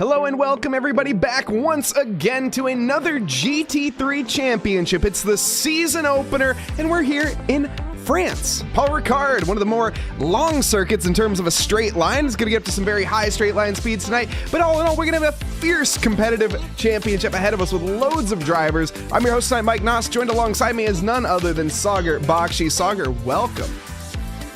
Hello and welcome everybody back once again to another GT3 championship. It's the season opener and we're here in France. Paul Ricard, one of the more long circuits in terms of a straight line, is going to get up to some very high straight line speeds tonight. But all in all, we're going to have a fierce competitive championship ahead of us with loads of drivers. I'm your host tonight, Mike Nause. Joined alongside me is none other than Saagar Bakshi. Saagar, welcome.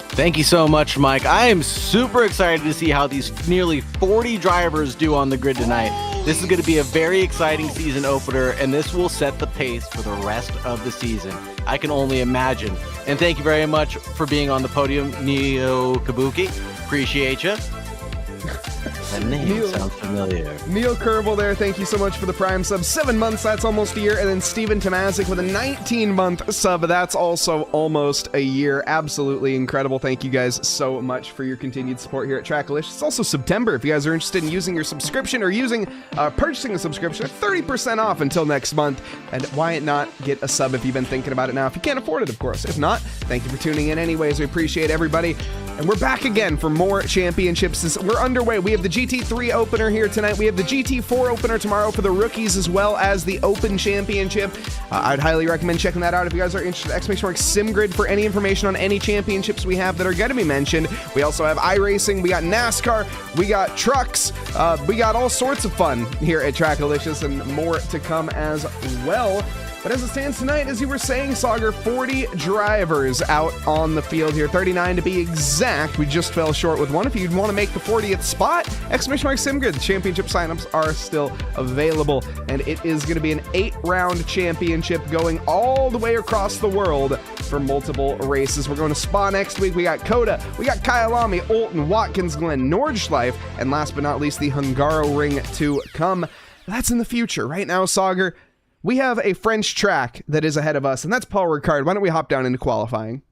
Thank you so much, Mike. I am super excited to see how these nearly 40 drivers do on the grid tonight. This is going to be a very exciting season opener, and this will set the pace for the rest of the season. I can only imagine. And thank you very much for being on the podium, Neo Kabuki. Appreciate you. That name sounds familiar. Neil Kerbal there, thank you so much for the Prime sub. 7 months, that's almost a year. And then Steven Tomazic with a 19-month sub, that's also almost a year. Absolutely incredible. Thank you guys so much for your continued support here at TRACKILICIOUS. It's also September. If you guys are interested in using your subscription or purchasing a subscription, 30% off until next month. And why not get a sub if you've been thinking about it now? If you can't afford it, of course. If not, thank you for tuning in anyways. We appreciate everybody. And we're back again for more championships. We're underway. We have the GT3 opener here tonight. We have the GT4 opener tomorrow for the rookies, as well as the Open Championship. I'd highly recommend checking that out if you guys are interested. !SimGrid for any information on any championships we have that are going to be mentioned. We also have iRacing. We got NASCAR. We got trucks. We got all sorts of fun here at TRACKILICIOUS and more to come as well. But as it stands tonight, as you were saying, Saagar, 40 drivers out on the field here, 39 to be exact. We just fell short with one. If you'd want to make the 40th spot, !SimGrid, the championship signups are still available. And it is going to be an 8-round championship going all the way across the world for multiple races. We're going to Spa next week. We got Coda, we got Kyalami, Olton, Watkins Glen, Nordschleife, and last but not least, the Hungaroring to come. That's in the future. Right now, Saagar, we have a French track that is ahead of us, and that's Paul Ricard. Why don't we hop down into qualifying?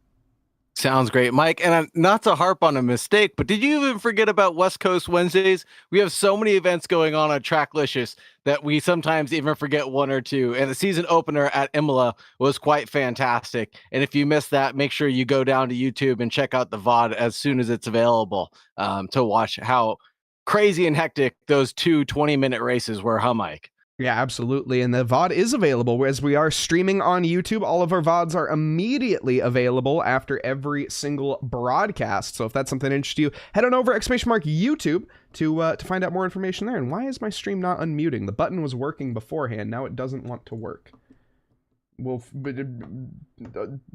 Sounds great, Mike. And not to harp on a mistake, but did you even forget about West Coast Wednesdays? We have so many events going on TRACKILICIOUS that we sometimes even forget one or two. And the season opener at Imola was quite fantastic. And if you missed that, make sure you go down to YouTube and check out the VOD as soon as it's available to watch how crazy and hectic those two 20-minute races were, huh, Mike? Yeah, absolutely. And the VOD is available as we are streaming on YouTube. All of our VODs are immediately available after every single broadcast. So if that's something that interests you, head on over !YouTube to find out more information there. And why is my stream not unmuting? The button was working beforehand. Now it doesn't want to work.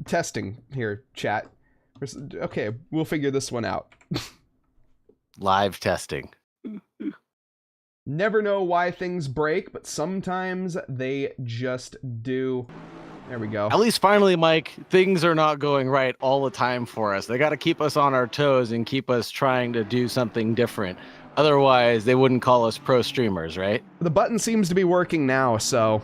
Testing here, chat. Okay, we'll figure this one out. Live testing. Never know why things break, but sometimes they just do. There we go. At least finally, Mike, things are not going right all the time for us. They got to keep us on our toes and keep us trying to do something different. Otherwise, they wouldn't call us pro streamers, right? The button seems to be working now, so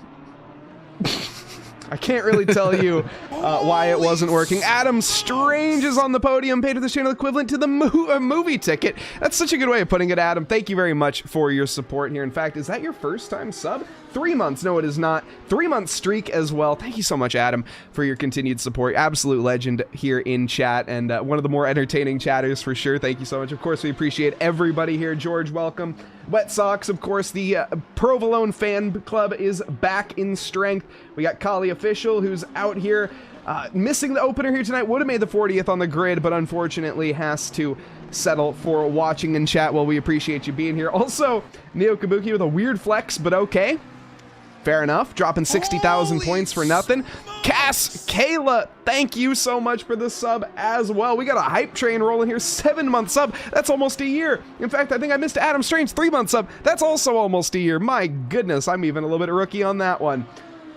I can't really tell you why it wasn't working. Adam Strange is on the podium, paid with the channel equivalent to the movie ticket. That's such a good way of putting it, Adam. Thank you very much for your support here. In fact, is that your first time sub? 3 months. No, it is not. 3-month streak as well. Thank you so much, Adam, for your continued support. Absolute legend here in chat and one of the more entertaining chatters for sure. Thank you so much. Of course, we appreciate everybody here. George, welcome. Wet Sox, of course, the Provolone fan club is back in strength. We got Kali Official, who's out here missing the opener here tonight. Would have made the 40th on the grid, but unfortunately has to settle for watching in chat. Well, we appreciate you being here. Also, Neo Kabuki with a weird flex, but okay. Fair enough. Dropping 60,000 points for nothing. Cass, Kayla, thank you so much for the sub as well. We got a hype train rolling here. 7-month sub. That's almost a year. In fact, I think I missed Adam Strange 3-month sub. That's also almost a year. My goodness, I'm even a little bit rookie on that one.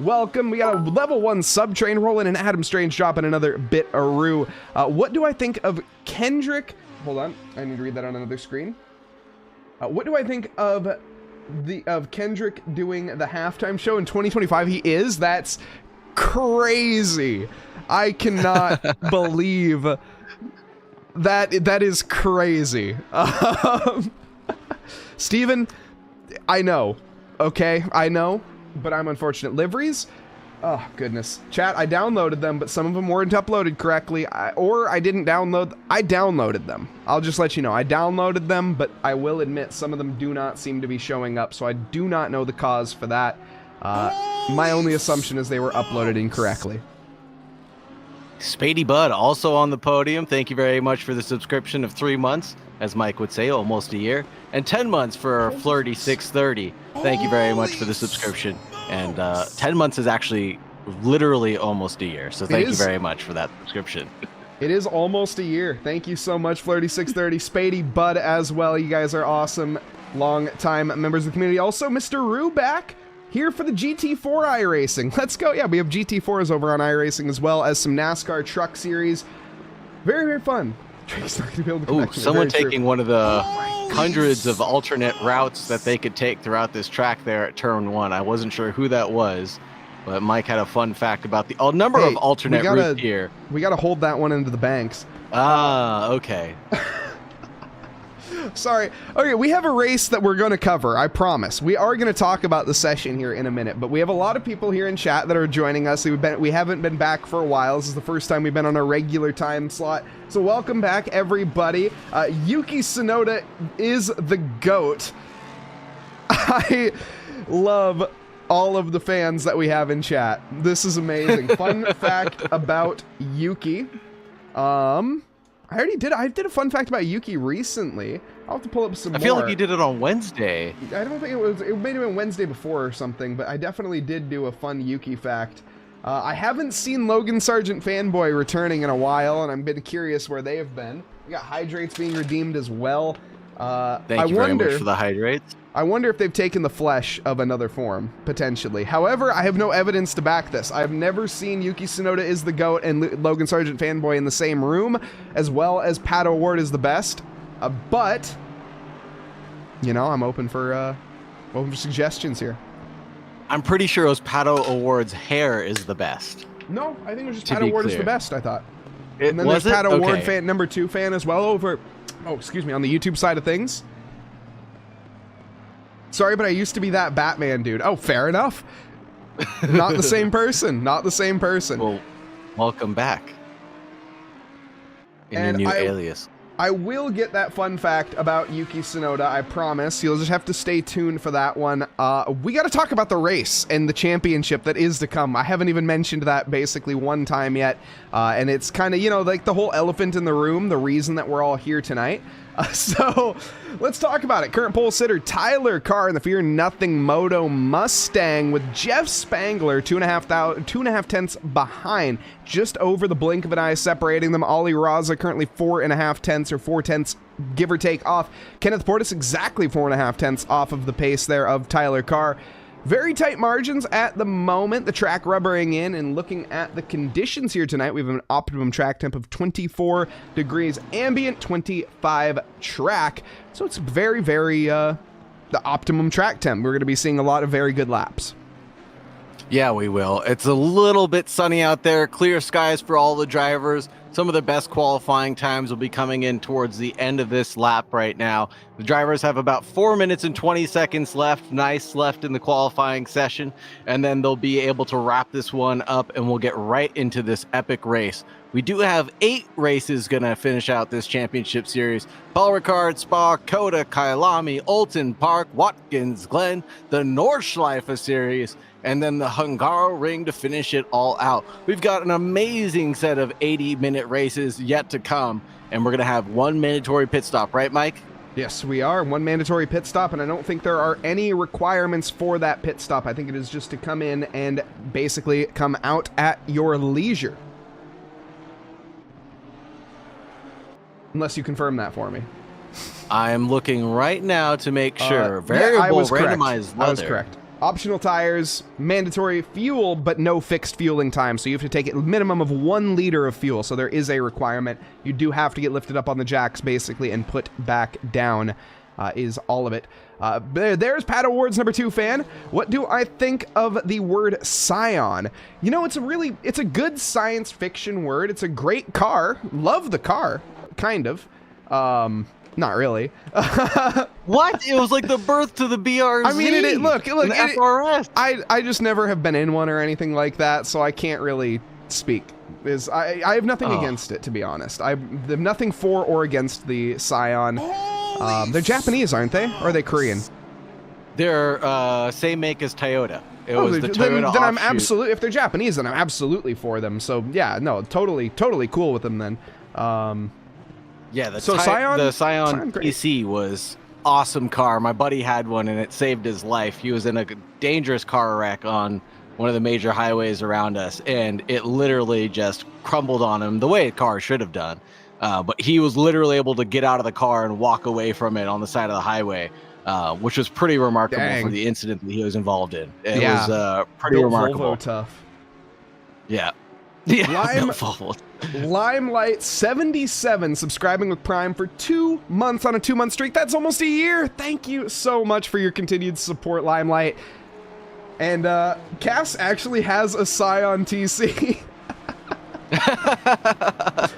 Welcome. We got a level 1 sub train rolling and Adam Strange dropping another bit-a-roo. What do I think of Kendrick? Hold on. I need to read that on another screen. What do I think of Kendrick doing the halftime show in 2025? He is. That's crazy. I cannot believe that. That is crazy. Steven, I know. Okay, I know. But I'm unfortunate. Liveries? Oh, goodness. Chat, I downloaded them, but some of them weren't uploaded correctly, or I didn't download... I downloaded them. I'll just let you know. I downloaded them, but I will admit some of them do not seem to be showing up, so I do not know the cause for that. My only assumption is they were uploaded incorrectly. Spady Bud also on the podium. Thank you very much for the subscription of 3 months, as Mike would say, almost a year, and 10 months for Flirty630. Thank you very much for the subscription. And 10 months is actually literally almost a year. So thank you very much for that subscription. It is almost a year. Thank you so much, Flirty630, Spady Bud as well. You guys are awesome, long-time members of the community. Also, Mr. Rue back here for the GT4 iRacing. Let's go. Yeah, we have GT4s over on iRacing as well as some NASCAR Truck Series. Very, very fun. Drake's not gonna be able to connect me. Someone taking one of the hundreds of alternate routes that they could take throughout this track there at turn 1. I wasn't sure who that was, but Mike had a fun fact about the number of alternate routes here. We gotta hold that one into the banks. Ah, okay. Sorry. Okay, we have a race that we're going to cover, I promise. We are going to talk about the session here in a minute, but we have a lot of people here in chat that are joining us. We haven't been back for a while. This is the first time we've been on a regular time slot. So welcome back, everybody. Yuki Tsunoda is the GOAT. I love all of the fans that we have in chat. This is amazing. Fun fact about Yuki. I did a fun fact about Yuki recently. I'll have to pull up some more. I feel like you did it on Wednesday. I don't think it may have been Wednesday before or something, but I definitely did do a fun Yuki fact. I haven't seen Logan Sargent Fanboy returning in a while, and I've been curious where they have been. We got Hydrates being redeemed as well. Thank you very much for the Hydrates. I wonder if they've taken the flesh of another form, potentially. However, I have no evidence to back this. I've never seen Yuki Tsunoda is the GOAT and Logan Sargent Fanboy in the same room, as well as Pato O'Ward is the best. But, you know, I'm open for suggestions here. I'm pretty sure it was Pato O'Ward's hair is the best. No, I think it was just Pato O'Ward is the best, I thought. And then was there's Pato O'Ward Okay. fan, number 2 fan as well over, on the YouTube side of things. Sorry, but I used to be that Batman dude. Oh, fair enough. Not the same person. Not the same person. Well, welcome back. In your new alias. I will get that fun fact about Yuki Tsunoda, I promise. You'll just have to stay tuned for that one. We got to talk about the race and the championship that is to come. I haven't even mentioned that basically one time yet. And it's kind of, you know, like the whole elephant in the room, the reason that we're all here tonight. So let's talk about it. Current pole sitter Tyler Carr in the Fear Nothing Moto Mustang with Jeff Spangler 2.5 tenths behind, just over the blink of an eye separating them. Ollie Raza currently 4.5 tenths or 4 tenths give or take off. Kenneth Portis exactly 4.5 tenths off of the pace there of Tyler Carr. Very tight margins at the moment. The track rubbering in, and looking at the conditions here tonight, we have an optimum track temp of 24 degrees ambient, 25 track. So it's very, very the optimum track temp. We're going to be seeing a lot of very good laps. Yeah, we will. It's a little bit sunny out there. Clear skies for all the drivers. Some of the best qualifying times will be coming in towards the end of this lap right now. The drivers have about 4 minutes and 20 seconds left. Nice left in the qualifying session. And then they'll be able to wrap this one up and we'll get right into this epic race. We do have 8 races going to finish out this championship series. Paul Ricard, Spa, Coda, Kyalami, Olton, Park, Watkins, Glen, the Nordschleife series, and then the Hungaro Ring to finish it all out. We've got an amazing set of 80-minute races yet to come, and we're going to have one mandatory pit stop, right, Mike? Yes, we are. One mandatory pit stop, and I don't think there are any requirements for that pit stop. I think it is just to come in and basically come out at your leisure. Unless you confirm that for me. I am looking right now to make sure. Variable randomized leather. I was correct. Optional tires, mandatory fuel, but no fixed fueling time. So you have to take a minimum of 1 liter of fuel. So there is a requirement. You do have to get lifted up on the jacks, basically, and put back down, is all of it. There's Pat O'Ward's number 2 fan. What do I think of the word Scion? You know, it's a good science fiction word. It's a great car. Love the car, kind of. Not really. What? It was like the birth to the BRZ. I mean, look, the FRS. I just never have been in one or anything like that, so I can't really speak. I have nothing against it, to be honest. I have nothing for or against the Scion. They're Japanese, aren't they? Or are they Korean? They're same make as Toyota. It was the Toyota then I'm offshoot. absolutely, if they're Japanese, then I'm absolutely for them. So yeah, no, totally cool with them then. Yeah, the Scion TC was awesome car. My buddy had one and it saved his life. He was in a dangerous car wreck on one of the major highways around us, and it literally just crumbled on him the way a car should have done. But he was literally able to get out of the car and walk away from it on the side of the highway, which was pretty remarkable for the incident that he was involved in. It was pretty remarkable. Volvo tough. Yeah. Limelight 77 subscribing with Prime for 2 months on a 2-month streak. That's almost a year. Thank you so much for your continued support, Limelight. And Cass actually has a Scion TC.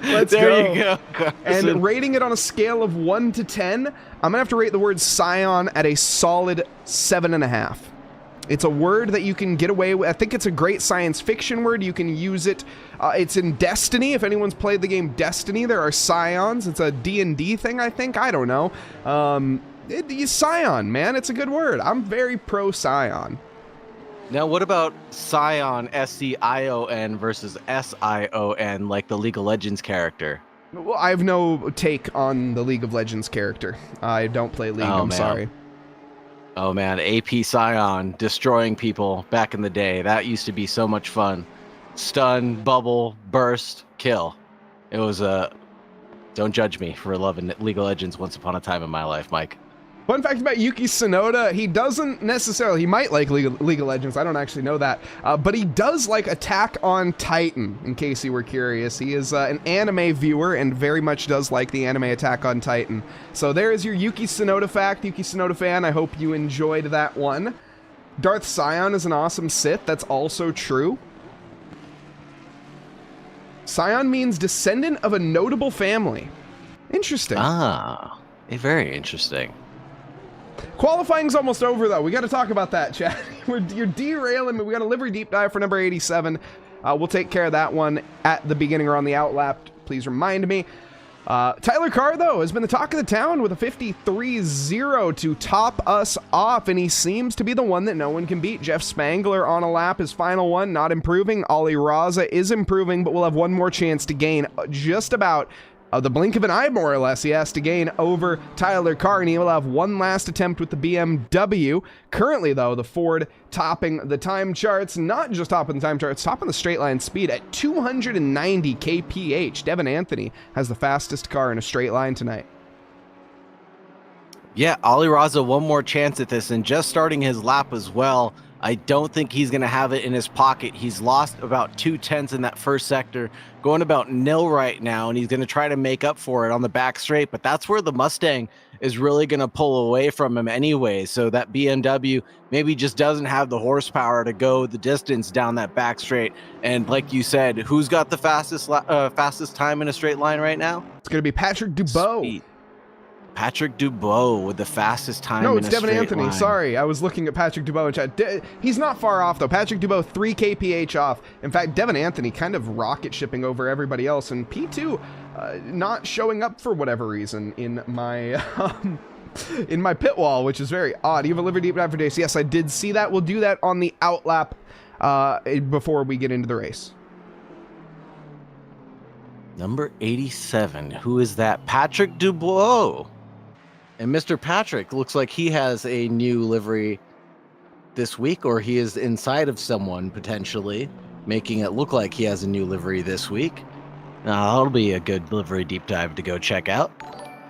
Let's there you go, Carson. And rating it on a scale of 1 to 10, I'm gonna have to rate the word Scion at a solid 7.5. It's a word that you can get away with. I think it's a great science fiction word. You can use it. It's in Destiny. If anyone's played the game Destiny, there are Scions. It's a D&D thing, I think. I don't know. Scion, man. It's a good word. I'm very pro Scion. Now, what about Scion, S-C-I-O-N versus S-I-O-N, like the League of Legends character? Well, I have no take on the League of Legends character. I don't play League. I'm sorry. Oh man, AP Scion destroying people back in the day. That used to be so much fun. Stun, bubble, burst, kill. It was don't judge me for loving League of Legends once upon a time in my life, Mike. Fun fact about Yuki Tsunoda, he doesn't necessarily, he might like League of Legends, I don't actually know that, but he does like Attack on Titan, in case you were curious. He is an anime viewer and very much does like the anime Attack on Titan. So there is your Yuki Tsunoda fact. Yuki Tsunoda fan, I hope you enjoyed that one. Darth Scion is an awesome Sith, that's also true. Scion means descendant of a notable family. Interesting. Ah, very interesting. Qualifying's almost over, though. We got to talk about that, Chad. You're derailing me. We got a livery deep dive for number 87. We'll take care of that one at the beginning or on the outlap. Please remind me. Tyler Carr, though, has been the talk of the town with a 53-0 to top us off, and he seems to be the one that no one can beat. Jeff Spangler on a lap, his final one, not improving. Ali Raza is improving, but will have one more chance to gain just about the blink of an eye, more or less. He has to gain over Tyler Carr, and he will have one last attempt with the BMW. Currently, though, the Ford topping the time charts, not just topping the time charts, topping the straight line speed at 290 kph. Devin Anthony has the fastest car in a straight line tonight. Yeah, Ali Raza, one more chance at this, and just starting his lap as well. I don't think he's going to have it in his pocket. He's lost about 2/10 in that first sector, going about nil right now, and he's going to try to make up for it on the back straight, but that's where the Mustang is really going to pull away from him anyway, so that BMW maybe just doesn't have the horsepower to go the distance down that back straight. And like you said, who's got the fastest time in a straight line right now? It's going to be Patrick Dubois. Sweet. Patrick Dubois with the fastest time. No, in it's a Devin straight Anthony. line. Sorry, I was looking at Patrick Dubois in chat. He's not far off, though. Patrick Dubois, 3 kph off. In fact, Devin Anthony kind of rocket shipping over everybody else, and P2 not showing up for whatever reason in my in my pit wall, which is very odd. You have a liver deep dive for days. Yes, I did see that. We'll do that on the outlap before we get into the race. Number 87. Who is that? Patrick Dubois. And Mr. Patrick looks like he has a new livery this week, or he is inside of someone potentially, making it look like he has a new livery this week. That'll be a good livery deep dive to go check out.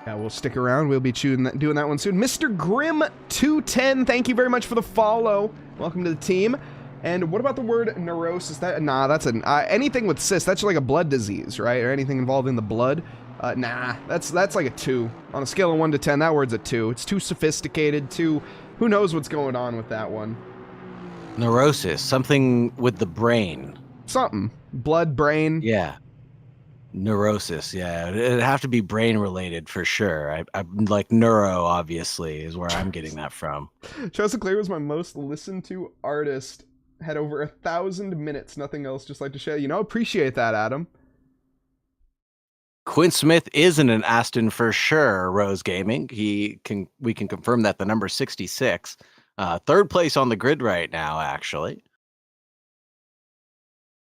Yeah, we'll stick around. We'll be doing that one soon. Mr. Grim210, thank you very much for the follow. Welcome to the team. And what about the word neurosis? That's anything with cyst. That's like a blood disease, right? Or anything involving the blood. That's like a 2. On a scale of 1 to 10, that word's a 2. It's too sophisticated, who knows what's going on with that one. Neurosis, something with the brain. Something. Blood, brain. Yeah. Neurosis, yeah. It'd have to be brain related for sure. I'm like neuro, obviously, is where I'm getting that from. Charles Leclerc was my most listened to artist. Had over 1,000 minutes. Nothing else. Just like to share. Appreciate that, Adam. Quinn Smith is in an Aston for sure. Rose Gaming. We can confirm that the number 66, third place on the grid right now, actually.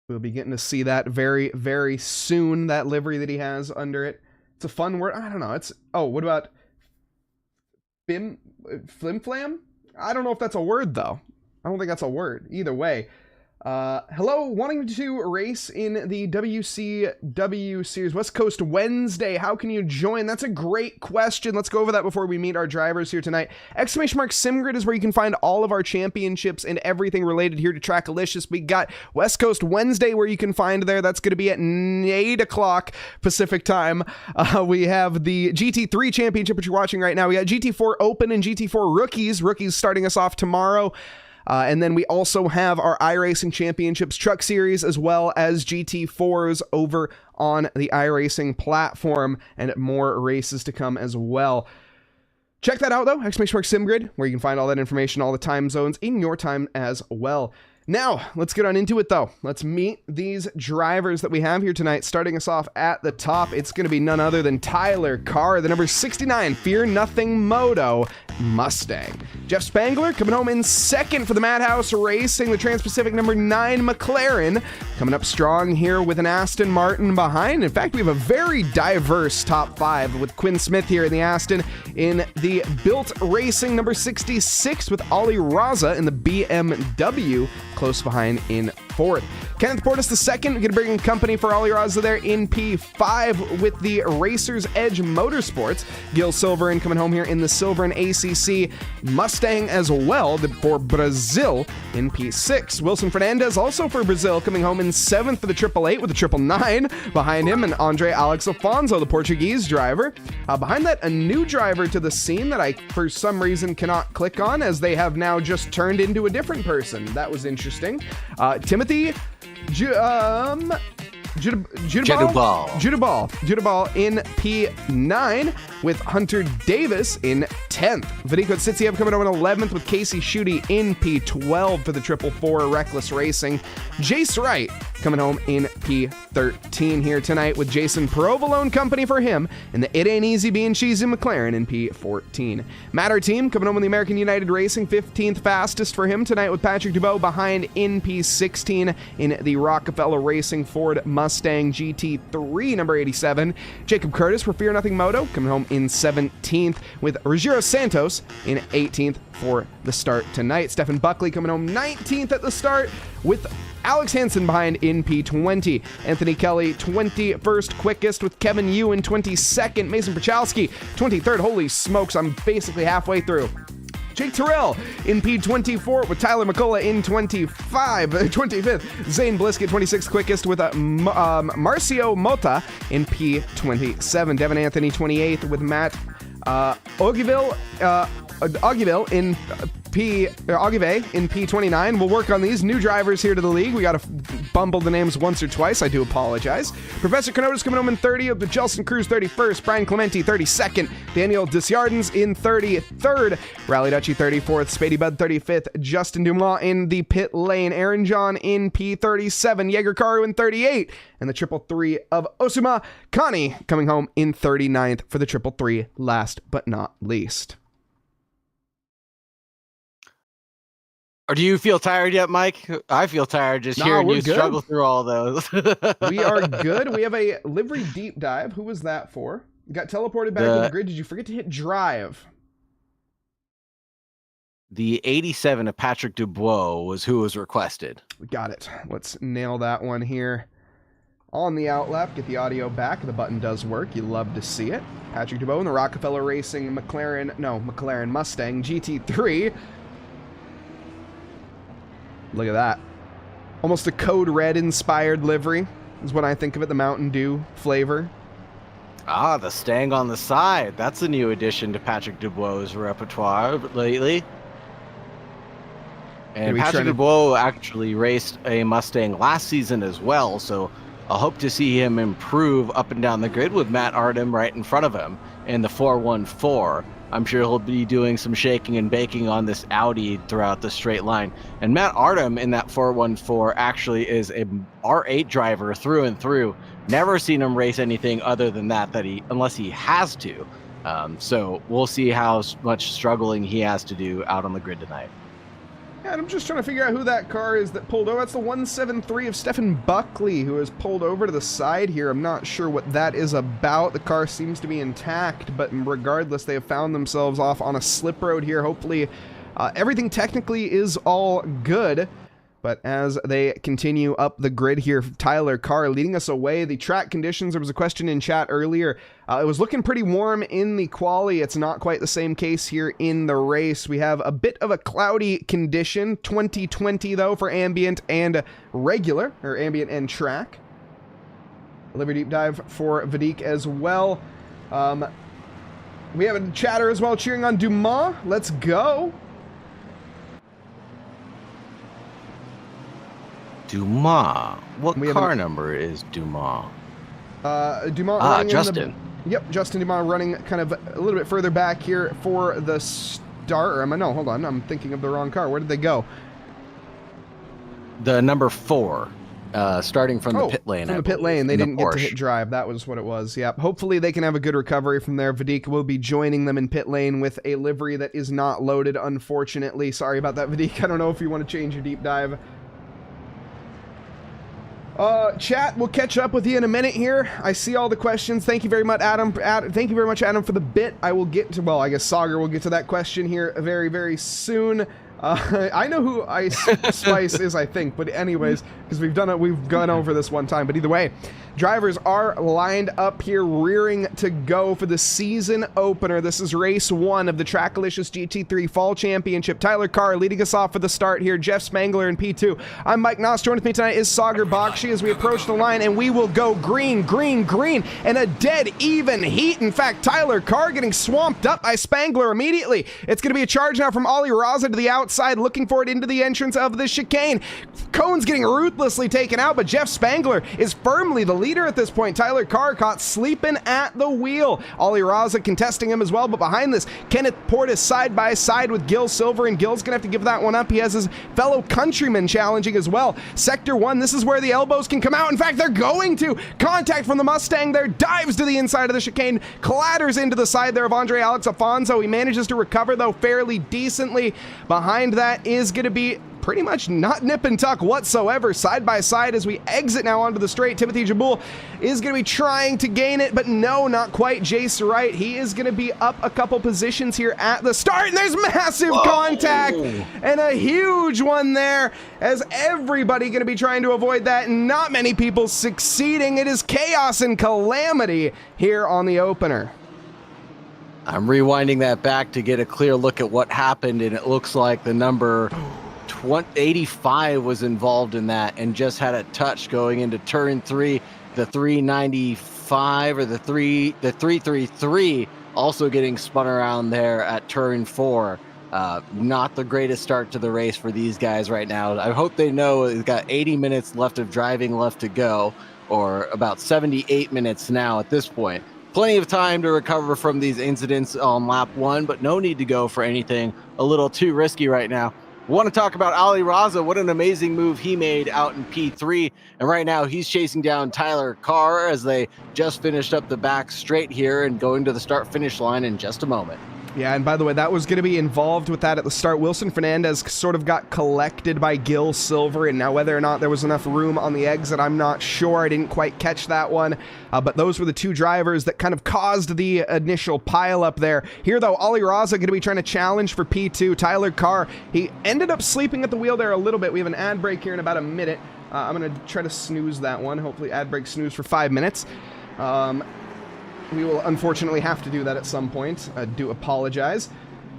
We'll be getting to see that very, very soon, that livery that he has under it. It's a fun word. I don't know. What about flim-flam? I don't know if that's a word, though. I don't think that's a word. Either way. Hello, wanting to race in the WCW Series West Coast Wednesday. How can you join? That's a great question. Let's go over that before we meet our drivers here tonight. !SimGrid is where you can find all of our championships and everything related here to Trackalicious. We got West Coast Wednesday where you can find there. That's going to be at 8 o'clock Pacific time. We have the GT3 Championship, which you're watching right now. We got GT4 Open and GT4 Rookies starting us off tomorrow. And then we also have our iRacing Championships Truck Series, as well as GT4s over on the iRacing platform, and more races to come as well. Check that out, though, !SimGrid, where you can find all that information, all the time zones in your time as well. Now, let's get on into it, though. Let's meet these drivers that we have here tonight. Starting us off at the top, it's going to be none other than Tyler Carr, the number 69 Fear Nothing Moto Mustang. Jeff Spangler coming home in second for the Madhouse Racing, the Trans-Pacific number 9 McLaren. Coming up strong here with an Aston Martin behind. In fact, we have a very diverse top 5 with Quinn Smith here in the Aston. In the Built Racing number 66 with Ali Raza in the BMW. Close behind in fourth. Kenneth Portis II going to bring in company for Ali Raza there in P5 with the Racer's Edge Motorsports. Gil Silverin coming home here in the Silverin ACC Mustang as well for Brazil in P6. Wilson Fernandez also for Brazil coming home in 7th for the 888 with the 999 behind him, and Andre Alex Afonso, the Portuguese driver. Behind that, a new driver to the scene that I for some reason cannot click on, as they have now just turned into a different person. That was interesting. Timothy Judabal in P9 with Hunter Davis in 10th. Vinico Tsitsiev coming over in 11th with Casey Schutte in P12 for the 444 Reckless Racing. Jace Wright coming home in P13 here tonight with Jason Provolone company for him in the It Ain't Easy Being Cheesy McLaren in P14. Matter Team coming home with the American United Racing, 15th fastest for him tonight with Patrick Dubois behind in P16 in the Rockefeller Racing Ford Mustang GT3 number 87. Jacob Curtis for Fear Nothing Moto coming home in 17th with Ruggiero Santos in 18th for the start tonight. Stephen Buckley coming home 19th at the start with Alex Hansen behind in P20. Anthony Kelly 21st quickest with Kevin Yu in 22nd. Mason Pachowski 23rd. Holy smokes, I'm basically halfway through. Jake Terrell in P24 with Tyler McCullough in 25th. Zane Blisket 26th quickest with Marcio Mota in P27. Devin Anthony 28th with Matt Ogiville in P29. We'll work on these new drivers here to the league. We got to bumble the names once or twice. I do apologize. Professor Canota's coming home in 30th, with Jelson Cruz 31st, Brian Clementi 32nd, Daniel Desjardins in 33rd, Rally Dutchy 34th, Spady Bud 35th, Justin Dumois in the pit lane, Aaron John in P37, Jaeger Karu in 38, and the 333 of Osuma Kani coming home in 39th for the 333, last but not least. Or do you feel tired yet, Mike? I feel tired just hearing you struggle through all those. We are good. We have a livery deep dive. Who was that for? You got teleported back to the grid. Did you forget to hit drive? The 87 of Patrick Dubois was who was requested. We got it. Let's nail that one here. On the outlap, get the audio back. The button does work. You love to see it. Patrick Dubois in the Rockefeller Racing McLaren Mustang GT3. Look at that. Almost a Code Red inspired livery is what I think of it, the Mountain Dew flavor. Ah, the Stang on the side. That's a new addition to Patrick Dubois' repertoire lately. And Patrick Dubois actually raced a Mustang last season as well, so I'll hope to see him improve up and down the grid with Matt Artem right in front of him in the 414. I'm sure he'll be doing some shaking and baking on this Audi throughout the straight line. And Matt Artem in that 414 actually is a R8 driver through and through. Never seen him race anything other than that unless he has to. So we'll see how much struggling he has to do out on the grid tonight. Yeah, and I'm just trying to figure out who that car is that pulled over. That's the 173 of Stephen Buckley, who has pulled over to the side here. I'm not sure what that is about. The car seems to be intact, but regardless, they have found themselves off on a slip road here. Hopefully, everything technically is all good. But as they continue up the grid here, Tyler Carr leading us away. The track conditions, there was a question in chat earlier. It was looking pretty warm in the quali. It's not quite the same case here in the race. We have a bit of a cloudy condition, 20/20 though for ambient and regular, or ambient and track. Liver deep dive for Vadik as well. We have a chatter as well cheering on Dumas. Let's go. Dumas. What car number is Dumas? Dumas running Justin. Yep, Justin Dumas running kind of a little bit further back here for the start. No, hold on. I'm thinking of the wrong car. Where did they go? The number 4. Starting from the pit lane. From the pit lane. They didn't get to hit drive. That was what it was. Yep. Hopefully they can have a good recovery from there. Vadik will be joining them in pit lane with a livery that is not loaded, unfortunately. Sorry about that, Vadik. I don't know if you want to change your deep dive. Chat, we'll catch up with you in a minute here. I see all the questions. Thank you very much, Adam. Thank you very much, Adam, for the bit. I will get to, well, I guess Saagar will get to that question here very, very soon. I know who Ice Spice is, I think, but anyways, because we've gone over this one time, but either way, drivers are lined up here, rearing to go for the season opener. This is race 1 of the TRACKILICIOUS GT3 Fall Championship. Tyler Carr leading us off for the start here, Jeff Spangler in P2. I'm Mike Nause. Joining with me tonight is Saagar Bakshi as we approach the line, and we will go green, green, green, and a dead even heat. In fact, Tyler Carr getting swamped up by Spangler immediately. It's going to be a charge now from Ali Raza to the outside, looking for it into the entrance of the chicane. Cone's getting ruthlessly taken out, but Jeff Spangler is firmly the leader at this point. Tyler Carr caught sleeping at the wheel. Ali Raza contesting him as well, but behind this, Kenneth Portis side by side with Gil Silver, and Gil's gonna have to give that one up. He has his fellow countryman challenging as well. Sector 1, this is where the elbows can come out. In fact, they're going to. Contact from the Mustang there, dives to the inside of the chicane, clatters into the side there of Andre Alex Afonso. He manages to recover, though, fairly decently. Behind that is gonna be pretty much not nip and tuck whatsoever, side by side as we exit now onto the straight. Timothy Jabul is going to be trying to gain it, but no, not quite. Jace Wright, he is going to be up a couple positions here at the start, and there's massive contact, and a huge one there, as everybody going to be trying to avoid that, and not many people succeeding. It is chaos and calamity here on the opener. I'm rewinding that back to get a clear look at what happened, and it looks like the number 85 was involved in that and just had a touch going into turn 3. The 395 or the 333 also getting spun around there at turn 4. Not the greatest start to the race for these guys right now. I hope they know it's got 80 minutes left of driving left to go, or about 78 minutes now at this point. Plenty of time to recover from these incidents on lap 1, but no need to go for anything a little too risky right now. We want to talk about Ali Raza. What an amazing move he made out in P3. And right now he's chasing down Tyler Carr as they just finished up the back straight here and going to the start-finish line in just a moment. Yeah, and by the way, that was going to be involved with that at the start. Wilson Fernandez sort of got collected by Gil Silver, and now whether or not there was enough room on the exit, I'm not sure. I didn't quite catch that one, but those were the two drivers that kind of caused the initial pileup there. Here, though, Ali Raza going to be trying to challenge for P2. Tyler Carr, he ended up sleeping at the wheel there a little bit. We have an ad break here in about a minute. I'm going to try to snooze that one. Hopefully ad break snooze for 5 minutes. We will unfortunately have to do that at some point. I do apologize.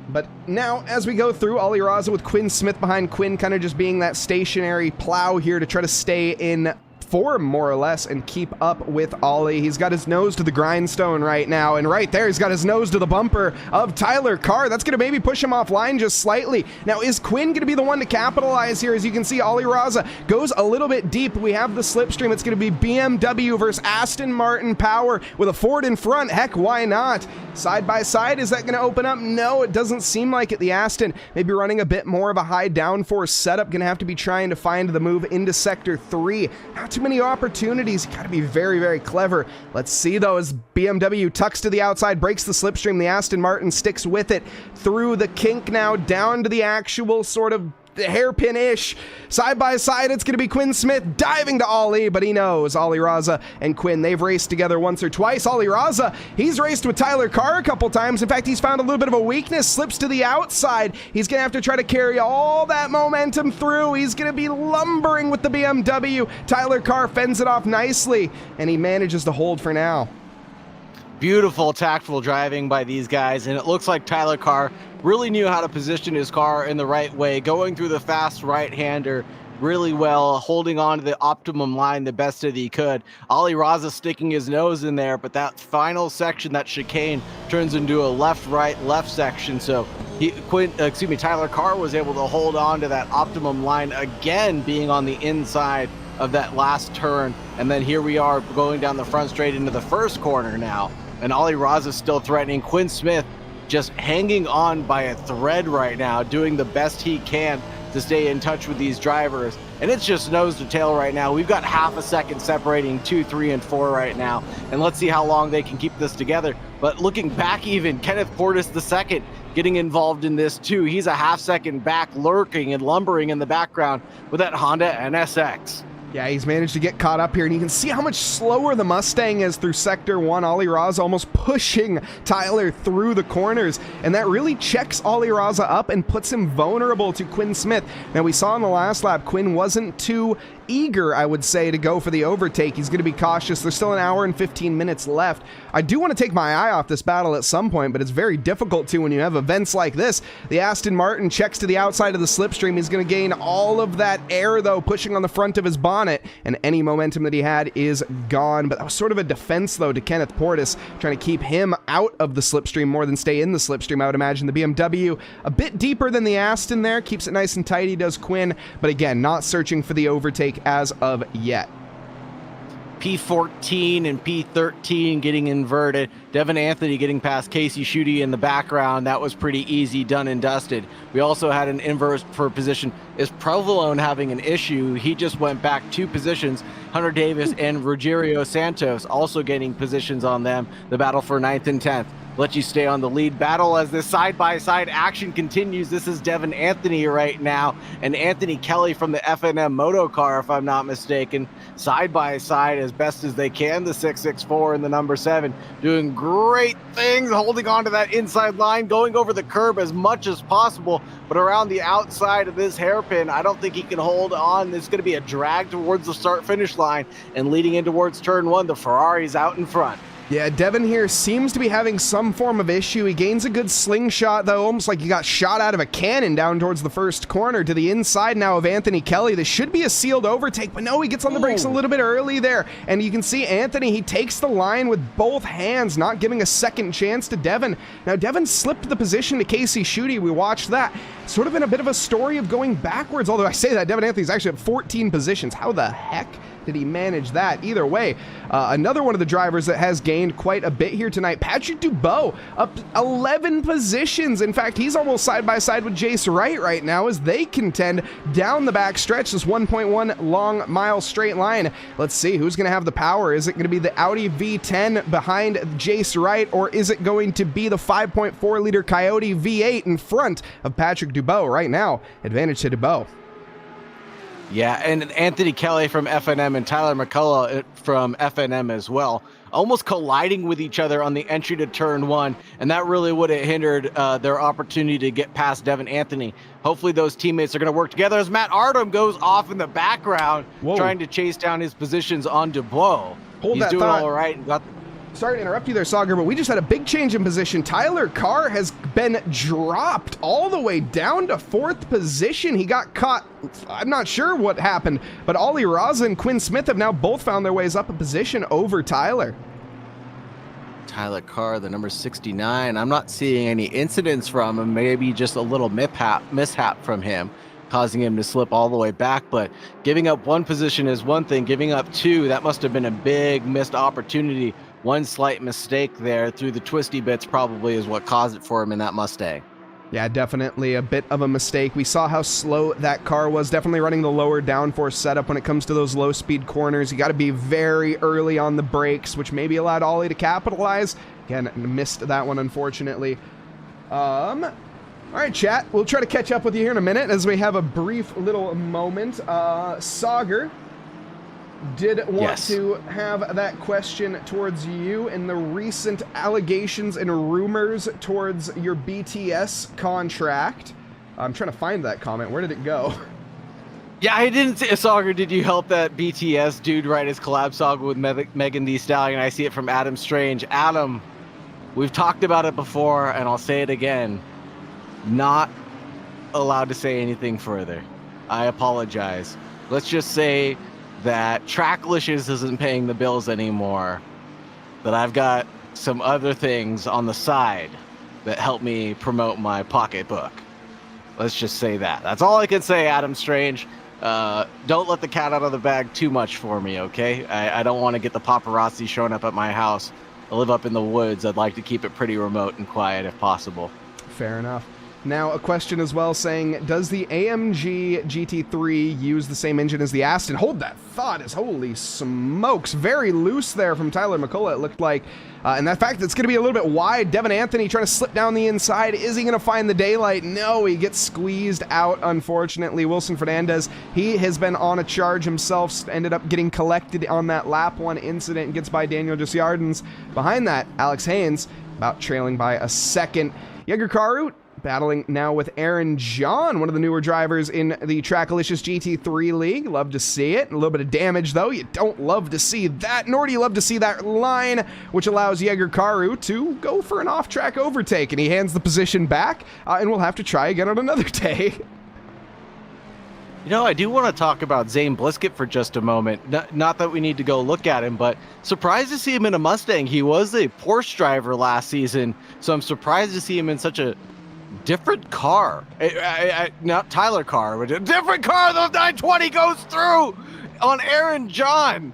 But now, as we go through, Ali Raza with Quinn Smith behind. Quinn kind of just being that stationary plow here to try to stay in form, more or less, and keep up with Ollie. He's got his nose to the grindstone right now, and right there, he's got his nose to the bumper of Tyler Carr. That's going to maybe push him offline just slightly. Now, is Quinn going to be the one to capitalize here? As you can see, Ollie Raza goes a little bit deep. We have the slipstream. It's going to be BMW versus Aston Martin power with a Ford in front. Heck, why not? Side by side, is that going to open up? No, it doesn't seem like it. The Aston maybe running a bit more of a high downforce setup. Going to have to be trying to find the move into Sector 3. Not too many opportunities. Got to be very, very clever. Let's see, though, as BMW tucks to the outside, breaks the slipstream. The Aston Martin sticks with it through the kink now, down to the actual sort of hairpin-ish. Side by side, it's going to be Quinn Smith diving to Ollie, but he knows Ollie Raza and Quinn, they've raced together once or twice. Ollie Raza, he's raced with Tyler Carr a couple times. In fact, he's found a little bit of a weakness, slips to the outside. He's going to have to try to carry all that momentum through. He's going to be lumbering with the BMW. Tyler Carr fends it off nicely, and he manages to hold for now. Beautiful tactful driving by these guys, and it looks like Tyler Carr really knew how to position his car in the right way, going through the fast right-hander really well, holding on to the optimum line the best that he could. Ollie Raza sticking his nose in there, but that final section, that chicane, turns into a left-right-left section, so Tyler Carr was able to hold on to that optimum line again, being on the inside of that last turn, and then here we are going down the front straight into the first corner now, and Ollie Raza still threatening. Quinn Smith just hanging on by a thread right now, doing the best he can to stay in touch with these drivers, and it's just nose to tail right now. We've got half a second separating 2, 3, and 4 right now, and let's see how long they can keep this together. But looking back, even Kenneth Portis II getting involved in this too. He's a half second back, lurking and lumbering in the background with that Honda NSX. Yeah, he's managed to get caught up here, and you can see how much slower the Mustang is through Sector 1. Ollie Raza almost pushing Tyler through the corners, and that really checks Ollie Raza up and puts him vulnerable to Quinn Smith. Now, we saw in the last lap, Quinn wasn't too eager, I would say, to go for the overtake. He's going to be cautious. There's still an hour and 15 minutes left. I do want to take my eye off this battle at some point, but it's very difficult to when you have events like this. The Aston Martin checks to the outside of the slipstream. He's going to gain all of that air, though, pushing on the front of his bonnet, and any momentum that he had is gone. But that was sort of a defense, though, to Kenneth Portis, trying to keep him out of the slipstream more than stay in the slipstream. I would imagine the BMW a bit deeper than the Aston there, keeps it nice and tidy, does Quinn, but again, not searching for the overtake as of yet. P14 and P13 getting inverted. Devin Anthony getting past Casey Schutte in the background. That was pretty easy, done and dusted. We also had an inverse for position. Is Provolone having an issue? He just went back 2 positions. Hunter Davis and Rogerio Santos also getting positions on them. The battle for 9th and 10th. Let you stay on the lead battle as this side-by-side action continues. This is Devin Anthony right now, and Anthony Kelly from the FNM Moto car, if I'm not mistaken, side-by-side as best as they can. The 664 and the number 7 doing great things, holding on to that inside line, going over the curb as much as possible, but around the outside of this hairpin, I don't think he can hold on. There's going to be a drag towards the start-finish line, and leading in towards turn 1, the Ferrari's out in front. Yeah, Devin here seems to be having some form of issue. He gains a good slingshot, though, almost like he got shot out of a cannon down towards the first corner to the inside now of Anthony Kelly. This should be a sealed overtake, but no, he gets on the brakes a little bit early there. And you can see Anthony, he takes the line with both hands, not giving a second chance to Devin. Now, Devin slipped the position to Casey Schutte. We watched that. Sort of in a bit of a story of going backwards, although I say that Devin Anthony's actually at 14 positions. How the heck did he manage that? Either way, another one of the drivers that has gained quite a bit here tonight, Patrick Dubois, up 11 positions. In fact, he's almost side by side with Jace Wright right now as they contend down the back stretch, this 1.1 long mile straight line. Let's see who's going to have the power. Is it going to be the Audi V10 behind Jace Wright, or is it going to be the 5.4 liter Coyote V8 in front of Patrick Dubois right now? Advantage to Dubois. Yeah, and Anthony Kelly from FNM and Tyler McCullough from FNM as well, almost colliding with each other on the entry to turn 1, and that really would have hindered their opportunity to get past Devin Anthony. Hopefully those teammates are going to work together as Matt Ardom goes off in the background, trying to chase down his positions on Dubois. Hold He's that doing thought. all right. sorry to interrupt you there, Saagar, but we just had a big change in position. Tyler Carr has been dropped all the way down to 4th position. He got caught. I'm not sure what happened, but Ollie Raza and Quinn Smith have now both found their ways up a position over Tyler. Tyler Carr, the number 69. I'm not seeing any incidents from him. Maybe just a little mishap from him, causing him to slip all the way back. But giving up 1 position is one thing. Giving up 2, that must have been a big missed opportunity. 1 slight mistake there through the twisty bits probably is what caused it for him in that Mustang. Yeah, definitely a bit of a mistake. We saw how slow that car was, definitely running the lower downforce setup when it comes to those low-speed corners. You got to be very early on the brakes, which maybe allowed Ollie to capitalize. Again, missed that one, unfortunately. All right, chat. We'll try to catch up with you here in a minute as we have a brief little moment. Saagar did want to have that question towards you in the recent allegations and rumors towards your BTS contract. I'm trying to find that comment. Where did it go? Yeah, I didn't see. Saagar, did you help that BTS dude write his collab song with Megan Thee Stallion? I see it from Adam Strange. Adam, we've talked about it before, and I'll say it again. Not allowed to say anything further. I apologize. Let's just say that Tracklicious isn't paying the bills anymore, that I've got some other things on the side that help me promote my pocketbook. Let's just say that. That's all I can say, Adam Strange. Don't let the cat out of the bag too much for me, okay? I don't want to get the paparazzi showing up at my house. I live up in the woods. I'd like to keep it pretty remote and quiet if possible. Fair enough. Now, a question as well saying, does the AMG GT3 use the same engine as the Aston? Hold that thought, is holy smokes. Very loose there from Tyler McCullough, it looked like. And that fact that it's going to be a little bit wide. Devin Anthony trying to slip down the inside. Is he going to find the daylight? No, he gets squeezed out, unfortunately. Wilson Fernandez, he has been on a charge himself, ended up getting collected on that lap 1 incident and gets by Daniel Jusjardins. Behind that, Alex Haynes, about trailing by a second. Jäger Karut battling now with Aaron John, one of the newer drivers in the Trackalicious GT3 League. Love to see it. A little bit of damage, though. You don't love to see that, nor do you love to see that line, which allows Jäger Karu to go for an off-track overtake, and he hands the position back, and we'll have to try again on another day. You know, I do want to talk about Zane Blisket for just a moment. Not that we need to go look at him, but surprised to see him in a Mustang. He was a Porsche driver last season, so I'm surprised to see him in such a different car. Not Tyler Carr, but a different car. The 920 goes through on Aaron John.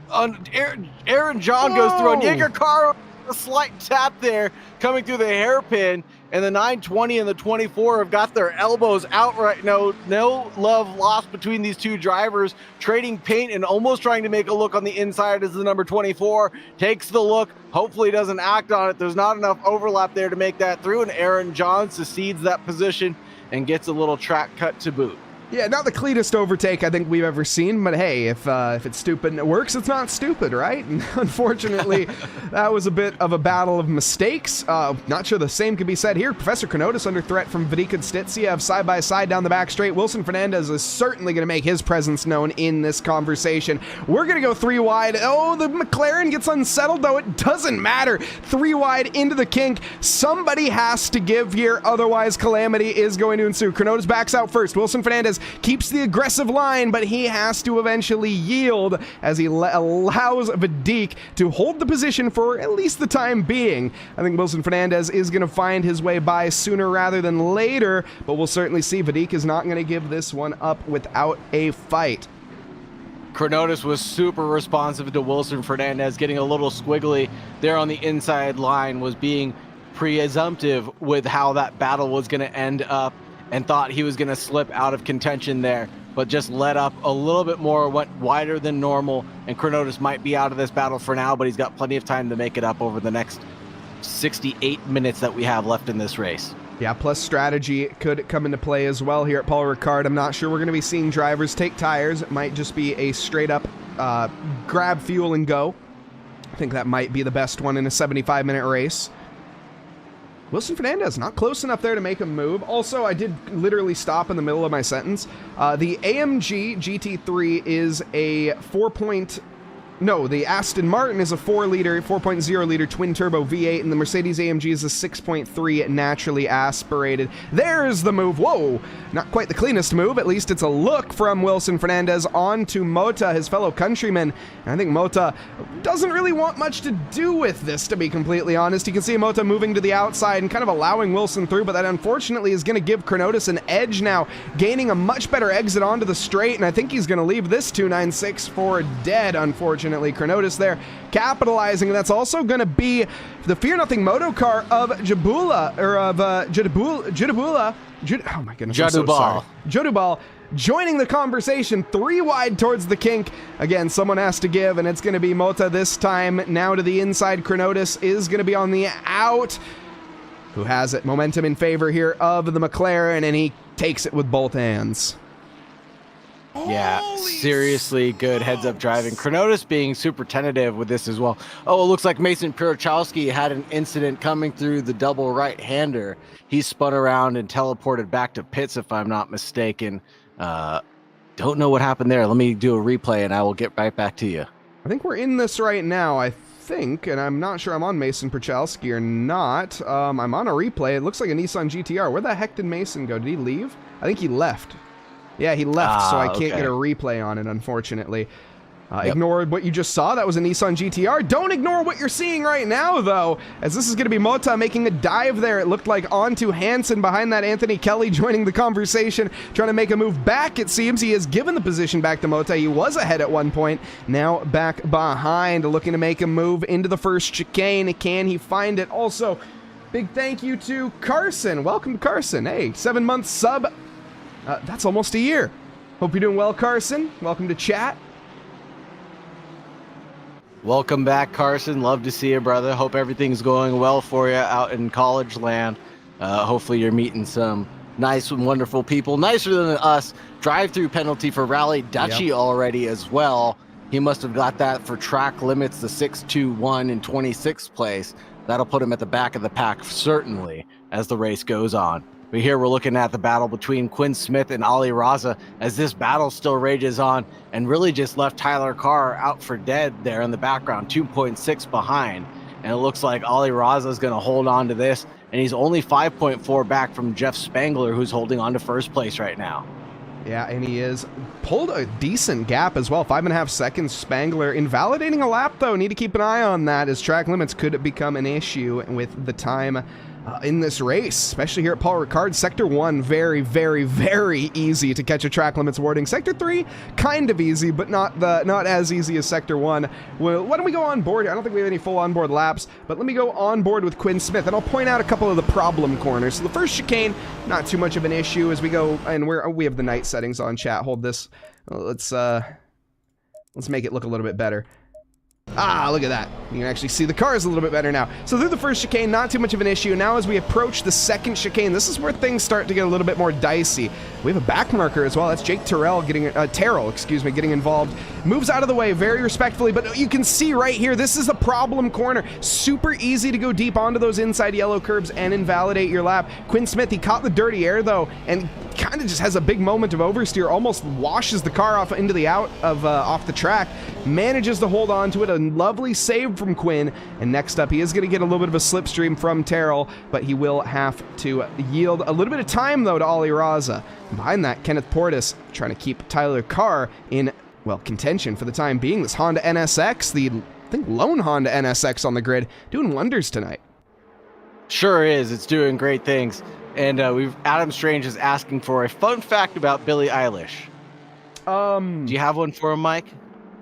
Aaron John goes through on Jäger Carr. A slight tap there coming through the hairpin, and the 920 and the 24 have got their elbows out right now. No love lost between these two drivers, trading paint and almost trying to make a look on the inside as the number 24 takes the look, hopefully doesn't act on it. There's not enough overlap there to make that through, and Aaron John succeeds that position and gets a little track cut to boot. Yeah, not the cleanest overtake I think we've ever seen, but hey, if it's stupid and it works, it's not stupid, right? And unfortunately, that was a bit of a battle of mistakes. Not sure the same could be said here. Professor Kronotis under threat from Vadik and Stitsiev side by side down the back straight. Wilson Fernandez is certainly going to make his presence known in this conversation. We're going to go 3 wide. Oh, the McLaren gets unsettled, though. It doesn't matter. 3 wide into the kink. Somebody has to give here, otherwise calamity is going to ensue. Kronotis backs out first. Wilson Fernandez keeps the aggressive line, but he has to eventually yield as he allows Vadik to hold the position for at least the time being. I think Wilson Fernandez is going to find his way by sooner rather than later, but we'll certainly see. Vadik is not going to give this one up without a fight. Kronotis was super responsive to Wilson Fernandez, getting a little squiggly there on the inside line, was being presumptive with how that battle was going to end up, and thought he was going to slip out of contention there, but just let up a little bit more, went wider than normal, and Kronotis might be out of this battle for now, but he's got plenty of time to make it up over the next 68 minutes that we have left in this race. Yeah, plus strategy could come into play as well here at Paul Ricard. I'm not sure we're going to be seeing drivers take tires. It might just be a straight-up grab fuel and go. I think that might be the best one in a 75-minute race. Wilson Fernandez, not close enough there to make a move. Also, I did literally stop in the middle of my sentence. The AMG GT3 is a 4.9 No, the Aston Martin is a 4.0 liter twin-turbo V8, and the Mercedes-AMG is a 6.3 naturally aspirated. There's the move. Whoa! Not quite the cleanest move. At least it's a look from Wilson Fernandez onto Mota, his fellow countryman. And I think Mota doesn't really want much to do with this, to be completely honest. You can see Mota moving to the outside and kind of allowing Wilson through, but that unfortunately is going to give Chronotis an edge now, gaining a much better exit onto the straight, and I think he's going to leave this 296 for dead, unfortunately. Chronotis there capitalizing, and that's also going to be the Fear Nothing moto car of Jabula, or of Judabula. Oh my goodness, I'm so sorry. Jodubal joining the conversation, 3 wide towards the kink. Again, someone has to give, and it's going to be Mota this time. Now to the inside, Chronotis is going to be on the out. Who has it? Momentum in favor here of the McLaren, and he takes it with both hands. Yeah, seriously good heads-up driving. Chronotis being super tentative with this as well. Oh, it looks like Mason Pirochowski had an incident coming through the double right-hander. He spun around and teleported back to pits, if I'm not mistaken. Don't know what happened there. Let me do a replay, and I will get right back to you. I think we're in this right now, I think, and I'm not sure I'm on Mason Pirochowski or not. I'm on a replay. It looks like a Nissan GTR. Where the heck did Mason go? Did he leave? I think he left. Yeah, he left, so I can't get a replay on it, unfortunately. Ignore what you just saw. That was a Nissan GTR. Don't ignore what you're seeing right now, though, as this is going to be Mota making a dive there. It looked like onto Hansen. Behind that, Anthony Kelly joining the conversation, trying to make a move back, it seems. He has given the position back to Mota. He was ahead at one point, now back behind, looking to make a move into the first chicane. Can he find it? Also, big thank you to Carson. Welcome, Carson. Hey, 7-month sub. That's almost a year. Hope you're doing well, Carson. Welcome to chat. Welcome back, Carson. Love to see you, brother. Hope everything's going well for you out in college land. Hopefully you're meeting some nice and wonderful people, nicer than us. Drive-through penalty for Rally Dutchy already as well. He must have got that for track limits, the 6-2-1 in 26th place. That'll put him at the back of the pack, certainly, as the race goes on. But here we're looking at the battle between Quinn Smith and Ali Raza as this battle still rages on and really just left Tyler Carr out for dead there in the background, 2.6 behind. And it looks like Ali Raza is going to hold on to this, and he's only 5.4 back from Jeff Spangler, who's holding on to first place right now. Yeah, and he is pulled a decent gap as well, 5.5 seconds. Spangler invalidating a lap, though. Need to keep an eye on that, as track limits could become an issue with the time in this race, especially here at Paul Ricard. Sector 1, very, very, very easy to catch a track limits warning. Sector 3, kind of easy, but not as easy as Sector 1. Well, why don't we go on board? I don't think we have any full onboard laps, but let me go on board with Quinn Smith, and I'll point out a couple of the problem corners. So the first chicane, not too much of an issue as we go, and we have the night settings on, chat. Hold this. Let's make it look a little bit better. Ah, look at that. You can actually see the cars a little bit better now. So through the first chicane, not too much of an issue. Now as we approach the second chicane, this is where things start to get a little bit more dicey. We have a back marker as well. That's Jake Terrell getting getting involved. Moves out of the way very respectfully, but you can see right here, this is a problem corner. Super easy to go deep onto those inside yellow curbs and invalidate your lap. Quinn Smith, he caught the dirty air though, and kind of just has a big moment of oversteer, almost washes the car off into the off the track, manages to hold on to it. A lovely save from Quinn, and next up he is going to get a little bit of a slipstream from Terrell, but he will have to yield a little bit of time though to Ali Raza. Behind that, Kenneth Portis trying to keep Tyler Carr in, well, contention for the time being. This Honda NSX, the I think lone Honda NSX on the grid, doing wonders tonight. Sure is. It's doing great things. And Adam Strange is asking for a fun fact about Billie Eilish. Do you have one for him, Mike?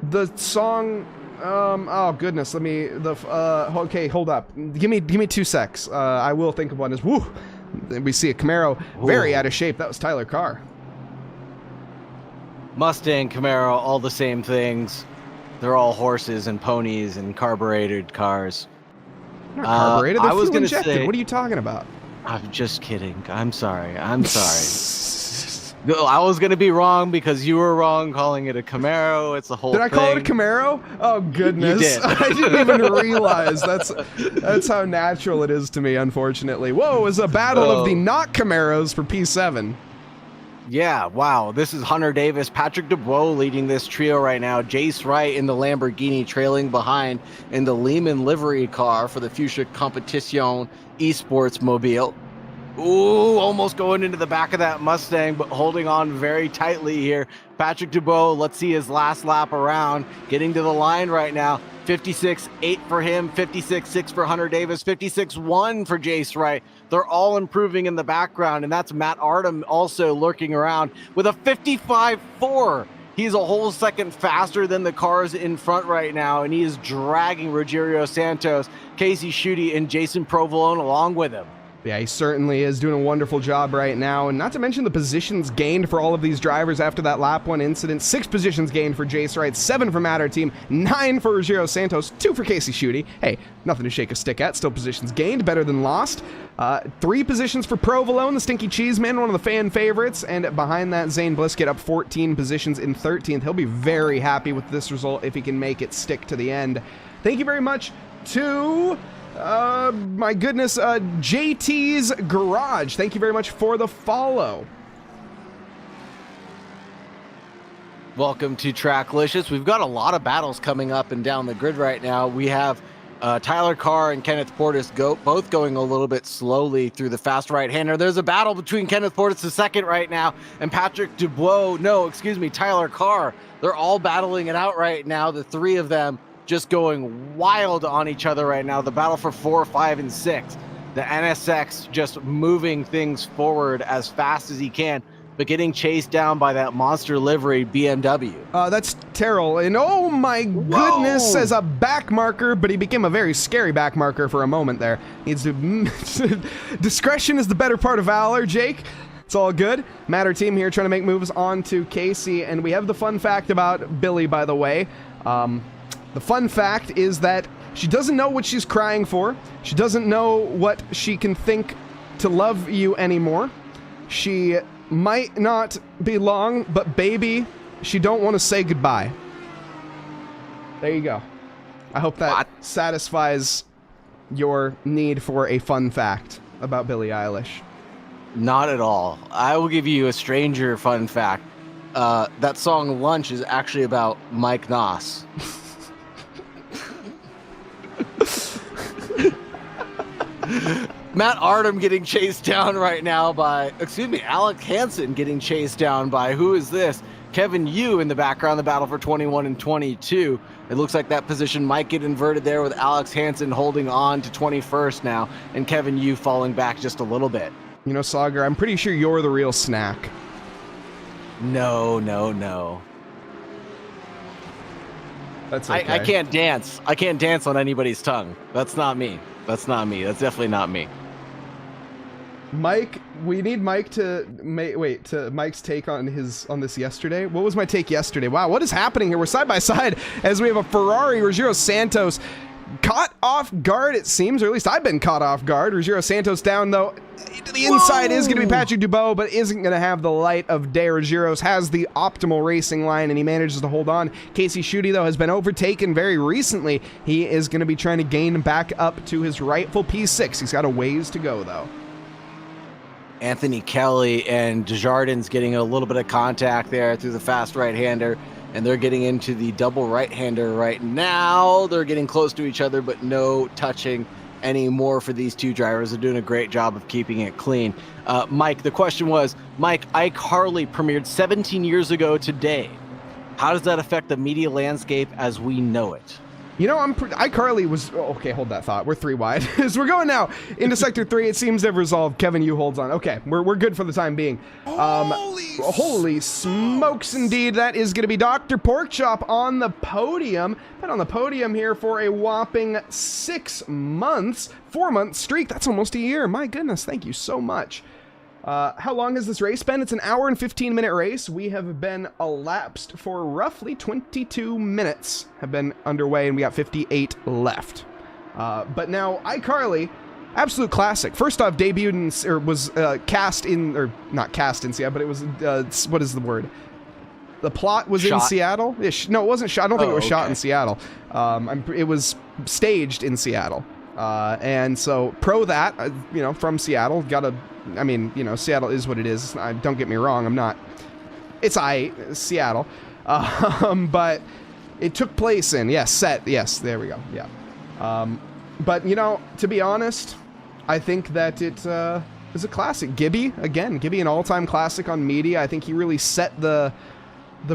The song, oh goodness, okay, hold up. Give me 2 secs. I will think of one. We see a Camaro very out of shape. That was Tyler Carr. Mustang, Camaro, all the same things. They're all horses and ponies and carbureted cars. Not carbureted, they're fuel injected. What are you talking about? I'm just kidding. I'm sorry. I was going to be wrong because you were wrong calling it a Camaro. It's a whole thing. Did I call it a Camaro? Oh, goodness. You did. I didn't even realize. That's how natural it is to me, unfortunately. Whoa, it was a battle of the not Camaros for P7. Yeah, wow. This is Hunter Davis, Patrick Dubois leading this trio right now. Jace Wright in the Lamborghini trailing behind in the Lehman livery car for the Fuchsia Competition Esports Mobile. Ooh, almost going into the back of that Mustang, but holding on very tightly here. Patrick Dubois, let's see his last lap around, getting to the line right now. 56.8 for him, 56.6 for Hunter Davis, 56.1 for Jace Wright. They're all improving in the background, and that's Matt Artem also lurking around with a 55.4. He's a whole second faster than the cars in front right now, and he is dragging Rogério Santos, Casey Schutte, and Jason Provolone along with him. Yeah, he certainly is doing a wonderful job right now, and not to mention the positions gained for all of these drivers after that lap 1 incident. 6 positions gained for Jace Wright, 7 for Matt Team, 9 for Rogério Santos, 2 for Casey Schutte. Hey, nothing to shake a stick at, still positions gained, better than lost. 3 positions for Provolone, the Stinky Cheese Man, one of the fan favorites, and behind that, Zane Blisket up 14 positions in 13th. He'll be very happy with this result if he can make it stick to the end. Thank you very much to... my goodness, JT's Garage. Thank you very much for the follow. Welcome to Tracklicious. We've got a lot of battles coming up and down the grid right now. We have Tyler Carr and Kenneth Portis both going a little bit slowly through the fast right-hander. There's a battle between Kenneth Portis II right now and Patrick Dubois. No, excuse me, Tyler Carr. They're all battling it out right now, the 3 of them just going wild on each other right now. The battle for 4, 5, and 6. The NSX just moving things forward as fast as he can, but getting chased down by that monster livery BMW. That's Terrell, and oh my goodness, as a back marker, but he became a very scary back marker for a moment there. Needs to discretion is the better part of valor, Jake. It's all good. Matter Team here trying to make moves on to Casey, and we have the fun fact about Billy, by the way. The fun fact is that she doesn't know what she's crying for. She doesn't know what she can think to love you anymore. She might not be long, but baby, she don't want to say goodbye. There you go. I hope that satisfies your need for a fun fact about Billie Eilish. Not at all. I will give you a stranger fun fact. That song Lunch is actually about Mike Nause. Matt Artem getting chased down right now by, Alec Hansen getting chased down by, who is this? Kevin Yu in the background, the battle for 21 and 22. It looks like that position might get inverted there with Alex Hansen holding on to 21st now, and Kevin Yu falling back just a little bit. You know, Saagar, I'm pretty sure you're the real snack. No. That's okay. I can't dance. I can't dance on anybody's tongue. That's not me. That's definitely not me. Mike, we need Mike to Mike's take on this yesterday. What was my take yesterday? Wow, what is happening here? We're side by side as we have a Ferrari, Rogério Santos caught off guard, it seems, or at least I've been caught off guard. Rogério Santos down, though. To the inside is going to be Patrick Dubois, but isn't going to have the light of day. Rogério's has the optimal racing line, and he manages to hold on. Casey Schutte, though, has been overtaken very recently. He is going to be trying to gain back up to his rightful P6. He's got a ways to go, though. Anthony Kelly and Desjardins getting a little bit of contact there through the fast right-hander, and they're getting into the double right-hander right now. They're getting close to each other, but no touching anymore for these two drivers. They're doing a great job of keeping it clean. Mike, the question was, Mike, Ike Harley premiered 17 years ago today. How does that affect the media landscape as we know it? You know, iCarly was... okay, hold that thought. We're 3 wide. As we're going now into Sector 3, it seems to have resolved. Kevin Yu holds on. Okay, we're good for the time being. Holy smokes, indeed. That is going to be Dr. Porkchop on the podium. Been on the podium here for a whopping 6 months. 4-month streak. That's almost a year. My goodness, thank you so much. How long has this race been? It's an hour and 15-minute race. We have been elapsed for roughly 22 minutes have been underway, and we got 58 left. But now, iCarly, absolute classic. First off, debuted in, or was cast in, or not cast in Seattle, but it was, what is the word? The plot was in Seattle? No, it wasn't shot. I don't think it was shot in Seattle. It was staged in Seattle. And so pro that, you know, from Seattle, I mean, you know, Seattle is what it is. Don't get me wrong. It's Seattle. But it took place in, yes, there we go. Yeah. But, you know, to be honest, I think that it is a classic. Gibby, an all-time classic on media. I think he really set the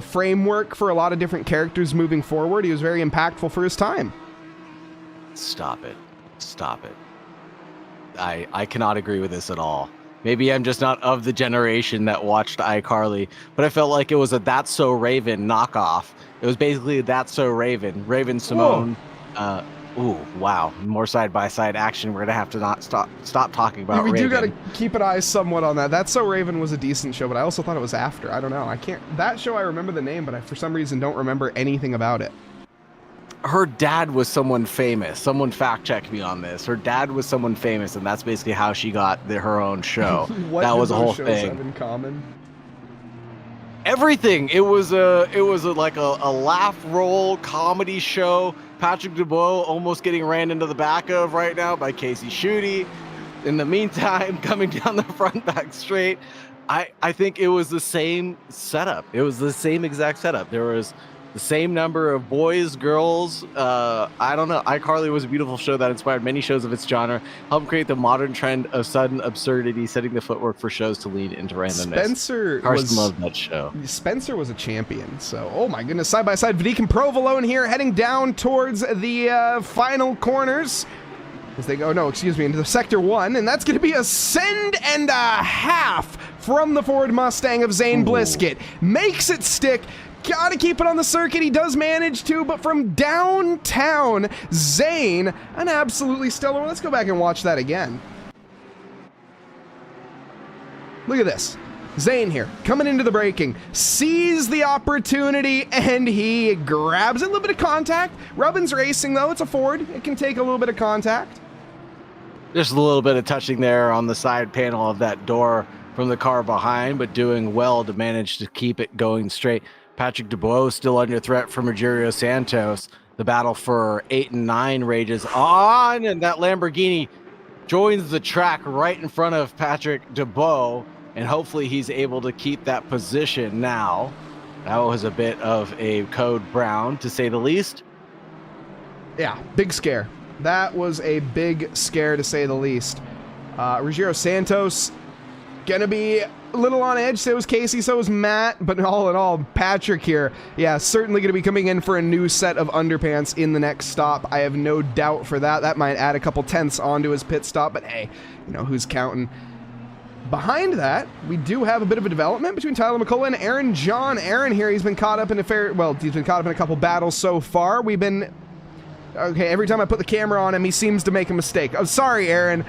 framework for a lot of different characters moving forward. He was very impactful for his time. Stop it. I cannot agree with this at all. Maybe I'm just not of the generation that watched iCarly, but I felt like it was a That's So Raven knockoff. It was basically That's So Raven Simone. Ooh, wow. More side-by-side action. We're going to have to not stop talking about Raven. We do got to keep an eye somewhat on that. That's So Raven was a decent show, but I also thought it was after. I don't know. That show I remember the name, but I for some reason don't remember anything about it. Her dad was someone famous. Someone fact-check me on this. Her dad was someone famous, and that's basically how she got her own show. That was a whole thing. Have in common? Everything. It was like a laugh roll comedy show. Patrick DeBow almost getting ran into the back of right now by Casey Schutte. In the meantime, coming down the front back straight. I think it was the same setup. It was the same exact setup. There was the same number of boys, girls. I don't know. iCarly was a beautiful show that inspired many shows of its genre, helped create the modern trend of sudden absurdity, setting the footwork for shows to lean into randomness. Carson loved that show. Spencer was a champion. So, oh my goodness, side by side, Vadik and Provolone here, heading down towards the final corners. As they go, into the sector 1, and that's going to be a send and a half from the Ford Mustang of Zane Blisket. Makes it stick. Gotta keep it on the circuit. He does manage to, but from downtown, Zane, an absolutely stellar one. Let's go back and watch that again. Look at this. Zane here, coming into the braking, sees the opportunity, and he grabs it. A little bit of contact. Rubbin's racing, though. It's a Ford. It can take a little bit of contact. Just a little bit of touching there on the side panel of that door from the car behind, but doing well to manage to keep it going straight. Patrick DeBow still under threat from Rogério Santos. The battle for 8 and 9 rages on, and that Lamborghini joins the track right in front of Patrick DeBow, and hopefully he's able to keep that position now. That was a bit of a code brown, to say the least. Yeah, big scare. That was a big scare, to say the least. Rogério Santos gonna be a little on edge. So was Casey, so was Matt, but all in all, Patrick here, yeah, certainly going to be coming in for a new set of underpants in the next stop. I have no doubt for that. That might add a couple tenths onto his pit stop, but hey, you know, who's counting? Behind that, we do have a bit of a development between Tyler McCullough and Aaron John. Aaron here, he's been caught up in he's been caught up in a couple battles so far. Okay, every time I put the camera on him, he seems to make a mistake. I'm sorry, Aaron.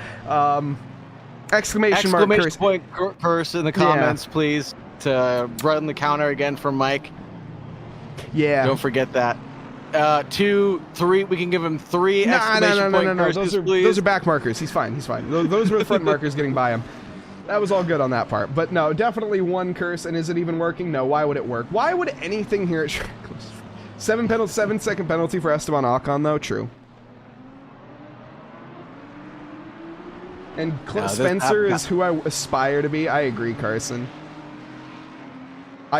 Exclamation point curse in the comments, please, to run the counter again from Mike. Yeah. Don't forget that. 2, 3, we can give him 3 exclamation point curses, please. Those are back markers. He's fine. Those were the front markers getting by him. That was all good on that part. But no, definitely one curse. And is it even working? No. Why would it work? Why would anything here at 7-second penalty for Esteban Ocon, though? True. And Cliff Spencer is who I aspire to be. I agree, Carson.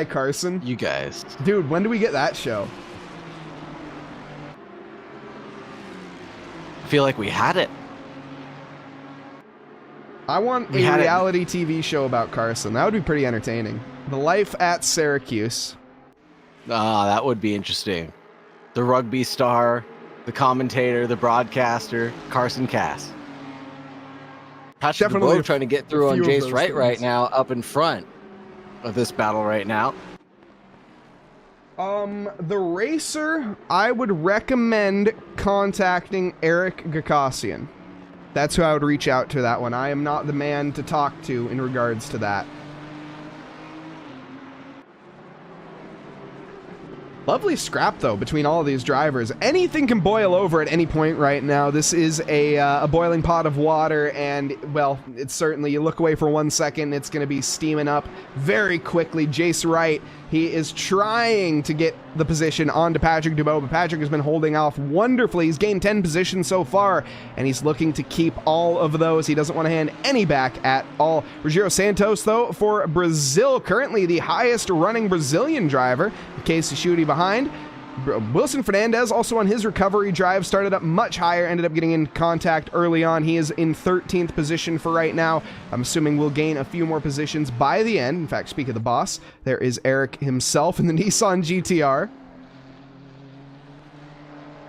Carson. You guys. Dude, when do we get that show? I feel like we had it. I want a reality TV show about Carson. That would be pretty entertaining. The Life at Syracuse. That would be interesting. The rugby star, the commentator, the broadcaster, Carson Cass. Patrick DeBow trying to get through on Jace Wright right now, up in front of this battle right now. The racer, I would recommend contacting Eric Gakassian. That's who I would reach out to that one. I am not the man to talk to in regards to that. Lovely scrap, though, between all of these drivers. Anything can boil over at any point right now. This is a boiling pot of water, and, well, it's certainly, you look away for 1 second, it's going to be steaming up very quickly. Jace Wright, he is trying to get the position onto Patrick Dubois, but Patrick has been holding off wonderfully. He's gained 10 positions so far, and he's looking to keep all of those. He doesn't want to hand any back at all. Rogério Santos, though, for Brazil, currently the highest running Brazilian driver. Casey Schutte behind. Wilson Fernandez also on his recovery drive started up much higher, ended up getting in contact early on. He is in 13th position for right now. I'm assuming we'll gain a few more positions by the end. In fact, speak of the boss, there is Eric himself in the Nissan GTR.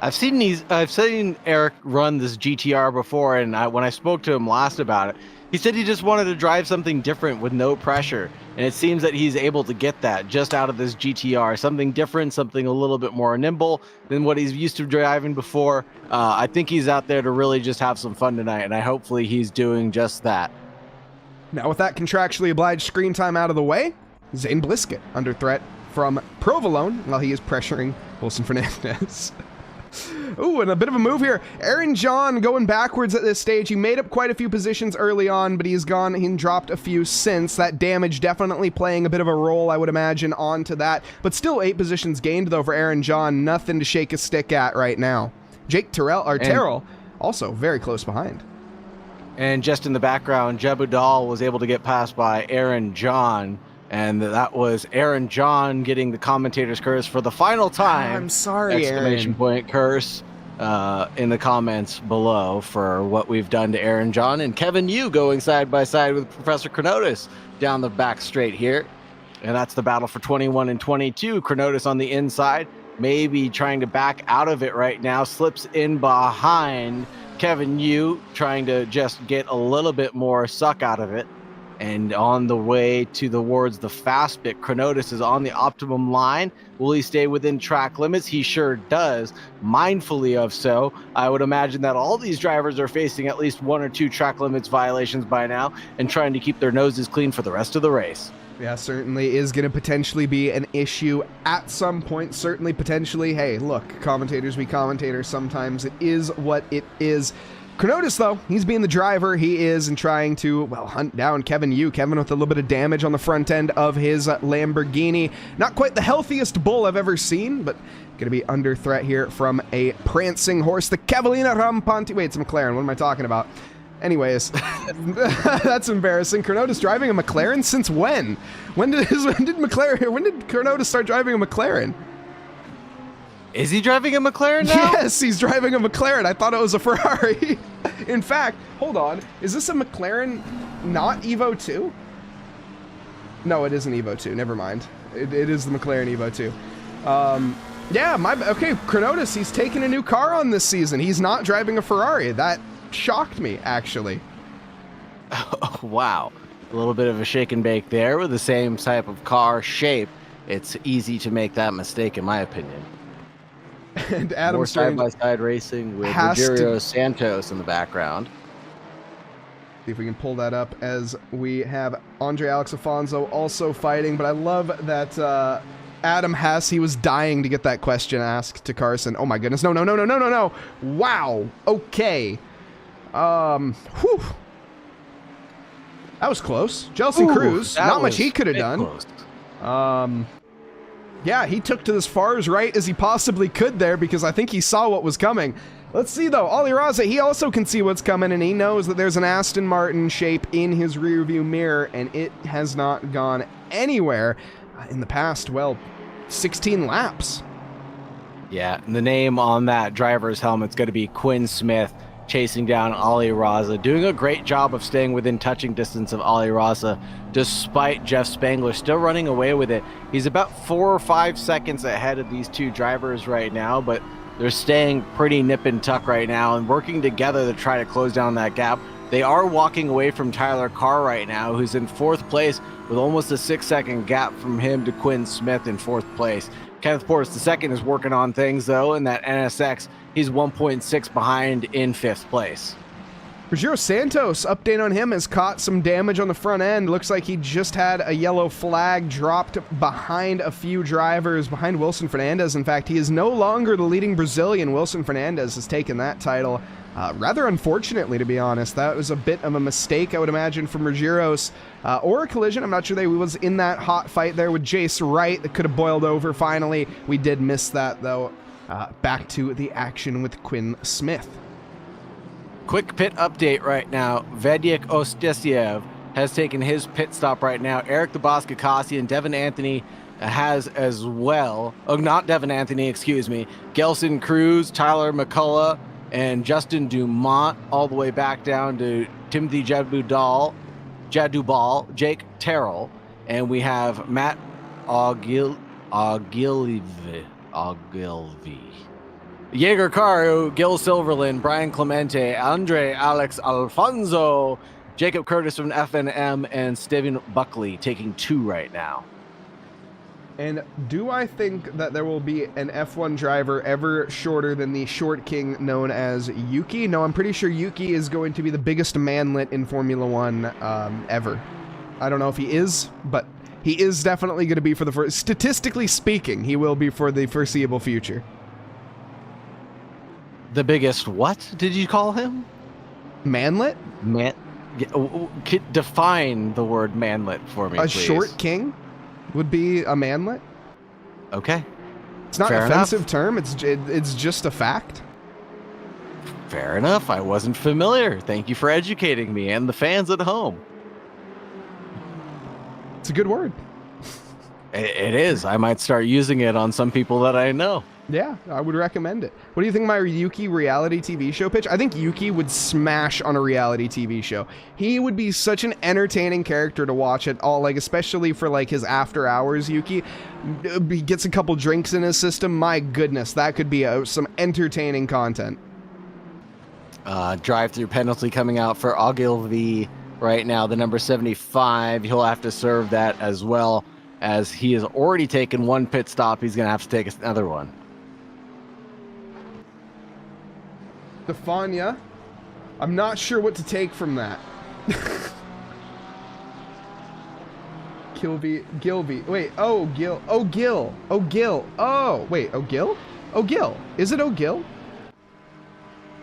I've seen Eric run this GTR before, and when I spoke to him last about it, he said he just wanted to drive something different with no pressure, and it seems that he's able to get that just out of this GTR. Something different, something a little bit more nimble than what he's used to driving before. I think he's out there to really just have some fun tonight, and hopefully he's doing just that. Now with that contractually obliged screen time out of the way, Zane Blisket under threat from Provolone while he is pressuring Wilson Fernandez. Ooh, and a bit of a move here. Aaron John going backwards at this stage. He made up quite a few positions early on, but he's gone and dropped a few since. That damage definitely playing a bit of a role, I would imagine, onto that. But still 8 positions gained, though, for Aaron John. Nothing to shake a stick at right now. Jake Terrell, also very close behind. And just in the background, Jeb Udall was able to get passed by Aaron John. And that was Aaron John getting the commentator's curse for the final time. I'm sorry, Exclamation Aaron. point curse in the comments below for what we've done to Aaron John. And Kevin Yu going side by side with Professor Chronotis down the back straight here. And that's the battle for 21 and 22. Chronotis on the inside, maybe trying to back out of it right now. Slips in behind Kevin Yu, trying to just get a little bit more suck out of it. And on the way towards the fast bit, Chronotis is on the optimum line. Will he stay within track limits? He sure does, mindfully of so. I would imagine that all these drivers are facing at least 1 or 2 track limits violations by now and trying to keep their noses clean for the rest of the race. Yeah, certainly is going to potentially be an issue at some point. Certainly, potentially. Hey, look, commentators be commentators. Sometimes it is what it is. Chronotis, though, he's being the driver. He is and trying to, well, hunt down Kevin Yu. Kevin with a little bit of damage on the front end of his Lamborghini. Not quite the healthiest bull I've ever seen, but going to be under threat here from a prancing horse. The Cavallina Rampante. Wait, it's a McLaren. What am I talking about? Anyways, that's embarrassing. Chronotis driving a McLaren since when? When did Chronotis start driving a McLaren? Is he driving a McLaren now? Yes, he's driving a McLaren. I thought it was a Ferrari. In fact, hold on. Is this a McLaren not Evo 2? No, it isn't Evo 2. Never mind. It is the McLaren Evo 2. Yeah, okay, Chronotis, he's taking a new car on this season. He's not driving a Ferrari. That shocked me, actually. Oh, wow. A little bit of a shake and bake there with the same type of car shape. It's easy to make that mistake, in my opinion. And Adam More side-by-side racing with Rogério Santos in the background. See if we can pull that up as we have Andre Alex Afonso also fighting. But I love that Adam Hess, he was dying to get that question asked to Carson. Oh my goodness. No. Wow. Okay. Whew. That was close. Jelson Cruz, not much he could have done. Close. Yeah, he took to as far as right as he possibly could there because I think he saw what was coming. Let's see, though. Ollie Raza, he also can see what's coming, and he knows that there's an Aston Martin shape in his rearview mirror, and it has not gone anywhere in the past, 16 laps. Yeah, and the name on that driver's helmet's going to be Quinn Smith, chasing down Ollie Raza, doing a great job of staying within touching distance of Ollie Raza, despite Jeff Spangler still running away with it. He's about 4 or 5 seconds ahead of these two drivers right now, but they're staying pretty nip and tuck right now and working together to try to close down that gap. They are walking away from Tyler Carr right now, who's in 4th place with almost a 6-second gap from him to Quinn Smith in 4th place. Kenneth Portis II is working on things, though, in that NSX. He's 1.6 behind in 5th place. Rogero Santos, update on him, has caught some damage on the front end. Looks like he just had a yellow flag dropped behind a few drivers, behind Wilson Fernandez. In fact, he is no longer the leading Brazilian. Wilson Fernandez has taken that title. Rather unfortunately, to be honest. That was a bit of a mistake, I would imagine, from Rogero's. Or a collision. I'm not sure they was in that hot fight there with Jace Wright that could have boiled over finally. We did miss that, though. Back to the action with Quinn Smith. Quick pit update right now. Vedek Ostesiev has taken his pit stop right now. Eric the Boss Kakasi and Devin Anthony has as well. Oh, not Devin Anthony, excuse me. Gelson Cruz, Tyler McCullough, and Justin Dumont, all the way back down to Timothy Jadubal, Jake Terrell, and we have Matt Ogilvy. Jaeger Caro, Gil Silverland, Brian Clemente, Andre Alex Alfonso, Jacob Curtis from FNM, and Steven Buckley taking 2 right now. And do I think that there will be an F1 driver ever shorter than the short king known as Yuki? No, I'm pretty sure Yuki is going to be the biggest manlet in Formula One ever. I don't know if he is, but he is definitely going to be for the statistically speaking, he will be for the foreseeable future. The biggest what did you call him? Manlet? Define the word manlet for me, please. A short king would be a manlet. Okay. It's not an offensive term. It's just a fact. Fair enough. I wasn't familiar. Thank you for educating me and the fans at home. It's a good word. It is. I might start using it on some people that I know. Yeah, I would recommend it. What do you think of my Yuki reality TV show pitch? I think Yuki would smash on a reality TV show. He would be such an entertaining character to watch at all, like especially for like his after hours Yuki. He gets a couple drinks in his system. My goodness, that could be some entertaining content. Drive-through penalty coming out for Ogilvy right now, the number 75. He'll have to serve that as well, as he has already taken 1 pit stop. He's going to have to take another one. Stefania, I'm not sure what to take from that. Gilby. Wait, Gil. Oh, wait, O'Gill? Is it O'Gill?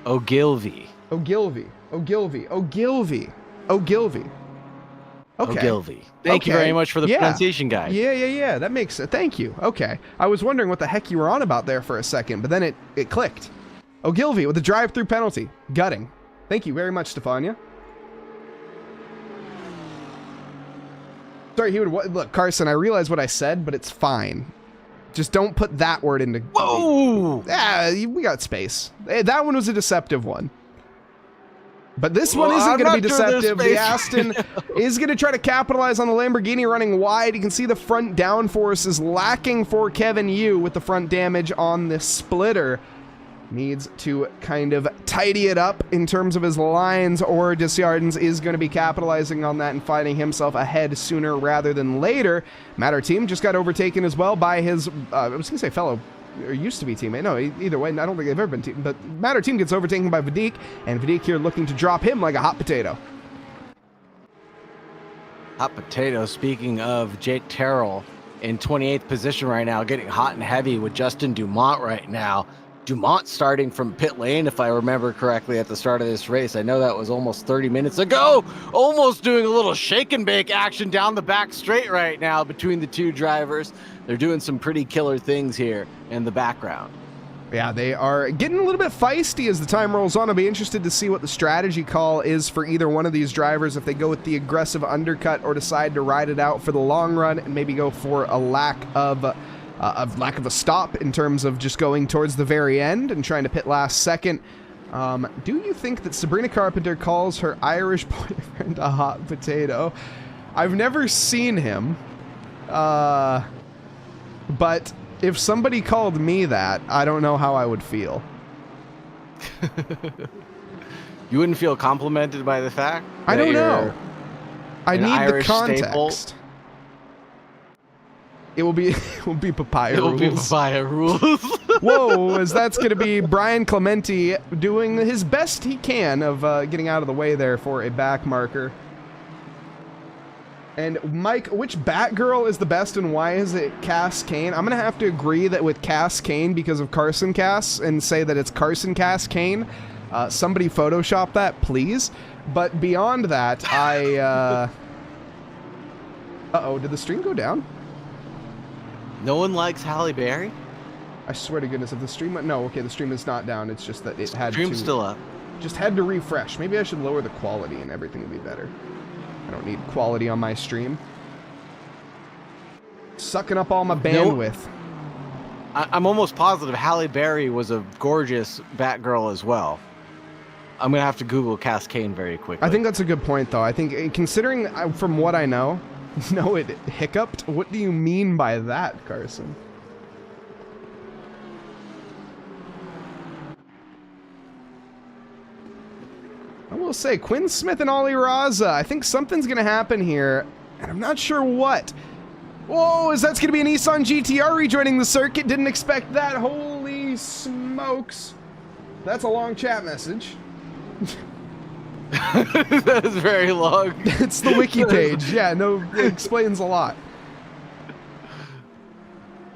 Ogilvy. Okay. Ogilvy. Thank you very much for the pronunciation guide. Yeah. That makes it. Thank you. Okay. I was wondering what the heck you were on about there for a second, but then it clicked. Ogilvy with a drive-through penalty. Gutting. Thank you very much, Stefania. Sorry, he would... Look, Carson, I realize what I said, but it's fine. Just don't put that word into... Whoa! Yeah, we got space. That one was a deceptive one. But this one isn't going to be deceptive. The Aston is going to try to capitalize on the Lamborghini running wide. You can see the front downforce is lacking for Kevin Yu with the front damage on the splitter. Needs to kind of tidy it up in terms of his lines, or Desjardins is going to be capitalizing on that and finding himself ahead sooner rather than later. Matter Team just got overtaken as well by his, I was going to say fellow, or used to be teammate. No, either way, I don't think they've ever been team. But Matter Team gets overtaken by Vedek, and Vedek here looking to drop him like a hot potato. Hot potato, speaking of Jake Terrell in 28th position right now, getting hot and heavy with Justin Dumont right now. Dumont starting from pit lane, if I remember correctly, at the start of this race. I know that was almost 30 minutes ago. Almost doing a little shake and bake action down the back straight right now between the two drivers. They're doing some pretty killer things here in the background. Yeah, they are getting a little bit feisty as the time rolls on. I'll be interested to see what the strategy call is for either one of these drivers, if they go with the aggressive undercut or decide to ride it out for the long run and maybe go for a lack of a stop in terms of just going towards the very end and trying to pit last second. Do you think that Sabrina Carpenter calls her Irish boyfriend a hot potato? I've never seen him, but if somebody called me that, I don't know how I would feel. You wouldn't feel complimented by the fact? I don't know. I need Irish the context. Staple? It will be it will be papaya It will rules. be papaya rules. Whoa, as that's going to be Brian Clementi doing his best he can of getting out of the way there for a back marker. And Mike, which Batgirl is the best and why is it Cass Kane? I'm going to have to agree that with Cass Kane because of Carson Cass and say that it's Carson Cass Kane. Somebody Photoshop that, please. But beyond that, I... Uh-oh, did the stream go down? No one likes Halle Berry? I swear to goodness, if the stream went... No, okay, the stream is not down. It's just that it had Stream's still up. Just had to refresh. Maybe I should lower the quality and everything would be better. I don't need quality on my stream. Sucking up all my bandwidth. I'm almost positive Halle Berry was a gorgeous Batgirl as well. I'm going to have to Google Cass Kane very quickly. I think that's a good point, though. I think, considering from what I know... No, it hiccuped? What do you mean by that, Carson? I will say, Quinn Smith and Ollie Raza, I think something's going to happen here, and I'm not sure what. Whoa, is that's going to be a Nissan GTR rejoining the circuit? Didn't expect that. Holy smokes. That's a long chat message. That is very long. It's the wiki page. Yeah, no, it explains a lot.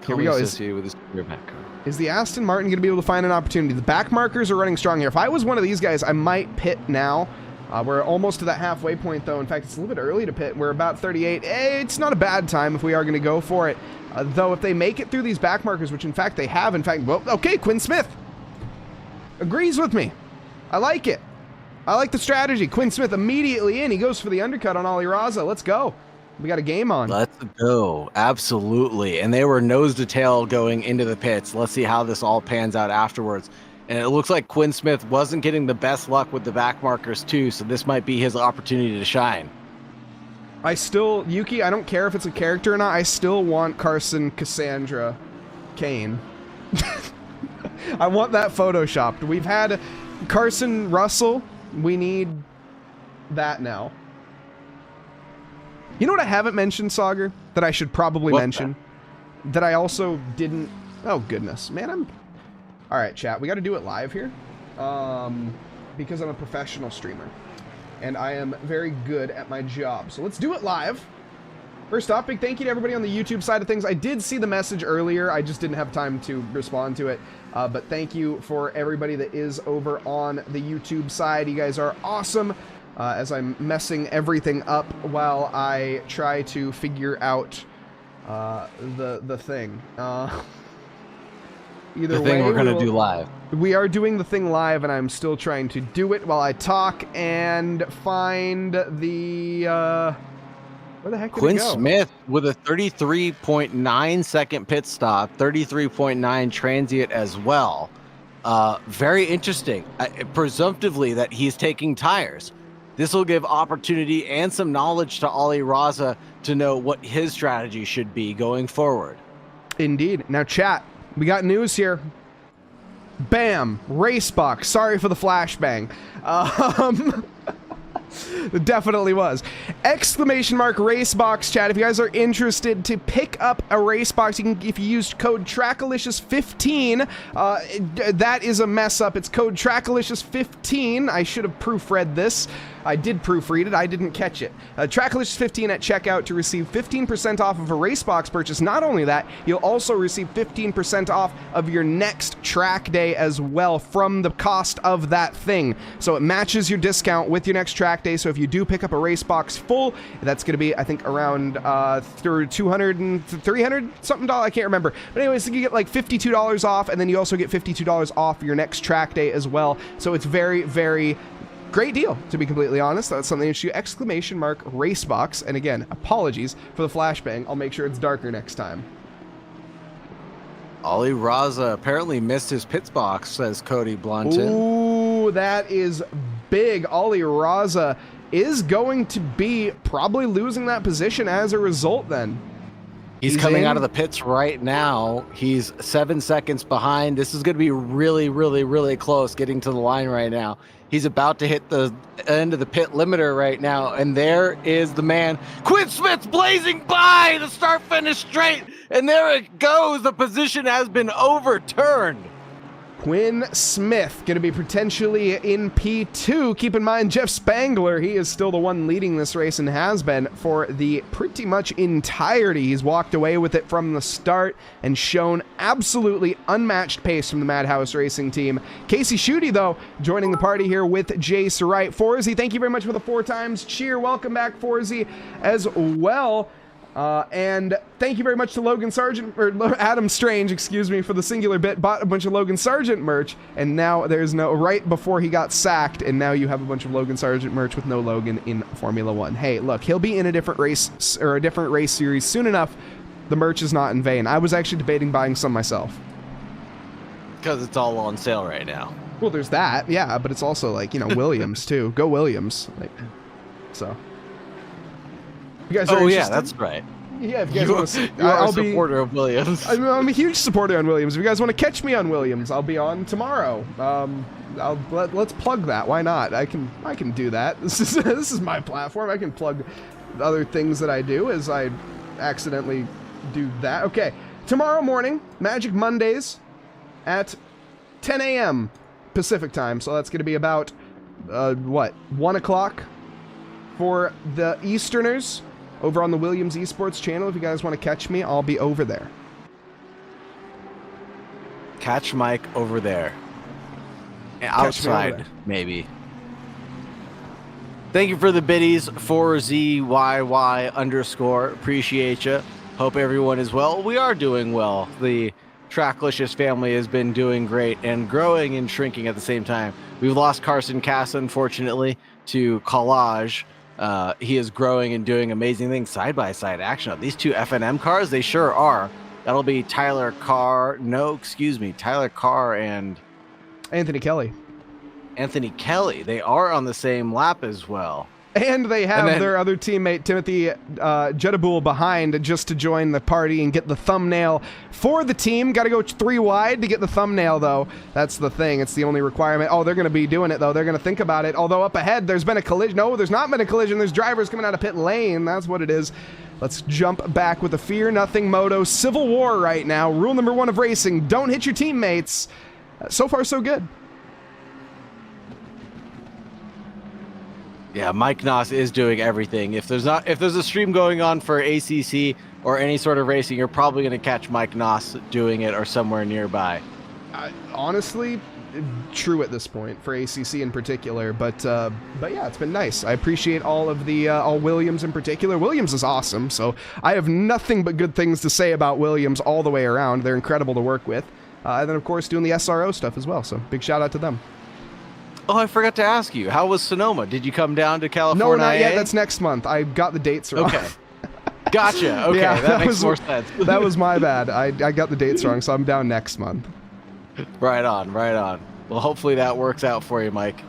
Here we go. Is the Aston Martin going to be able to find an opportunity? The back markers are running strong here. If I was one of these guys, I might pit now. We're almost to that halfway point, though. In fact, it's a little bit early to pit. We're about 38. It's not a bad time if we are going to go for it. Though, if they make it through these back markers, which in fact they have, in fact, well, okay, Quinn Smith agrees with me. I like it. I like the strategy. Quinn Smith immediately in. He goes for the undercut on Ollie Raza. Let's go. We got a game on. Let's go. Absolutely. And they were nose to tail going into the pits. Let's see how this all pans out afterwards. And it looks like Quinn Smith wasn't getting the best luck with the back markers too, so this might be his opportunity to shine. I still, Yuki, I don't care if it's a character or not. I still want Carson Cassandra Kane. I want that photoshopped. We've had Carson Russell. We need that now. You know what I haven't mentioned, Saagar? That I should probably mention? That I also didn't... Oh, goodness. Man, I'm... Alright, chat. We got to do it live here. Because I'm a professional streamer. And I am very good at my job. So let's do it live. First off, big thank you to everybody on the YouTube side of things. I did see the message earlier. I just didn't have time to respond to it. But thank you for everybody that is over on the YouTube side. You guys are awesome. As I'm messing everything up while I try to figure out the thing. Either way, we're going to do live. We are doing the thing live, and I'm still trying to do it while I talk and find the... Where the heck did Quinn it go? Smith with a 33.9 second pit stop, 33.9 transient as well. Very interesting. Presumptively that he's taking tires. This will give opportunity and some knowledge to Ollie Raza to know what his strategy should be going forward. Indeed. Now, chat, we got news here. Bam! Racebox. Sorry for the flashbang. It definitely was. Exclamation mark Racebox, chat. If you guys are interested to pick up a Racebox, you can, if you use code TRACKILICIOUS15, that is a mess up. It's code TRACKILICIOUS15. I should have proofread this. I did proofread it. I didn't catch it. TRACKILICIOUS15 at checkout to receive 15% off of a Racebox purchase. Not only that, you'll also receive 15% off of your next track day as well from the cost of that thing. So it matches your discount with your next track day. So if you do pick up a Racebox full, that's going to be, I think, around $200 and $300 something. I can't remember. But anyways, you get like $52 off, and then you also get $52 off your next track day as well. So it's very, very great deal, to be completely honest. That's something that you exclamation mark Racebox. And again, apologies for the flashbang. I'll make sure it's darker next time. Ollie Raza apparently missed his pits box, says Cody Blunton. Ooh, that is big. Ollie Raza is going to be probably losing that position as a result then. He's coming out of the pits right now. He's 7 seconds behind. This is going to be really, really, really close getting to the line right now. He's about to hit the end of the pit limiter right now. And there is the man. Quinn Smith blazing by the start-finish straight. And there it goes. The position has been overturned. Quinn Smith going to be potentially in P2. Keep in mind, Jeff Spangler, he is still the one leading this race and has been for the pretty much entirety. He's walked away with it from the start and shown absolutely unmatched pace from the Madhouse Racing team. Casey Schutte, though, joining the party here with Jace Wright. Forzy, thank you very much for the 4 times cheer. Welcome back, Forzy, as well. And thank you very much to Logan Sargent, or Adam Strange, excuse me, for the singular bit. Bought a bunch of Logan Sargent merch, and now there's no, right before he got sacked, and now you have a bunch of Logan Sargent merch with no Logan in Formula One. Hey, look, he'll be in a different race, or a different race series soon enough. The merch is not in vain. I was actually debating buying some myself. Because it's all on sale right now. Well, there's that, yeah, but it's also like, you know, Williams, too. Go Williams. Like, so. You guys are interested? That's right. Yeah, if you guys want to, I'll be a supporter of Williams. I'm a huge supporter on Williams. If you guys want to catch me on Williams, I'll be on tomorrow. Let's plug that. Why not? I can do that. This is my platform. I can plug other things that I do as I accidentally do that. Okay, tomorrow morning, Magic Mondays at 10 a.m. Pacific time. So that's going to be about 1 o'clock for the Easterners. Over on the Williams Esports channel. If you guys want to catch me, I'll be over there. Catch Mike over there. Outside, maybe. Thank you for the biddies, 4ZYY_. Appreciate you. Hope everyone is well. We are doing well. The Tracklicious family has been doing great and growing and shrinking at the same time. We've lost Carson Cass, unfortunately, to Collage. He is growing and doing amazing things. Side-by-side action. These two FNM cars, they sure are. That'll be Tyler Carr. No, excuse me. Tyler Carr and Anthony Kelly. Anthony Kelly. They are on the same lap as well. And they have their other teammate, Timothy Jedabul, behind just to join the party and get the thumbnail for the team. Got to go 3 wide to get the thumbnail, though. That's the thing. It's the only requirement. Oh, they're going to be doing it, though. They're going to think about it. Although up ahead, there's been a collision. No, there's not been a collision. There's drivers coming out of pit lane. That's what it is. Let's jump back with a Fear Nothing Moto Civil War right now. Rule number 1 of racing, don't hit your teammates. So far, so good. Yeah, Mike Nause is doing everything. If there's a stream going on for ACC or any sort of racing, you're probably going to catch Mike Nause doing it or somewhere nearby. Honestly, true at this point for ACC in particular, but yeah, it's been nice. I appreciate all of the all Williams in particular. Williams is awesome, so I have nothing but good things to say about Williams all the way around. They're incredible to work with, and then of course doing the SRO stuff as well. So big shout out to them. Oh, I forgot to ask you. How was Sonoma? Did you come down to California? No, not yet. That's next month. I got the dates wrong. Okay. Gotcha. Okay, yeah, that makes more sense. That was my bad. I got the dates wrong, so I'm down next month. Right on, right on. Well, hopefully that works out for you, Mike.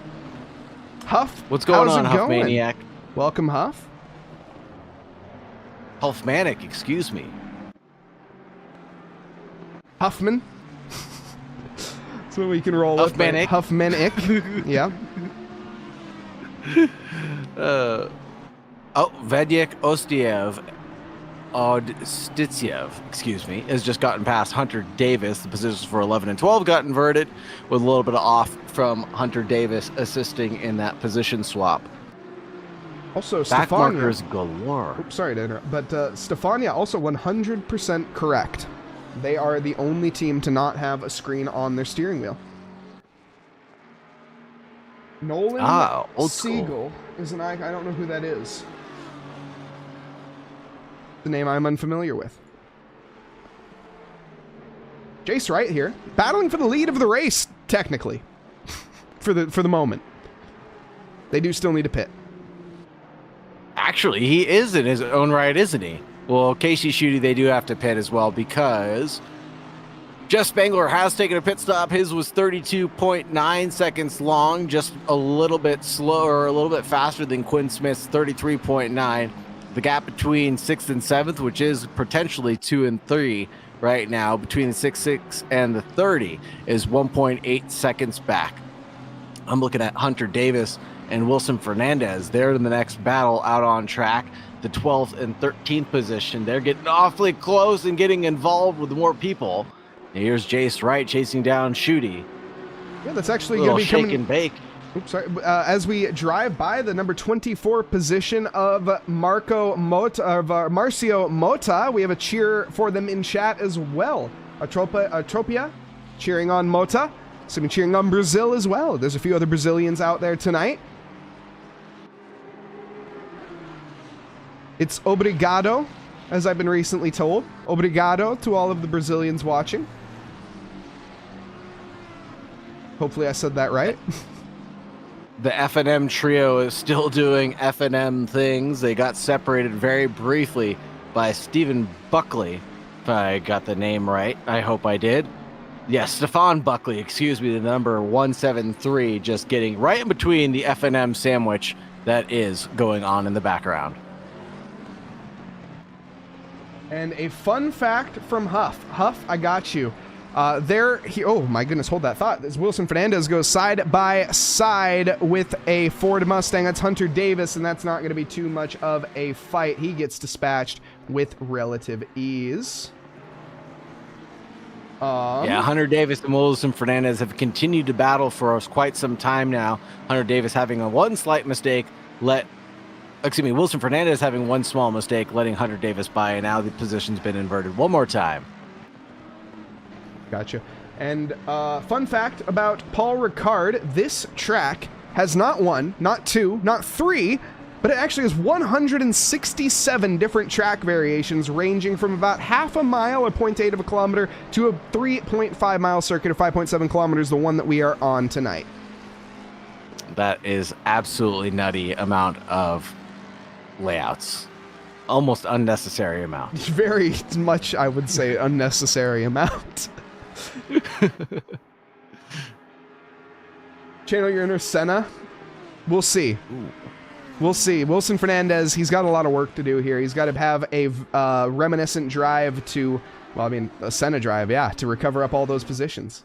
Huff? What's going on, Huff Maniac? Welcome, Huff. Huffmanic, excuse me. Huffman. That's what we can roll with. Huffmanic. Yeah. Vedyek Ostiev Odstitsev, excuse me, has just gotten past Hunter Davis. The positions for 11 and 12 got inverted with a little bit of off from Hunter Davis assisting in that position swap. Also, back markers galore. Oops, sorry to interrupt, but Stefania also 100% correct. They are the only team to not have a screen on their steering wheel. Nolan Siegel is an icon. I don't know who that is. The name I'm unfamiliar with. Jace Wright here, battling for the lead of the race, technically, for the moment. They do still need a pit. Actually, he is in his own right, isn't he? Well, Casey Schutte, they do have to pit as well because Jeff Spangler has taken a pit stop. His was 32.9 seconds long, just a little bit slower, a little bit faster than Quinn Smith's 33.9. The gap between 6th and 7th, which is potentially 2 and 3 right now, between the 6.6 and the 30, is 1.8 seconds back. I'm looking at Hunter Davis and Wilson Fernandez. They're in the next battle out on track, the 12th and 13th position. They're getting awfully close and getting involved with more people. And here's Jace Wright chasing down Shooty. Yeah, that's actually going to be shake coming. and bake. Oops, sorry. As we drive by the number 24 position of Marcio Mota, we have a cheer for them in chat as well. Atropia cheering on Mota. Some cheering on Brazil as well. There's a few other Brazilians out there tonight. It's obrigado, as I've been recently told. Obrigado to all of the Brazilians watching. Hopefully I said that right. The F&M trio is still doing F&M things. They got separated very briefly by Stephen Buckley, if I got the name right. I hope I did. Yes, Stefan Buckley, excuse me, the number 173, just getting right in between the F&M sandwich that is going on in the background. And a fun fact from Huff. Huff, I got you. Oh my goodness, hold that thought. As Wilson Fernandez goes side by side with a Ford Mustang. That's Hunter Davis, and that's not going to be too much of a fight. He gets dispatched with relative ease. Yeah, Hunter Davis and Wilson Fernandez have continued to battle for us quite some time now. Hunter Davis having one slight mistake Wilson Fernandez having one small mistake, letting Hunter Davis by, and now the position's been inverted one more time. Gotcha. And fun fact about Paul Ricard, this track has not one, not two, not three, but it actually has 167 different track variations ranging from about half a mile or 0.8 of a kilometer to a 3.5 mile circuit of 5.7 kilometers, the one that we are on tonight. That is absolutely nutty amount of layouts. Almost unnecessary amount. Very much, I would say, unnecessary amount. Channel your inner Senna. We'll see. Ooh. We'll see. Wilson Fernandez, he's got a lot of work to do here. He's got to have a reminiscent drive to, well, I mean, a Senna drive, yeah, to recover up all those positions.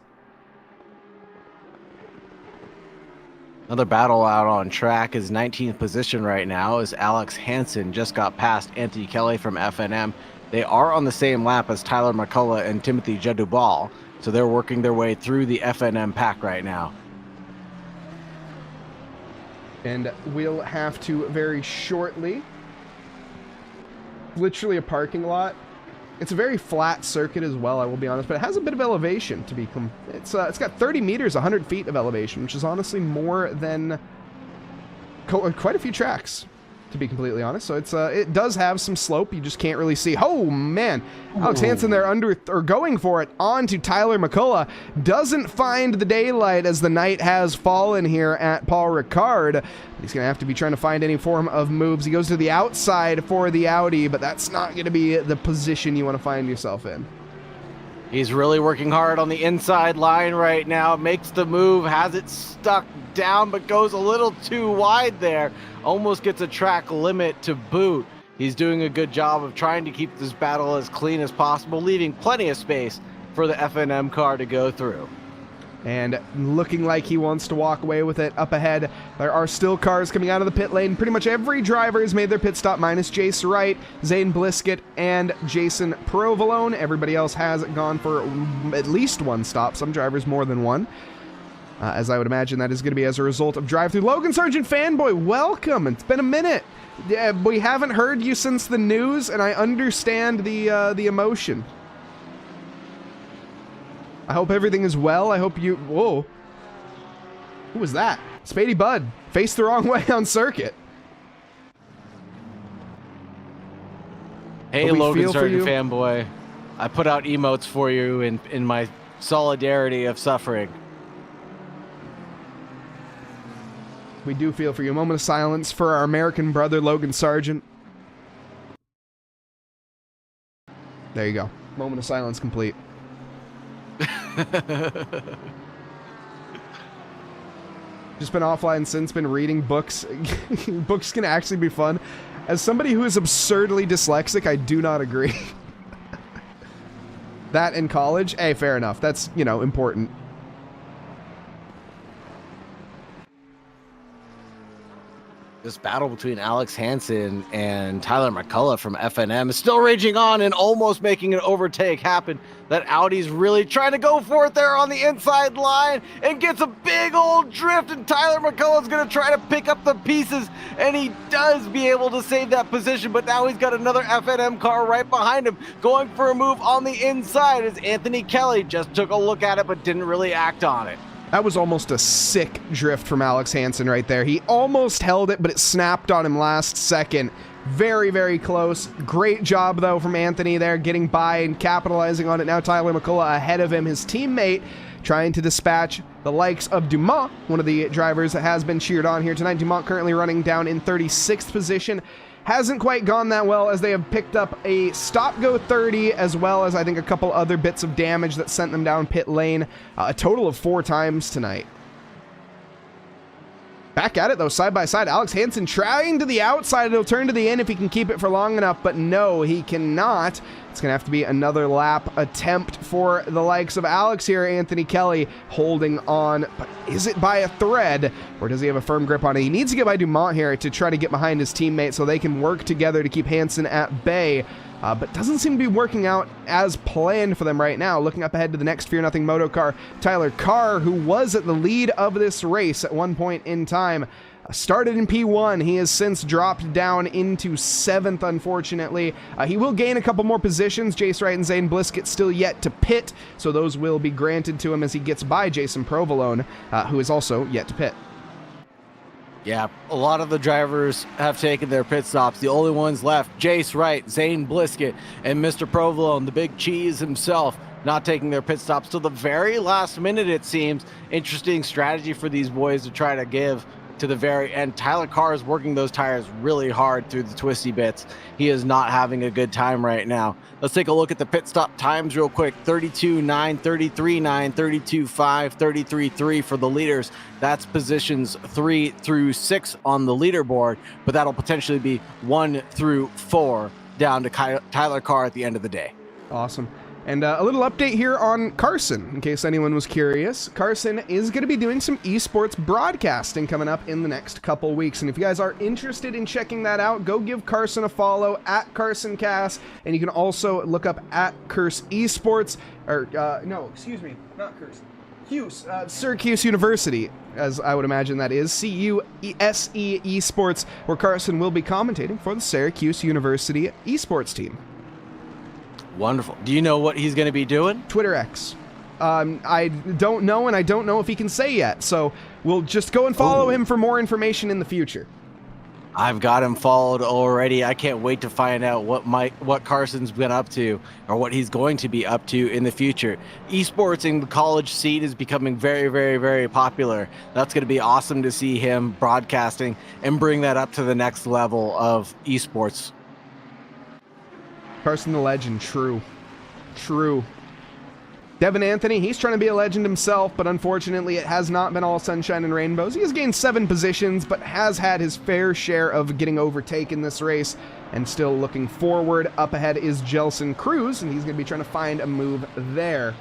Another battle out on track is 19th position right now as Alex Hansen just got past Anthony Kelly from FNM. They are on the same lap as Tyler McCullough and Timothy Jadubal, so they're working their way through the FNM pack right now. And we'll have to very shortly, literally a parking lot. It's a very flat circuit as well, I will be honest, but it has a bit of elevation to be. It's got 30 meters, 100 feet of elevation, which is honestly more than quite a few tracks, to be completely honest. So it does have some slope. You just can't really see. Oh man, Alex Hansen there going for it onto Tyler McCullough. Doesn't find the daylight as the night has fallen here at Paul Ricard. He's gonna have to be trying to find any form of moves. He goes to the outside for the Audi, but that's not gonna be the position you want to find yourself in. He's really working hard on the inside line right now. Makes the move, has it stuck down, but goes a little too wide there. Almost gets a track limit to boot. He's doing a good job of trying to keep this battle as clean as possible, leaving plenty of space for the FNM car to go through. And looking like he wants to walk away with it. Up ahead, there are still cars coming out of the pit lane. Pretty much every driver has made their pit stop, minus Jace Wright, Zane Bliskett, and Jason Provolone. Everybody else has gone for at least one stop. Some drivers more than one. As I would imagine that is going to be as a result of drive-through. Logan Sargent Fanboy, welcome. It's been a minute. We haven't heard you since the news, and I understand the emotion. I hope everything is well. I hope you... Whoa. Who was that? Spady Bud. Faced the wrong way on circuit. Hey, Logan Sargent Fanboy. I put out emotes for you in my solidarity of suffering. We do feel for you. A moment of silence for our American brother, Logan Sargent. There you go. Moment of silence complete. Just been offline since, been reading books. Books can actually be fun. As somebody who is absurdly dyslexic, I do not agree. That in college? Hey, fair enough. That's, you know, important. this battle between Alex Hansen and Tyler McCullough from FNM is still raging on and almost making an overtake happen. That Audi's really trying to go for it there on the inside line and gets a big old drift, and Tyler McCullough's going to try to pick up the pieces, and he does be able to save that position, but now he's got another FNM car right behind him going for a move on the inside as Anthony Kelly just took a look at it but didn't really act on it. That was almost a sick drift from Alex Hansen right there. He almost held it, but it snapped on him last second. Very, very close. Great job, though, from Anthony there, getting by and capitalizing on it. Now Tyler McCullough ahead of him. His teammate trying to dispatch the likes of Dumont, one of the drivers that has been cheered on here tonight. Dumont currently running down in 36th position. Hasn't quite gone that well, as they have picked up a stop-go 30, as well as I think a couple other bits of damage that sent them down pit lane, a total of 4 times tonight. Back at it, though, side by side. Alex Hansen trying to the outside. It'll turn to the end if he can keep it for long enough, but no, he cannot. It's going to have to be another lap attempt for the likes of Alex here. Anthony Kelly holding on, but is it by a thread, or does he have a firm grip on it? He needs to get by Dumont here to try to get behind his teammate so they can work together to keep Hansen at bay. But doesn't seem to be working out as planned for them right now. Looking up ahead to the next Fear Nothing Moto car, Tyler Carr, who was at the lead of this race at one point in time, started in P1. He has since dropped down into 7th, unfortunately. He will gain a couple more positions. Jace Wright and Zane Blisket still yet to pit, so those will be granted to him as he gets by Jason Provolone, who is also yet to pit. Yeah, a lot of the drivers have taken their pit stops. The only ones left, Jace Wright, Zane Blisket, and Mr. Provolone, the big cheese himself, not taking their pit stops till the very last minute, it seems. Interesting strategy for these boys to try to give to the very end. Tyler Carr is working those tires really hard through the twisty bits. He is not having a good time right now. Let's take a look at the pit stop times real quick. 32.9, 33.9, 32.5, 33.3 for the leaders. That's positions 3 through 6 on the leaderboard, but that'll potentially be 1 through 4 down to Tyler Carr at the end of the day. Awesome. And a little update here on Carson, in case anyone was curious. Carson is going to be doing some esports broadcasting coming up in the next couple weeks. And if you guys are interested in checking that out, go give Carson a follow at CarsonCast. And you can also look up at Curse Esports, or no, excuse me, not Curse. Cuse, Syracuse University, as I would imagine that is, C-U-S-E Esports, where Carson will be commentating for the Syracuse University esports team. Wonderful. Do you know what he's going to be doing? Twitter X. I don't know, and I don't know if he can say yet, so we'll just go and follow him for more information in the future. I've got him followed already. I can't wait to find out what Carson's been up to, or what he's going to be up to in the future. Esports in the college scene is becoming very, very, very popular. That's going to be awesome to see him broadcasting and bring that up to the next level of esports. Carson the legend, true. Devin Anthony, he's trying to be a legend himself, but unfortunately it has not been all sunshine and rainbows. He has gained 7 positions, but has had his fair share of getting overtaken this race, and still looking forward. Up ahead is Jelson Cruz, and he's going to be trying to find a move there.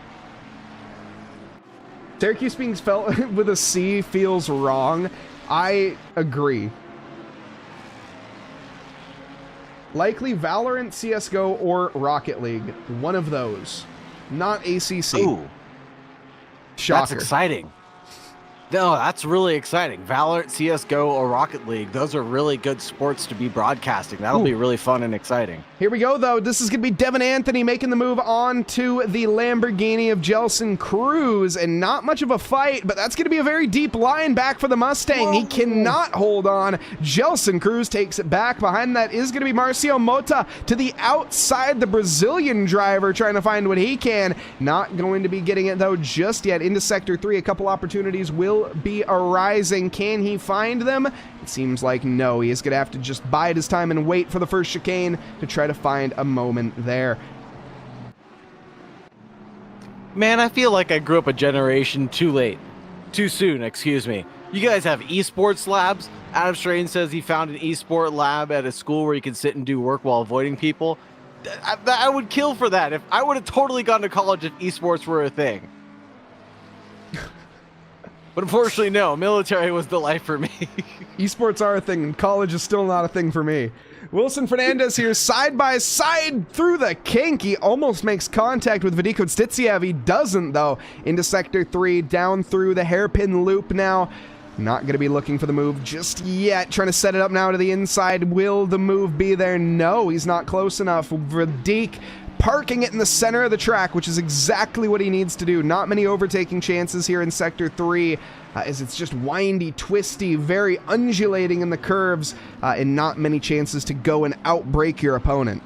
Syracuse being spelled with a C feels wrong. I agree. Likely Valorant, CSGO, or Rocket League. One of those. Not ACC. Ooh. Shocker. That's exciting. No, that's really exciting. Valorant, CSGO, or Rocket League. Those are really good sports to be broadcasting. That'll be really fun and exciting. Here we go, though. This is going to be Devin Anthony making the move on to the Lamborghini of Jelson Cruz. And not much of a fight, but that's going to be a very deep line back for the Mustang. He cannot hold on. Jelson Cruz takes it back. Behind that is going to be Marcio Mota to the outside. The Brazilian driver trying to find what he can. Not going to be getting it, though, just yet. Into Sector 3, a couple opportunities will be arising. Can he find them? It seems like no. He is going to have to just bide his time and wait for the first chicane to try to find a moment there. Man, I feel like I grew up a generation too late. Too soon, excuse me. You guys have esports labs? Adam Strain says he found an esport lab at a school where you can sit and do work while avoiding people. I would kill for that. If I would have totally gone to college if esports were a thing. But unfortunately, no, military was the life for me. Esports are a thing, and college is still not a thing for me. Wilson Fernandez here, side by side through the kink. He almost makes contact with Vadiko Stitsiev. He doesn't, though. Into Sector 3, down through the hairpin loop now. Not going to be looking for the move just yet. Trying to set it up now to the inside. Will the move be there? No, he's not close enough. Vadik parking it in the center of the track, which is exactly what he needs to do. Not many overtaking chances here in Sector 3, as it's just windy, twisty, very undulating in the curves, and not many chances to go and outbrake your opponent.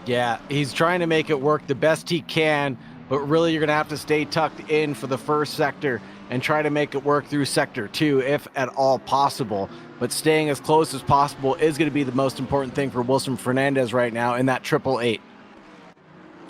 Yeah, he's trying to make it work the best he can, but really you're going to have to stay tucked in for the first sector and try to make it work through Sector 2 if at all possible. But staying as close as possible is going to be the most important thing for Wilson Fernandez right now in that 888.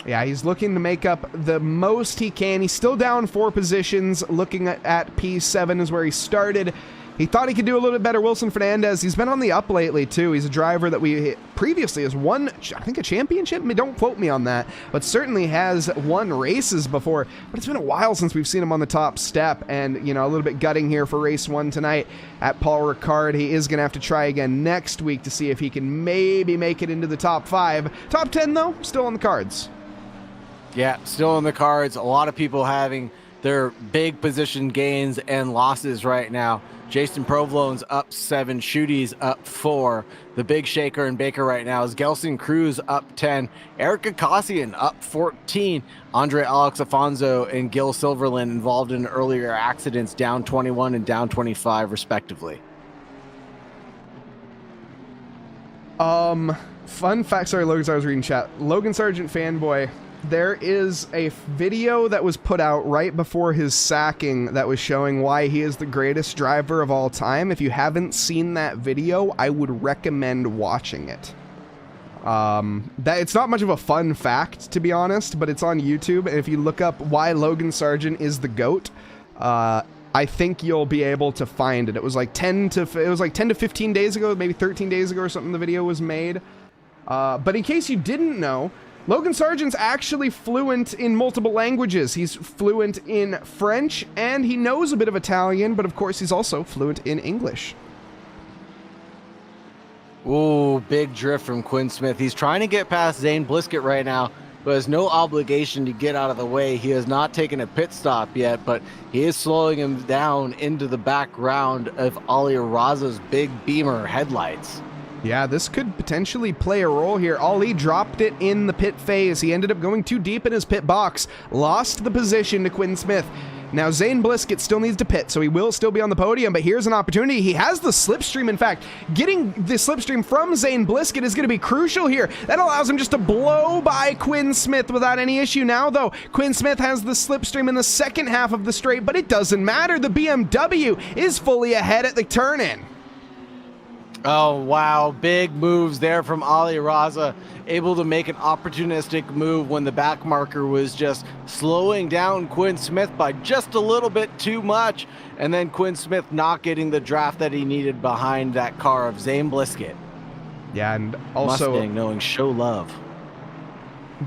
Yeah, he's looking to make up the most he can. He's still down 4 positions. Looking at P7 is where he started. He thought he could do a little bit better. Wilson Fernandez, he's been on the up lately, too. He's a driver that we previously has won, I think, a championship. Don't quote me on that, but certainly has won races before. But it's been a while since we've seen him on the top step, and, you know, a little bit gutting here for race 1 tonight at Paul Ricard. He is going to have to try again next week to see if he can maybe make it into the top 5. Top 10, though, still on the cards. Yeah, still in the cards. A lot of people having their big position gains and losses right now. Jason Provolone's up 7, Shooty's up 4. The big shaker and baker right now is Gelson Cruz up 10, Erica Cossian up 14, Andre Alex Afonso and Gil Silverland involved in earlier accidents down 21 and down 25 respectively. Fun fact, sorry Logan, I was reading chat. Logan Sargent fanboy, there is a video that was put out right before his sacking that was showing why he is the greatest driver of all time. If you haven't seen that video, I would recommend watching it. It's not much of a fun fact, to be honest, but it's on YouTube, and if you look up why Logan Sargent is the GOAT, I think you'll be able to find it. It was like 10 to 15 days ago, maybe 13 days ago or something the video was made. But in case you didn't know, Logan Sargent's actually fluent in multiple languages. He's fluent in French, and he knows a bit of Italian, but of course he's also fluent in English. Ooh, big drift from Quinn Smith. He's trying to get past Zane Blisket right now, but has no obligation to get out of the way. He has not taken a pit stop yet, but he is slowing him down into the background of Ali Raza's big Beamer headlights. Yeah, this could potentially play a role here. Ali dropped it in the pit phase. He ended up going too deep in his pit box. Lost the position to Quinn Smith. Now, Zane Blisket still needs to pit, so he will still be on the podium, but here's an opportunity. He has the slipstream, in fact. Getting the slipstream from Zane Blisket is going to be crucial here. That allows him just to blow by Quinn Smith without any issue now, though. Quinn Smith has the slipstream in the second half of the straight, but it doesn't matter. The BMW is fully ahead at the turn-in. Oh, wow. Big moves there from Ali Raza, able to make an opportunistic move when the back marker was just slowing down Quinn Smith by just a little bit too much. And then Quinn Smith not getting the draft that he needed behind that car of Zane Blisket. Yeah, and also Mustang knowing show love.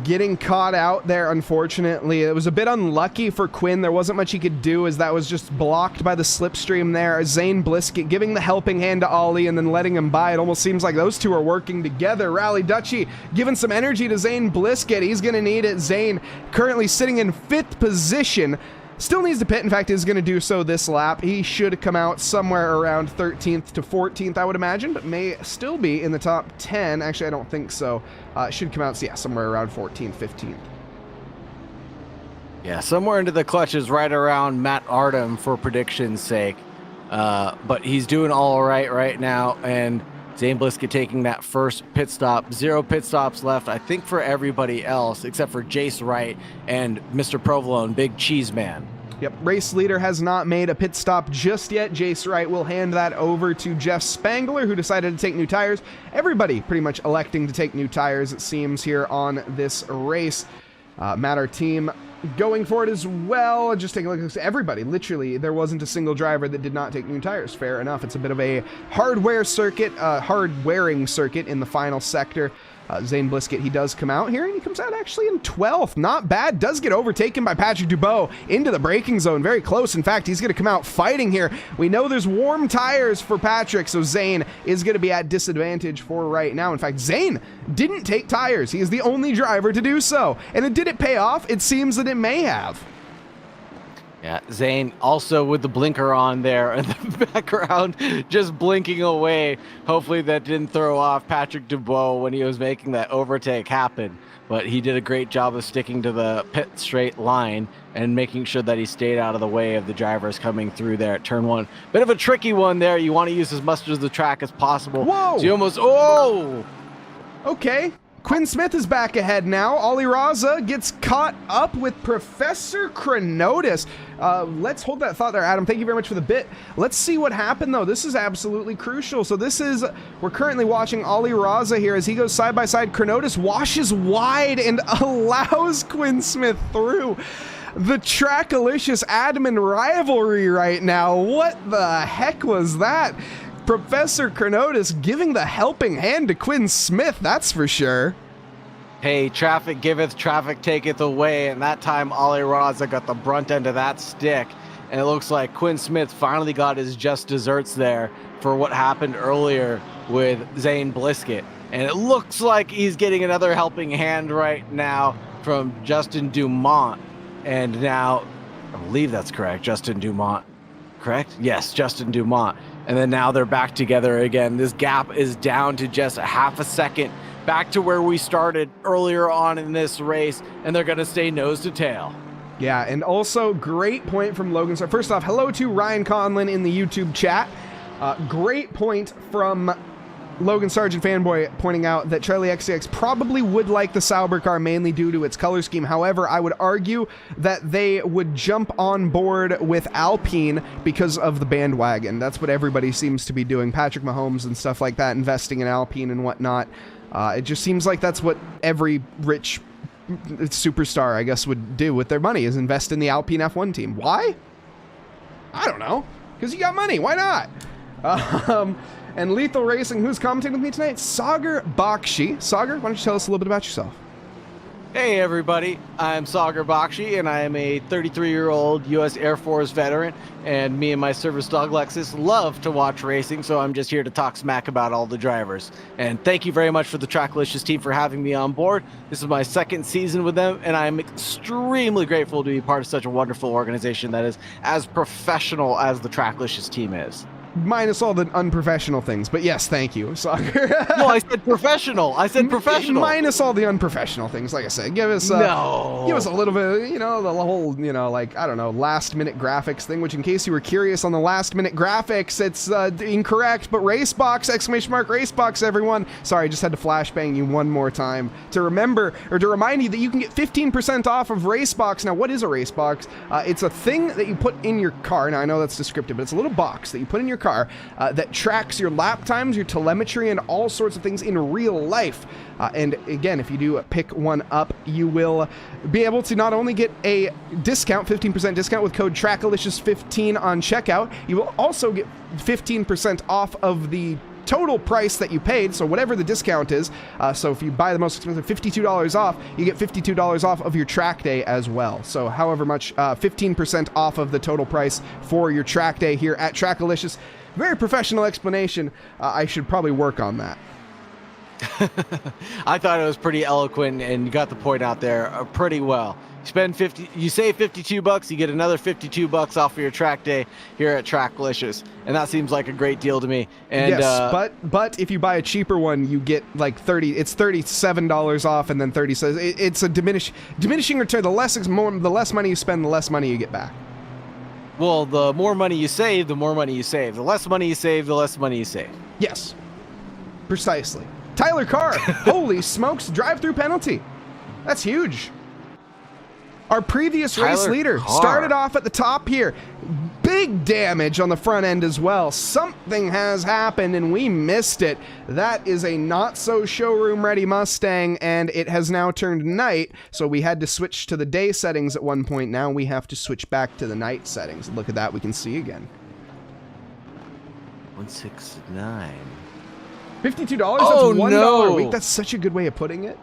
Getting caught out there, unfortunately. It was a bit unlucky for Quinn. There wasn't much he could do as that was just blocked by the slipstream there. Zane Blisket giving the helping hand to Ollie and then letting him by. It almost seems like those two are working together. Rally Dutchy giving some energy to Zane Blisket. He's going to need it. Zane currently sitting in 5th position. Still needs to pit. In fact, is going to do so this lap. He should come out somewhere around 13th to 14th, I would imagine, but may still be in the top 10. Actually, I don't think so. Should come out, so yeah, somewhere around 14th, 15th. Yeah, somewhere into the clutches right around Matt Artem for prediction's sake. But he's doing all right now, and Zane Blisket taking that first pit stop. 0 pit stops left, I think, for everybody else, except for Jace Wright and Mr. Provolone, Big Cheese Man. Yep, race leader has not made a pit stop just yet. Jace Wright will hand that over to Jeff Spangler, who decided to take new tires. Everybody pretty much electing to take new tires, it seems, here on this race. Matt, our team, going for it as well. Just take a look at everybody. Literally, there wasn't a single driver that did not take new tires. Fair enough. It's a bit of a hard-wearing circuit in the final sector. Zane Blisket, he does come out here, and he comes out actually in 12th. Not bad. Does get overtaken by Patrick Dubois into the braking zone. Very close. In fact, he's going to come out fighting here. We know there's warm tires for Patrick, so Zane is going to be at disadvantage for right now. In fact, Zane didn't take tires. He is the only driver to do so. And did it pay off? It seems that it may have. Yeah, Zane also with the blinker on there in the background, just blinking away. Hopefully that didn't throw off Patrick Dubois when he was making that overtake happen. But he did a great job of sticking to the pit straight line and making sure that he stayed out of the way of the drivers coming through there at turn 1. Bit of a tricky one there. You want to use as much of the track as possible. Whoa! So you almost, oh! Okay. Quinn Smith is back ahead now. Ollie Raza gets caught up with Professor Chronotis. Let's hold that thought there, Adam. Thank you very much for the bit. Let's see what happened, though. This is absolutely crucial. So we're currently watching Ollie Raza here as he goes side by side. Chronotis washes wide and allows Quinn Smith through. The Trackalicious admin rivalry right now. What the heck was that? Professor Chronotis giving the helping hand to Quinn Smith, that's for sure. Hey, traffic giveth, traffic taketh away, and that time Ollie Raza got the brunt end of that stick, and it looks like Quinn Smith finally got his just desserts there for what happened earlier with Zane Blisket, and it looks like he's getting another helping hand right now from Justin Dumont, and now, I believe that's correct, Justin Dumont, correct? Yes, Justin Dumont. And then now they're back together again. This gap is down to just a half a second, back to where we started earlier on in this race, and they're going to stay nose to tail. Yeah, and also great point from Logan. So first off, hello to Ryan Conlin in the YouTube chat. Great point from Logan Sargent fanboy pointing out that Charlie XCX probably would like the Sauber car mainly due to its color scheme. However, I would argue that they would jump on board with Alpine because of the bandwagon. That's what everybody seems to be doing. Patrick Mahomes and stuff like that, investing in Alpine and whatnot. It just seems like that's what every rich superstar, I guess, would do with their money, is invest in the Alpine F1 team. Why? I don't know. Because you got money. Why not? And Lethal Racing, who's commentating with me tonight? Saagar Bakshi. Saagar, why don't you tell us a little bit about yourself? Hey everybody, I'm Saagar Bakshi, and I am a 33-year-old U.S. Air Force veteran, and me and my service dog Lexus love to watch racing, so I'm just here to talk smack about all the drivers. And thank you very much for the Tracklicious team for having me on board. This is my second season with them, and I'm extremely grateful to be part of such a wonderful organization that is as professional as the Tracklicious team is. Minus all the unprofessional things, but yes, thank you, Saagar. No, I said professional. I said professional. Minus all the unprofessional things, like I said. Give us a little bit, you know, the whole, you know, like, I don't know, last-minute graphics thing, which in case you were curious on the last-minute graphics, it's incorrect, but Racebox, exclamation mark, Racebox, everyone. Sorry, I just had to flashbang you one more time to remember, or to remind you that you can get 15% off of Racebox. Now, what is a Racebox? It's a thing that you put in your car. Now, I know that's descriptive, but it's a little box that you put in your car that tracks your lap times, your telemetry, and all sorts of things in real life. And again, if you do pick one up, you will be able to not only get a discount, 15% discount with code TRACKILICIOUS15 on checkout, you will also get 15% off of the total price that you paid, so whatever the discount is. So if you buy the most expensive, $52 off, you get $52 off of your track day as well. So however much, 15% off of the total price for your track day here at Trackalicious. Very professional explanation. I should probably work on that. I thought it was pretty eloquent, and you got the point out there pretty well. You save $52, you get another $52 off of your track day here at Tracklicious, and that seems like a great deal to me. And yes, but if you buy a cheaper one, you get like it's $37 off, and then 30 says it's a diminishing return. The less money you spend, the less money you get back. Well, the more money you save, the more money you save. The less money you save, the less money you save. Yes, precisely. Tyler Carr, holy smokes, drive-through penalty. That's huge. Our previous race leader started off at the top here. Big damage on the front end as well. Something has happened and we missed it. That is a not-so-showroom-ready Mustang, and it has now turned night, so we had to switch to the day settings at one point. Now we have to switch back to the night settings. Look at that, we can see again. 169. $52? Oh, That's $1 no. a week. That's such a good way of putting it.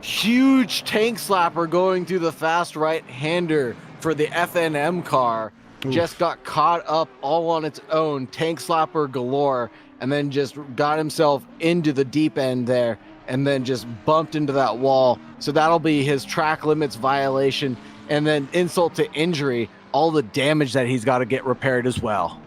Huge tank slapper going through the fast right-hander for the FNM car. Oof. Just got caught up all on its own, tank slapper galore, and then just got himself into the deep end there and then just bumped into that wall. So that'll be his track limits violation, and then insult to injury, all the damage that he's got to get repaired as well.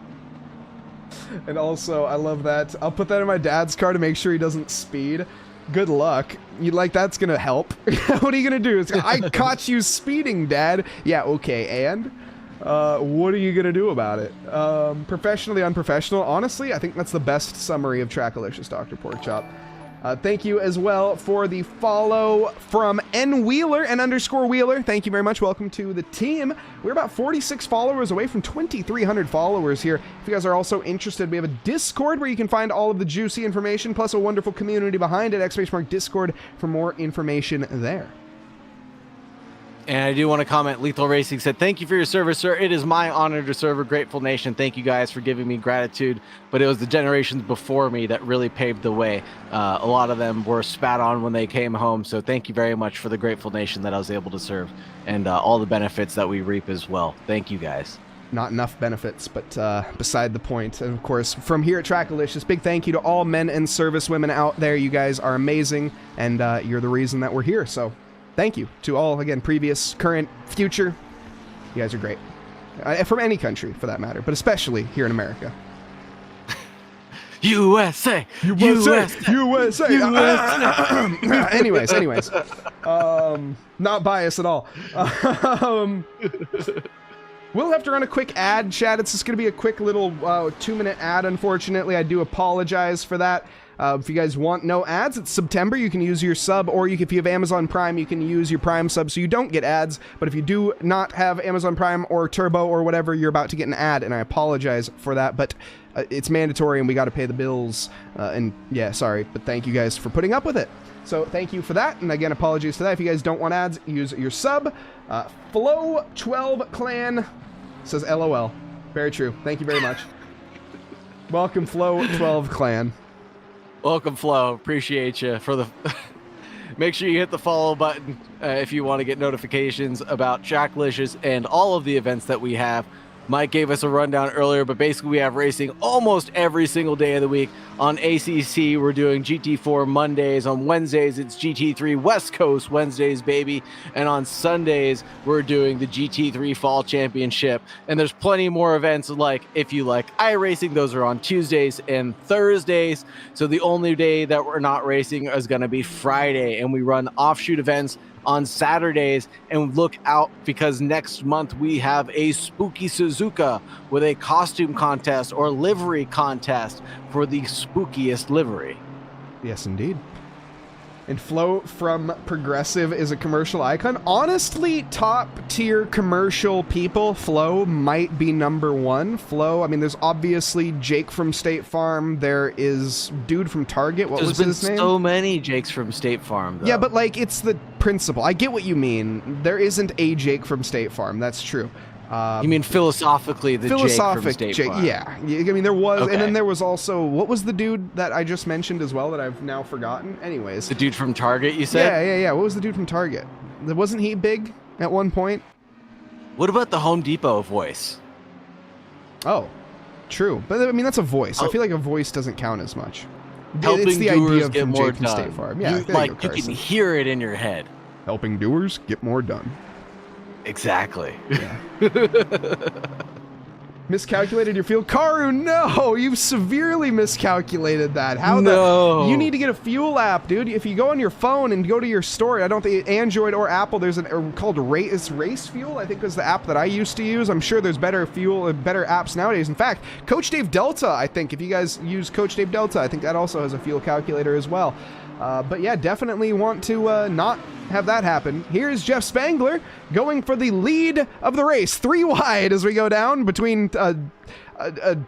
And also, I love that. I'll put that in my dad's car to make sure he doesn't speed. Good luck. You like, that's gonna help. What are you gonna do? I caught you speeding, Dad. Yeah, okay, and? What are you gonna do about it? Professionally unprofessional. Honestly, I think that's the best summary of Trackalicious, Dr. Porkchop. Thank you as well for the follow from N Wheeler and _ Wheeler. Thank you very much. Welcome to the team. We're about 46 followers away from 2,300 followers here. If you guys are also interested, we have a Discord where you can find all of the juicy information, plus a wonderful community behind it. !Discord for more information there. And I do want to comment, Lethal Racing said, thank you for your service, sir. It is my honor to serve a grateful nation. Thank you guys for giving me gratitude. But it was the generations before me that really paved the way. A lot of them were spat on when they came home. So thank you very much for the grateful nation that I was able to serve, and all the benefits that we reap as well. Thank you guys. Not enough benefits, but beside the point. And of course, from here at Trackalicious, big thank you to all men and service women out there. You guys are amazing, and you're the reason that we're here. So thank you to all, again, previous, current, future. You guys are great. From any country, for that matter, but especially here in America. USA! USA! USA! Anyways. Not biased at all. We'll have to run a quick ad, chat. It's just going to be a quick little 2-minute ad, unfortunately. I do apologize for that. If you guys want no ads, it's September. You can use your sub, or if you have Amazon Prime, you can use your Prime sub so you don't get ads. But if you do not have Amazon Prime or Turbo or whatever, you're about to get an ad, and I apologize for that. But it's mandatory, and we got to pay the bills. And yeah, sorry, but thank you guys for putting up with it. So thank you for that, and again, apologies for that. If you guys don't want ads, use your sub. Flow12 Clan says LOL. Very true. Thank you very much. Welcome, Flow12 Clan. Welcome, Flo. Appreciate you for the. Make sure you hit the follow button if you want to get notifications about Trackalicious and all of the events that we have. Mike gave us a rundown earlier, but basically we have racing almost every single day of the week. On ACC, we're doing GT4 Mondays. On Wednesdays, it's GT3 West Coast Wednesdays, baby. And on Sundays, we're doing the GT3 Fall Championship. And there's plenty more events, like if you like iRacing, those are on Tuesdays and Thursdays. So the only day that we're not racing is going to be Friday. And we run offshoot events on Saturdays, and look out because next month we have a Spooky Suzuka with a costume contest or livery contest for the spookiest livery. Yes, indeed. And Flo from Progressive is a commercial icon. Honestly, top tier commercial people, Flo might be #1. Flo, I mean, there's obviously Jake from State Farm. There is dude from Target. What was his name? There's been so many Jakes from State Farm, though. Yeah, but like, it's the principle. I get what you mean. There isn't a Jake from State Farm. That's true. You mean philosophically the Jake from State Farm? Yeah. I mean, there was, okay. And then there was also, what was the dude that I just mentioned as well that I've now forgotten? Anyways. The dude from Target, you said? Yeah. What was the dude from Target? Wasn't he big at one point? What about the Home Depot voice? Oh, true. But I mean, that's a voice. I feel like a voice doesn't count as much. Helping it's the doers idea of get from more Jake from done. State Farm. Yeah, you can hear it in your head. Helping doers get more done. Exactly. Yeah. Miscalculated your fuel. Karu, no! You've severely miscalculated that. You need to get a fuel app, dude. If you go on your phone and go to your store, I don't think Android or Apple, there's called Race Fuel, I think was the app that I used to use. I'm sure there's better apps nowadays. In fact, Coach Dave Delta, I think, if you guys use Coach Dave Delta, I think that also has a fuel calculator as well. But yeah, definitely want to not have that happen. Here's Jeff Spangler going for the lead of the race. 3 wide as we go down between a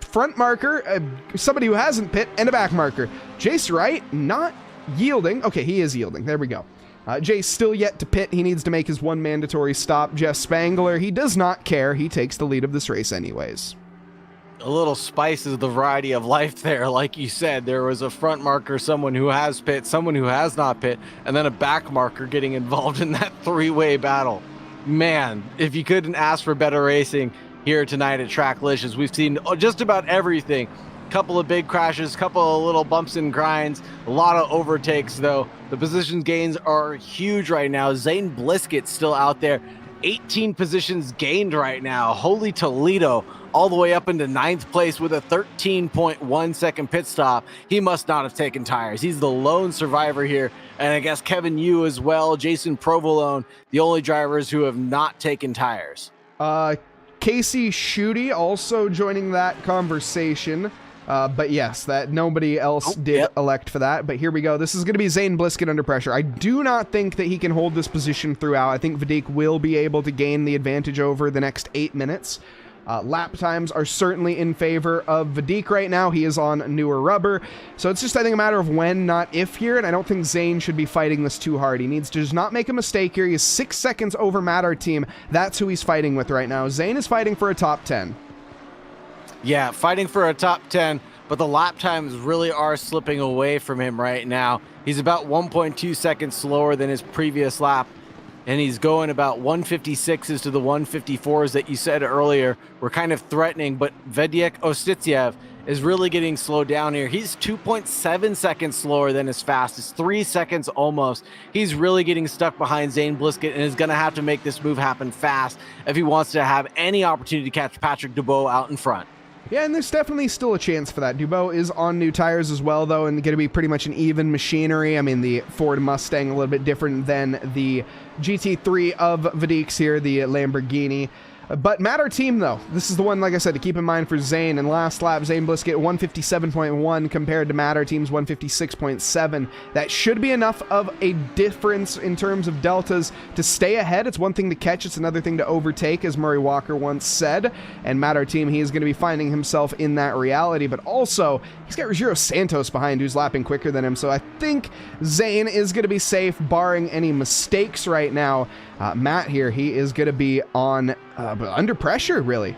front marker, somebody who hasn't pit, and a back marker. Jace Wright not yielding. Okay, he is yielding. There we go. Jace still yet to pit. He needs to make his one mandatory stop. Jeff Spangler, he does not care. He takes the lead of this race anyways. A little spice of the variety of life there. Like you said, there was a front marker, someone who has pit, someone who has not pit, and then a back marker getting involved in that three-way battle. Man, if you couldn't ask for better racing here tonight at Tracklicious, we've seen just about everything. Couple of big crashes, couple of little bumps and grinds, a lot of overtakes though. The position gains are huge right now. Zane Bliskett still out there, 18 positions gained right now. Holy Toledo, all the way up into 9th place with a 13.1 second pit stop. He must not have taken tires. He's the lone survivor here. And I guess Kevin Yu as well, Jason Provolone, the only drivers who have not taken tires. Casey Schutte also joining that conversation. But yes, that nobody else did elect for that. But here we go. This is going to be Zane Bliskett under pressure. I do not think that he can hold this position throughout. I think Vadik will be able to gain the advantage over the next 8 minutes. Lap times are certainly in favor of Vadik right now. He is on newer rubber. So it's just, I think, a matter of when, not if here. And I don't think Zane should be fighting this too hard. He needs to just not make a mistake here. He is 6 seconds over Matter Team. That's who he's fighting with right now. Zane is fighting for a top 10. Yeah, fighting for a top 10, but the lap times really are slipping away from him right now. He's about 1.2 seconds slower than his previous lap, and he's going about 156s to the 154s that you said earlier were kind of threatening, but Vedek Ostitsiev is really getting slowed down here. He's 2.7 seconds slower than his fastest, 3 seconds almost. He's really getting stuck behind Zane Bliskett and is going to have to make this move happen fast if he wants to have any opportunity to catch Patrick Dubois out in front. Yeah, and there's definitely still a chance for that. Dubois is on new tires as well, though, and going to be pretty much an even machinery. I mean, the Ford Mustang a little bit different than the GT3 of Vadik's here, the Lamborghini. But Matter Team, though, this is the one, like I said, to keep in mind for Zane. And last lap, Zane Bliskett 157.1 compared to Matter Team's 156.7. That should be enough of a difference in terms of deltas to stay ahead. It's one thing to catch, it's another thing to overtake, as Murray Walker once said. And Matter Team, he is going to be finding himself in that reality. But also, he's got Rogério Santos behind, who's lapping quicker than him. So I think Zane is going to be safe, barring any mistakes right now. Matt here, he is going to be on under pressure, really.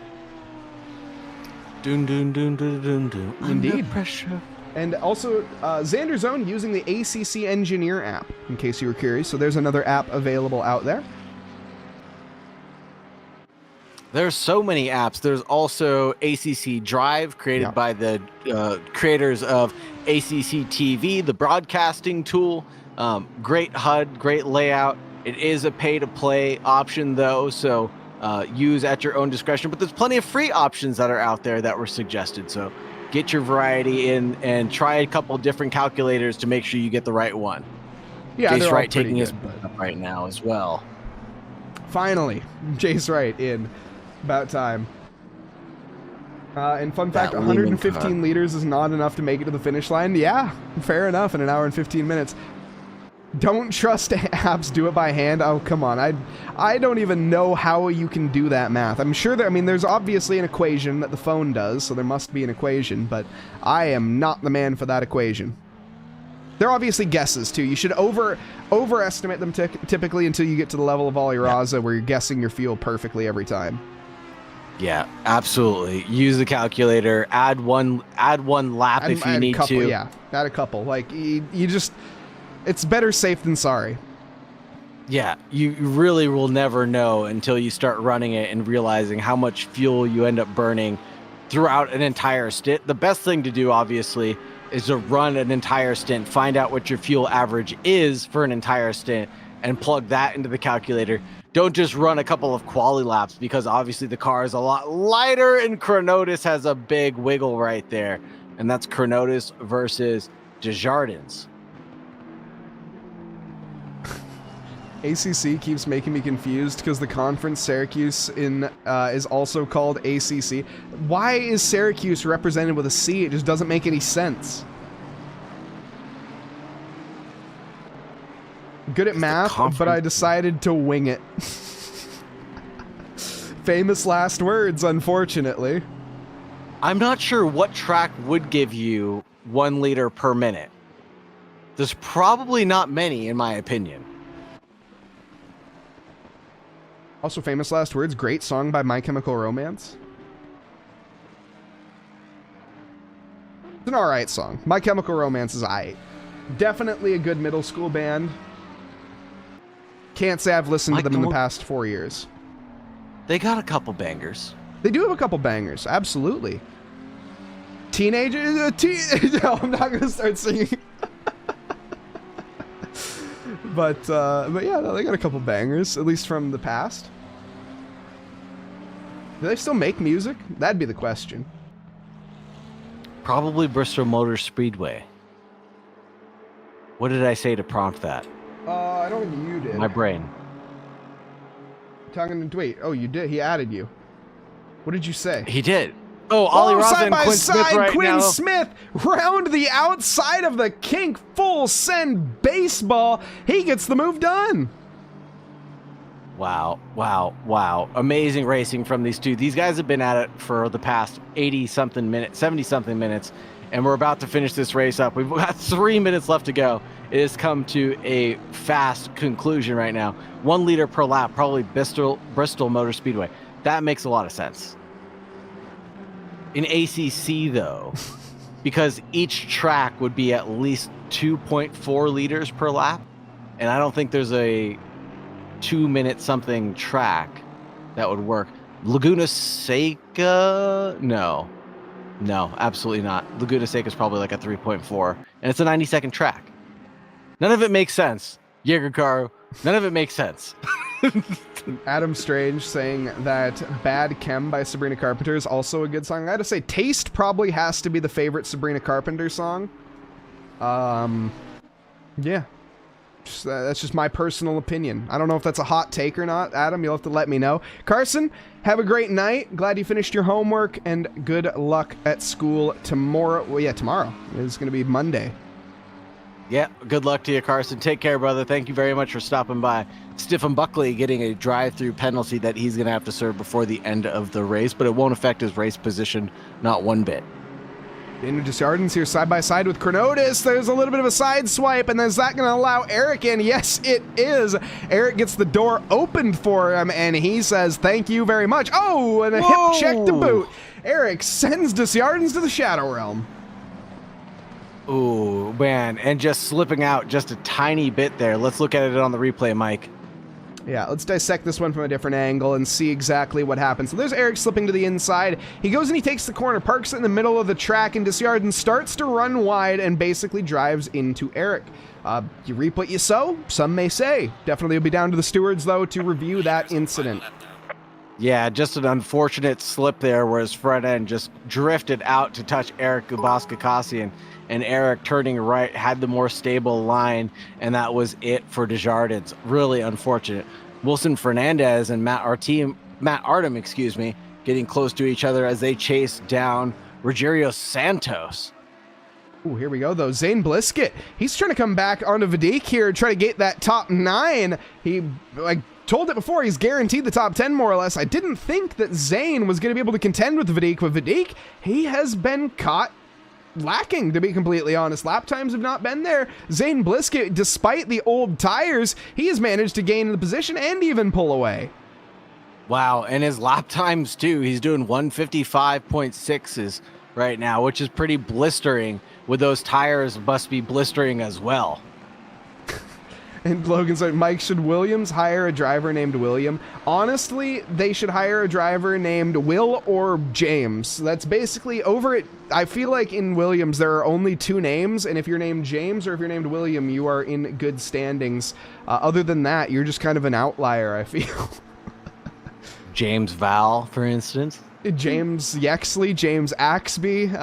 Dun, dun, dun, dun, dun, dun. Indeed. Under pressure. And also, Xander Zone using the ACC Engineer app, in case you were curious. So there's another app available out there. There's so many apps. There's also ACC Drive, created by the creators of ACC TV, the broadcasting tool. Great HUD, great layout. It is a pay-to-play option, though, so use at your own discretion. But there's plenty of free options that are out there that were suggested. So get your variety in and try a couple different calculators to make sure you get the right one. Yeah, Jace Wright taking his up right now as well. Finally, Jace Wright in. About time. And fun fact, 115 liters is not enough to make it to the finish line. Yeah, fair enough in an hour and 15 minutes. Don't trust apps, do it by hand. Oh, come on. I don't even know how you can do that math. I'm sure that, I mean, there's obviously an equation that the phone does, so there must be an equation, but I am not the man for that equation. They're obviously guesses, too. You should overestimate them typically until you get to the level of Aliraza where you're guessing your fuel perfectly every time. Yeah, absolutely. Use the calculator, add one lap if you need to. Yeah, add a couple. Like, you just... It's better safe than sorry. Yeah, you really will never know until you start running it and realizing how much fuel you end up burning throughout an entire stint. The best thing to do, obviously, is to run an entire stint, find out what your fuel average is for an entire stint, and plug that into the calculator. Don't just run a couple of quali laps, because obviously the car is a lot lighter, and Chronotis has a big wiggle right there. And that's Chronotis versus Desjardins. ACC keeps making me confused because the conference Syracuse is also called ACC. Why is Syracuse represented with a C? It just doesn't make any sense. Good at math, but I decided to wing it. Famous last words, unfortunately. I'm not sure what track would give you 1 liter per minute. There's probably not many, in my opinion. Also, Famous Last Words, great song by My Chemical Romance. It's an alright song. My Chemical Romance is aight. Definitely a good middle school band. Can't say I've listened to them in the past 4 years. They got a couple bangers. They do have a couple bangers, absolutely. Teenagers, no, I'm not gonna start singing. but yeah, they got a couple bangers, at least from the past. Do they still make music? That'd be the question. Probably Bristol Motor Speedway. What did I say to prompt that? I don't think you did. My brain. Wait, oh, you did? He added you. What did you say? He did. Oh, Ollie Rosa side and by Quinn Smith side, right Quinn now. Smith round the outside of the kink, full send baseball. He gets the move done. Wow, wow, wow. Amazing racing from these two. These guys have been at it for the past 80-something minutes, 70-something minutes, and we're about to finish this race up. We've got 3 minutes left to go. It has come to a fast conclusion right now. 1 liter per lap, probably Bristol Motor Speedway. That makes a lot of sense. In ACC, though, because each track would be at least 2.4 liters per lap, and I don't think there's a 2-minute something track that would work. Laguna Seca? No, absolutely not. Laguna Seca is probably like a 3.4, and it's a 90-second track. None of it makes sense. Jägercar, none of it makes sense. Adam Strange saying that Bad Chem by Sabrina Carpenter is also a good song. I gotta say, Taste probably has to be the favorite Sabrina Carpenter song. Yeah. That's just my personal opinion. I don't know if that's a hot take or not. Adam, you'll have to let me know. Carson, have a great night. Glad you finished your homework, and good luck at school tomorrow. Well, yeah, tomorrow is going to be Monday. Yeah, good luck to you, Carson. Take care, brother. Thank you very much for stopping by. Stephen Buckley getting a drive-through penalty that he's going to have to serve before the end of the race, but it won't affect his race position, not one bit. Daniel Desjardins here side by side with Chronotis. There's a little bit of a side swipe, and is that going to allow Eric in? Yes, it is. Eric gets the door opened for him, and he says, thank you very much. Oh, and a hip check to boot. Eric sends Desjardins to the Shadow Realm. Ooh, man, and just slipping out just a tiny bit there. Let's look at it on the replay, Mike. Yeah, let's dissect this one from a different angle and see exactly what happens. So there's Eric slipping to the inside. He goes and he takes the corner, parks it in the middle of the track, and Desjardins starts to run wide and basically drives into Eric. You reap what you sow, some may say. Definitely will be down to the stewards, though, to review that incident. Yeah, just an unfortunate slip there where his front end just drifted out to touch Eric Gubaskakasian, and Eric turning right had the more stable line, and that was it for Desjardins. Really unfortunate. Wilson Fernandez and Matt Artem, getting close to each other as they chase down Rogerio Santos. Ooh, here we go, though. Zane Blisket, he's trying to come back onto Vadik here, try to get that top 9. He, told it before, he's guaranteed the top 10 more or less. I didn't think that Zane was going to be able to contend with Vadik. With Vadik, he has been caught lacking, to be completely honest. Lap times have not been there. Zane Blisket, despite the old tires, he has managed to gain the position and even pull away. Wow, and his lap times too. He's doing 155.6s right now, which is pretty blistering. With those tires must be blistering as well. And Logan's like, Mike, should Williams hire a driver named William? Honestly, they should hire a driver named Will or James. That's basically over it. I feel like in Williams, there are only 2 names, and if you're named James or if you're named William, you are in good standings. Other than that, you're just kind of an outlier, I feel. James Val, for instance. James Yexley, James Axby.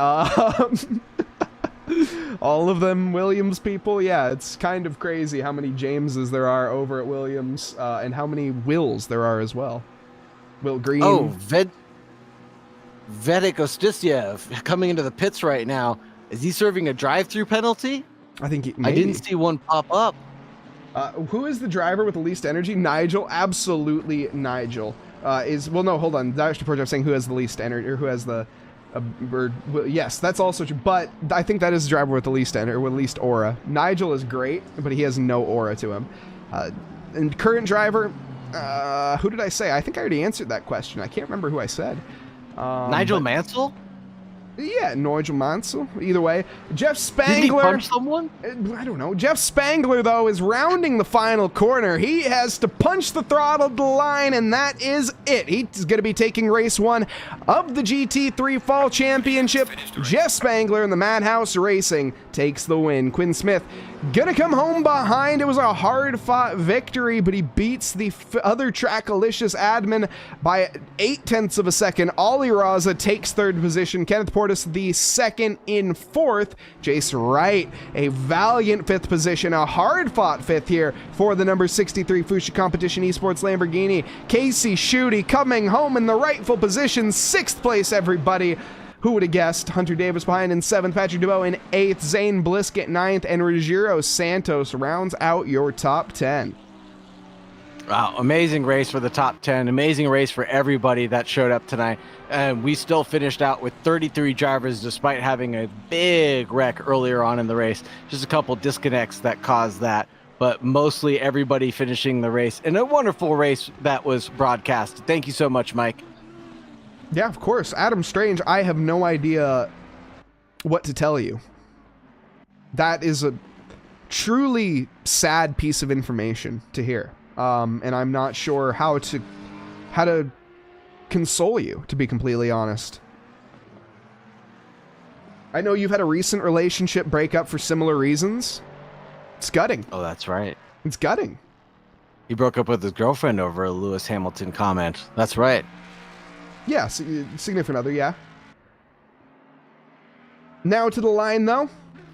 All of them Williams people. Yeah, it's kind of crazy how many Jameses there are over at Williams, and how many Wills there are as well. Will Green. Oh, Vedek Ostisiev coming into the pits right now. Is he serving a drive-through penalty? I think I didn't see one pop up. Who is the driver with the least energy? Nigel. Absolutely Nigel. Well, no, hold on. Dash Report, I'm saying who has the least energy, or who has the... yes, that's also true, but I think that is the driver with the least energy, or with least aura. Nigel is great, but he has no aura to him. And current driver, who did I say? I think I already answered that question. I can't remember who I said. Nigel Mansell? Yeah, Nigel Mansell. Either way, Jeff Spangler. Did he punch someone? I don't know. Jeff Spangler, though, is rounding the final corner. He has to punch the throttle to the line, and that is it. He's going to be taking race 1 of the GT3 Fall Championship. Jeff Spangler and the Madhouse Racing takes the win. Quinn Smith gonna come home behind. It was a hard-fought victory, but he beats the other Trackalicious admin by 0.8 of a second. Ollie Raza takes 3rd position. Kenneth Portis the 2nd in 4th. Jason Wright, a valiant 5th position. A hard-fought 5th here for the number 63 Fuchsia Competition Esports Lamborghini. Casey Schutte coming home in the rightful position. 6th place, everybody. Who would have guessed? Hunter Davis behind in 7th, Patrick Dubois in 8th, Zane Bliskett 9th, and Ruggiero Santos rounds out your top 10. Wow, amazing race for the top 10. Amazing race for everybody that showed up tonight. And we still finished out with 33 drivers despite having a big wreck earlier on in the race. Just a couple disconnects that caused that. But mostly everybody finishing the race. And a wonderful race that was broadcast. Thank you so much, Mike. Yeah, of course. Adam Strange, I have no idea what to tell you. That is a truly sad piece of information to hear. And I'm not sure how to console you, to be completely honest. I know you've had a recent relationship breakup for similar reasons. It's gutting. Oh, that's right. It's gutting. He broke up with his girlfriend over a Lewis Hamilton comment. That's right. Yeah, significant other, yeah. Now to the line, though,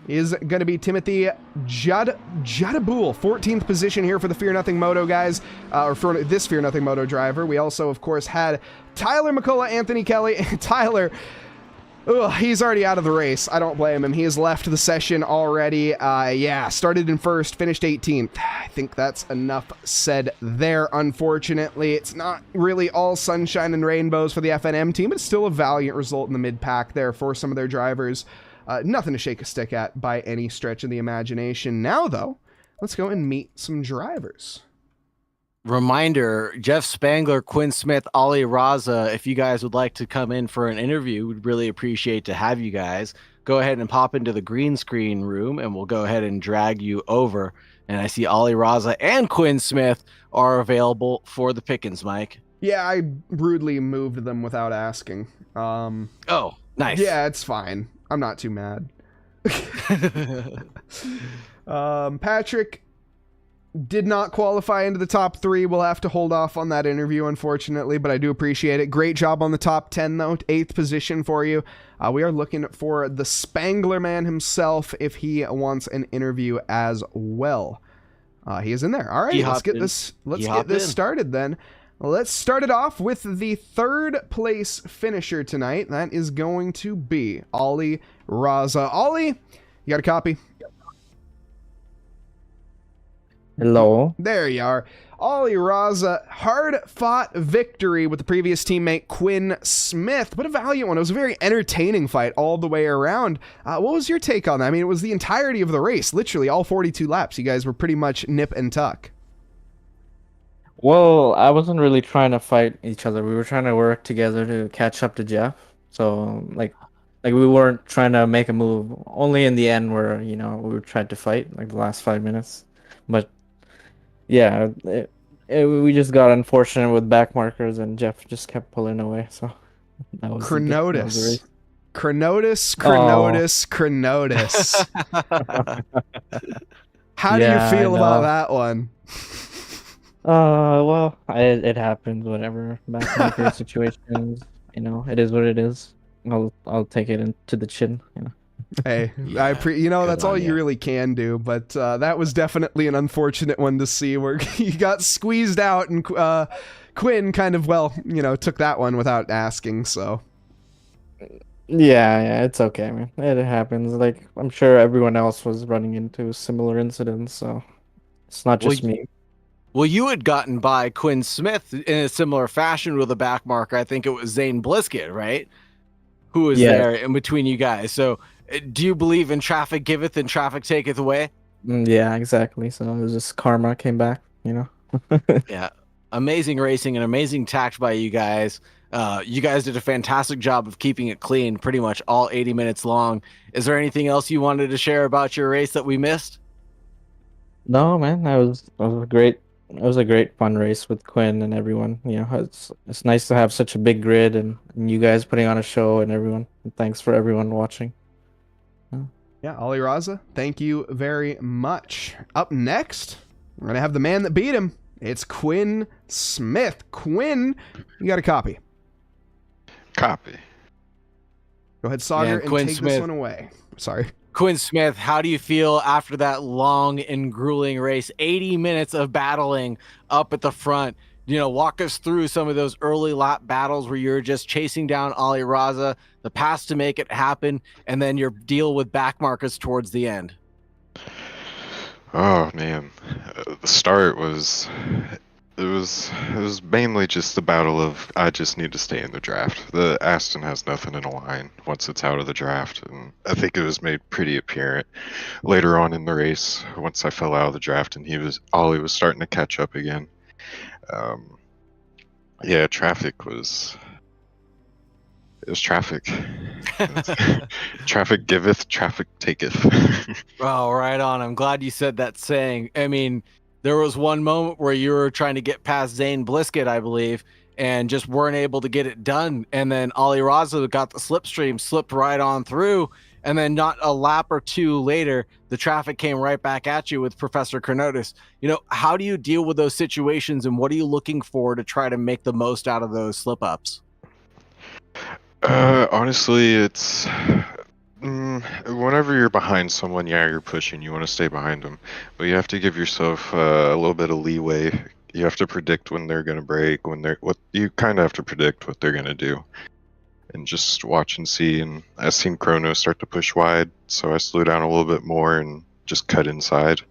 is going to be Timothy Jadaboul, 14th position here for the Fear Nothing Moto guys, or for this Fear Nothing Moto driver. We also, of course, had Tyler McCullough, Anthony Kelly, and Tyler. He's already out of the race. I don't blame him. He has left the session already. Yeah, started in 1st, finished 18th. I think that's enough said there, unfortunately. It's not really all sunshine and rainbows for the FNM team, but it's still a valiant result in the mid-pack there for some of their drivers. Nothing to shake a stick at by any stretch of the imagination. Now, though, let's go and meet some drivers. Reminder, Jeff Spangler, Quinn Smith, Ollie Raza, if you guys would like to come in for an interview, we'd really appreciate to have you guys. Go ahead and pop into the green screen room and we'll go ahead and drag you over. And I see Ollie Raza and Quinn Smith are available for the pickings, Mike. Yeah, I rudely moved them without asking. Oh, nice. Yeah, it's fine. I'm not too mad. Patrick did not qualify into the top 3. We'll have to hold off on that interview, unfortunately, but I do appreciate it. Great job on the top 10, though. 8th position for you. We are looking for the Spangler man himself if he wants an interview as well. He is in there. All right, let's get this started then. Let's start it off with the 3rd place finisher tonight. That is going to be Ollie Raza. Ollie, you got a copy? Hello. There you are. Ollie Raza, hard-fought victory with the previous teammate Quinn Smith. What a valiant one. It was a very entertaining fight all the way around. What was your take on that? I mean, it was the entirety of the race, literally all 42 laps. You guys were pretty much nip and tuck. Well, I wasn't really trying to fight each other. We were trying to work together to catch up to Jeff. So, like we weren't trying to make a move. Only in the end where, we tried to fight, like the last 5 minutes. But yeah, we just got unfortunate with back markers, and Jeff just kept pulling away. So that was Cronotus. How do you feel about that one? Well, it happens. Whatever back marker situations, it is what it is. I'll take it into the chin. Hey, that's all you really can do, but that was definitely an unfortunate one to see where you got squeezed out, and Quinn kind of, took that one without asking, so. Yeah, it's okay, man. It happens. Like, I'm sure everyone else was running into similar incidents, so it's not just me. Well, you had gotten by Quinn Smith in a similar fashion with a back marker. I think it was Zane Bliskett, right? Who was there in between you guys. So do you believe in traffic giveth and traffic taketh away? Yeah, exactly. So it was just karma came back, Yeah. Amazing racing and amazing tact by you guys. You guys did a fantastic job of keeping it clean, pretty much all 80 minutes long. Is there anything else you wanted to share about your race that we missed? No, man, that was a great. It was a great fun race with Quinn and everyone. You know, it's nice to have such a big grid and you guys putting on a show and everyone. And thanks for everyone watching. Yeah, Ali Raza, thank you very much. Up next, we're going to have the man that beat him. It's Quinn Smith. Quinn, you got a copy. Copy. Go ahead, Saagar, and Quinn take Smith. this one away. Sorry. Quinn Smith, how do you feel after that long and grueling race? 80 minutes of battling up at the front. You know, walk us through some of those early lap battles where you're just chasing down Ali Raza, the pass to make it happen, and then your deal with back markers towards the end. Oh man, the start was it was mainly just the battle of I just need to stay in the draft. The Aston has nothing in a line once it's out of the draft, and I think it was made pretty apparent later on in the race once I fell out of the draft and Ollie was starting to catch up again. Yeah, traffic was. It was traffic. Traffic giveth, traffic taketh. Oh, right on. I'm glad you said that saying. I mean, there was one moment where you were trying to get past Zane Blisket, I believe, and just weren't able to get it done. And then Ali Raza got the slipstream, slipped right on through. And then not a lap or two later, the traffic came right back at you with Professor Carnotis. You know, how do you deal with those situations and what are you looking for to try to make the most out of those slip-ups? Honestly, it's whenever you're behind someone, yeah, you're pushing. You want to stay behind them, but you have to give yourself a little bit of leeway. You have to predict when they're gonna break, you kind of have to predict what they're gonna do, and just watch and see. And I've seen Chrono start to push wide, so I slowed down a little bit more and just cut inside.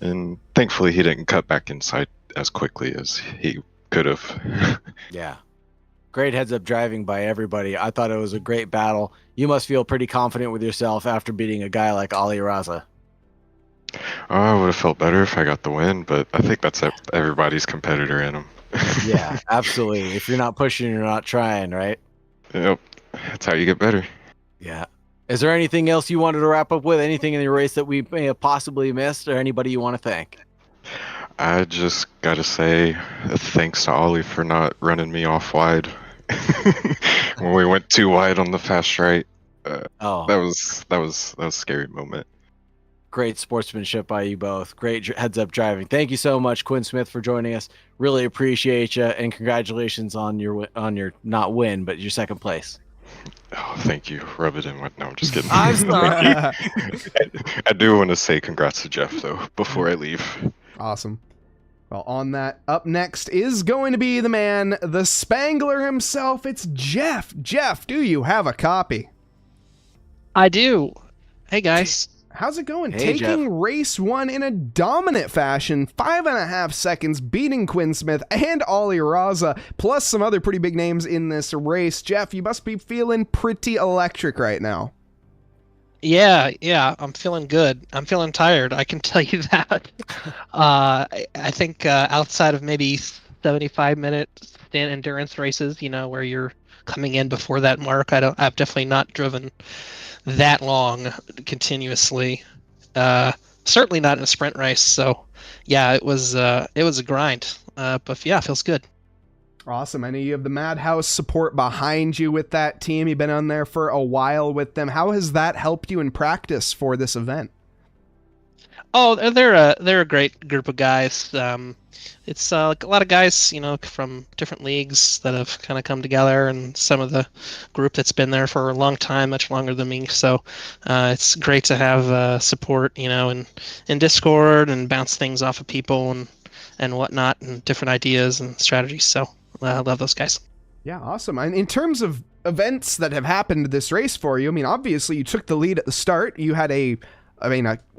And thankfully, he didn't cut back inside as quickly as he could have. Yeah. Great heads-up driving by everybody. I thought it was a great battle. You must feel pretty confident with yourself after beating a guy like Ali Raza. I would have felt better if I got the win, but I think that's everybody's competitor in him. Yeah, absolutely. If you're not pushing, you're not trying, right? Yep, that's how you get better. Yeah. Is there anything else you wanted to wrap up with? Anything in the race that we may have possibly missed, or anybody you want to thank? I just gotta say thanks to Ollie for not running me off wide when we went too wide on the fast right. That was a scary moment. Great sportsmanship by you both. Great heads up driving. Thank you so much, Quinn Smith, for joining us. Really appreciate you, and congratulations on your not win, but your second place. Oh, thank you. Rub it in with. No, I'm just kidding. I'm sorry. I do want to say congrats to Jeff though before I leave. Awesome. Well, on that, up next is going to be the man, the Spangler himself. It's Jeff. Jeff, do you have a copy? I do. Hey, guys. How's it going? Hey, Taking Jeff. race one in a dominant fashion, 5.5 seconds, beating Quinn Smith and Ali Raza, plus some other pretty big names in this race. Jeff, you must be feeling pretty electric right now. Yeah, I'm feeling good. I'm feeling tired, I can tell you that. I think outside of maybe 75-minute stand endurance races, you know, where you're coming in before that mark, I've definitely not driven that long continuously. Certainly not in a sprint race. So, yeah, it was a grind. But yeah, it feels good. Awesome. I know you have the Madhouse support behind you with that team. You've been on there for a while with them. How has that helped you in practice for this event? Oh, they're a great group of guys. It's like a lot of guys, you know, from different leagues that have kind of come together, and some of the group that's been there for a long time, much longer than me. So it's great to have support, you know, in Discord and bounce things off of people and whatnot, and different ideas and strategies. So I love those guys. Yeah, awesome. And in terms of events that have happened this race for you, I mean, obviously you took the lead at the start. You had a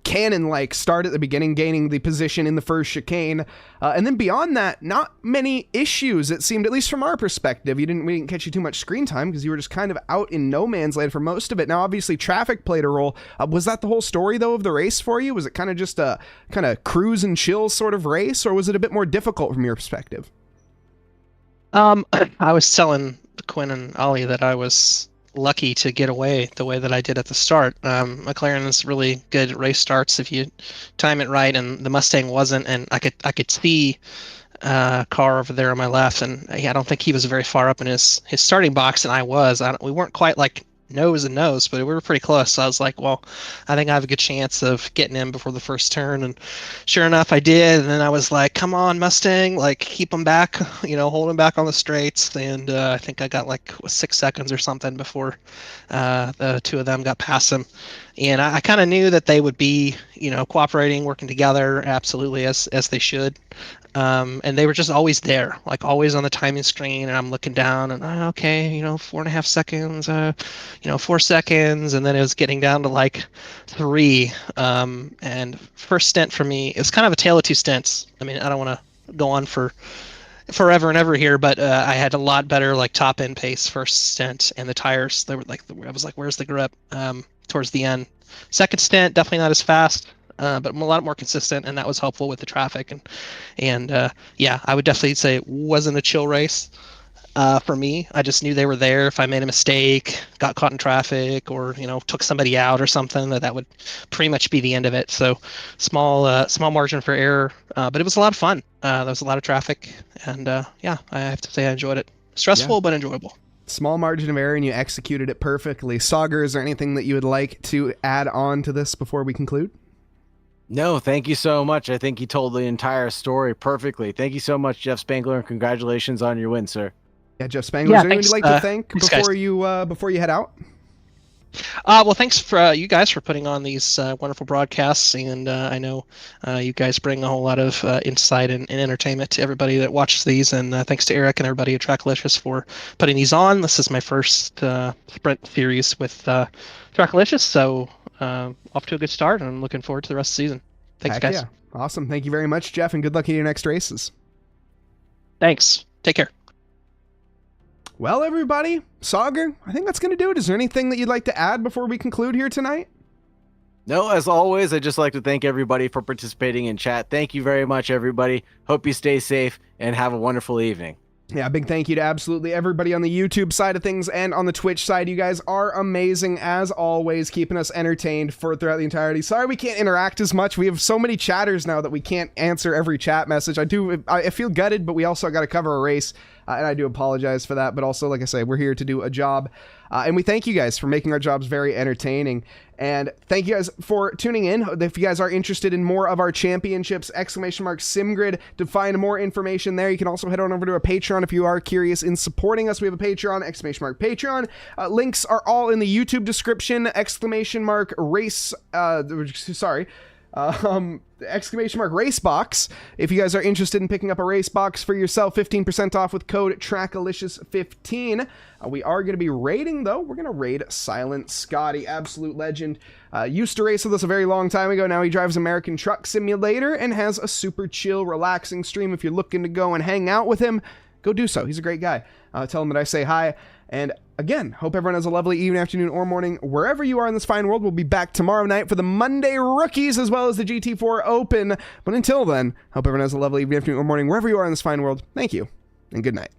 cannon-like start at the beginning, gaining the position in the first chicane. And then beyond that, not many issues, it seemed, at least from our perspective. We didn't catch you too much screen time because you were just kind of out in no man's land for most of it. Now, obviously, traffic played a role. Was that the whole story, though, of the race for you? Was it kind of just a kind of cruise and chill sort of race, or was it a bit more difficult from your perspective? I was telling Quinn and Ollie that I was lucky to get away the way that I did at the start. McLaren is really good at race starts if you time it right, and the Mustang wasn't, and I could see car over there on my left, and I don't think he was very far up in his starting box, and I was. We weren't quite like nose and nose, but we were pretty close. So I was like, well, I think I have a good chance of getting in before the first turn. And sure enough, I did. And then I was like, come on, Mustang, like keep them back, hold them back on the straights. And I think I got like 6 seconds or something before the two of them got past him. And I kind of knew that they would be, cooperating, working together, absolutely as they should. And they were just always there, like always on the timing screen. And I'm looking down and okay, 4.5 seconds, 4 seconds. And then it was getting down to like 3. And first stint for me, it was kind of a tale of two stints. I mean, I don't want to go on for forever and ever here, but I had a lot better like top end pace first stint, and the tires, they were like, I was like, where's the grip towards the end. Second stint, definitely not as fast. But a lot more consistent, and that was helpful with the traffic. And yeah, I would definitely say it wasn't a chill race for me. I just knew they were there. If I made a mistake, got caught in traffic, or took somebody out or something, that would pretty much be the end of it. So small margin for error, but it was a lot of fun. There was a lot of traffic, and yeah, I have to say I enjoyed it. Stressful, but enjoyable. Small margin of error, and you executed it perfectly. Saagar, is there anything that you would like to add on to this before we conclude? No, thank you so much. I think you told the entire story perfectly. Thank you so much, Jeff Spangler, and congratulations on your win, sir. Yeah, Jeff Spangler, is there anyone you'd like to thank before you head out? Well, thanks for you guys for putting on these wonderful broadcasts, and I know you guys bring a whole lot of insight and entertainment to everybody that watches these, and thanks to Eric and everybody at Tracklicious for putting these on. This is my first sprint series with Tracklicious, so off to a good start, and I'm looking forward to the rest of the season. Thanks, guys. Yeah. Awesome. Thank you very much, Jeff, and good luck in your next races. Thanks. Take care. Well, everybody, Saagar, I think that's going to do it. Is there anything that you'd like to add before we conclude here tonight? No, as always, I'd just like to thank everybody for participating in chat. Thank you very much, everybody. Hope you stay safe and have a wonderful evening. Yeah, big thank you to absolutely everybody on the YouTube side of things and on the Twitch side. You guys are amazing, as always, keeping us entertained throughout the entirety. Sorry we can't interact as much. We have so many chatters now that we can't answer every chat message. I feel gutted, but we also got to cover a race, and I do apologize for that. But also, like I say, we're here to do a job, and we thank you guys for making our jobs very entertaining. And thank you guys for tuning in. If you guys are interested in more of our championships, !SimGrid to find more information there. You can also head on over to our Patreon if you are curious in supporting us. We have a Patreon, !Patreon. Links are all in the YouTube description, !race, !race box. If you guys are interested in picking up a race box for yourself, 15% off with code TRACKILICIOUS15. We are going to be raiding, though. We're going to raid Silent Scotty, absolute legend. Used to race with us a very long time ago. Now he drives American Truck Simulator and has a super chill, relaxing stream. If you're looking to go and hang out with him, go do so. He's a great guy. Tell him that I say hi. And again, hope everyone has a lovely evening, afternoon, or morning, wherever you are in this fine world. We'll be back tomorrow night for the Monday Rookies, as well as the GT4 Open. But until then, hope everyone has a lovely evening, afternoon, or morning, wherever you are in this fine world. Thank you, and good night.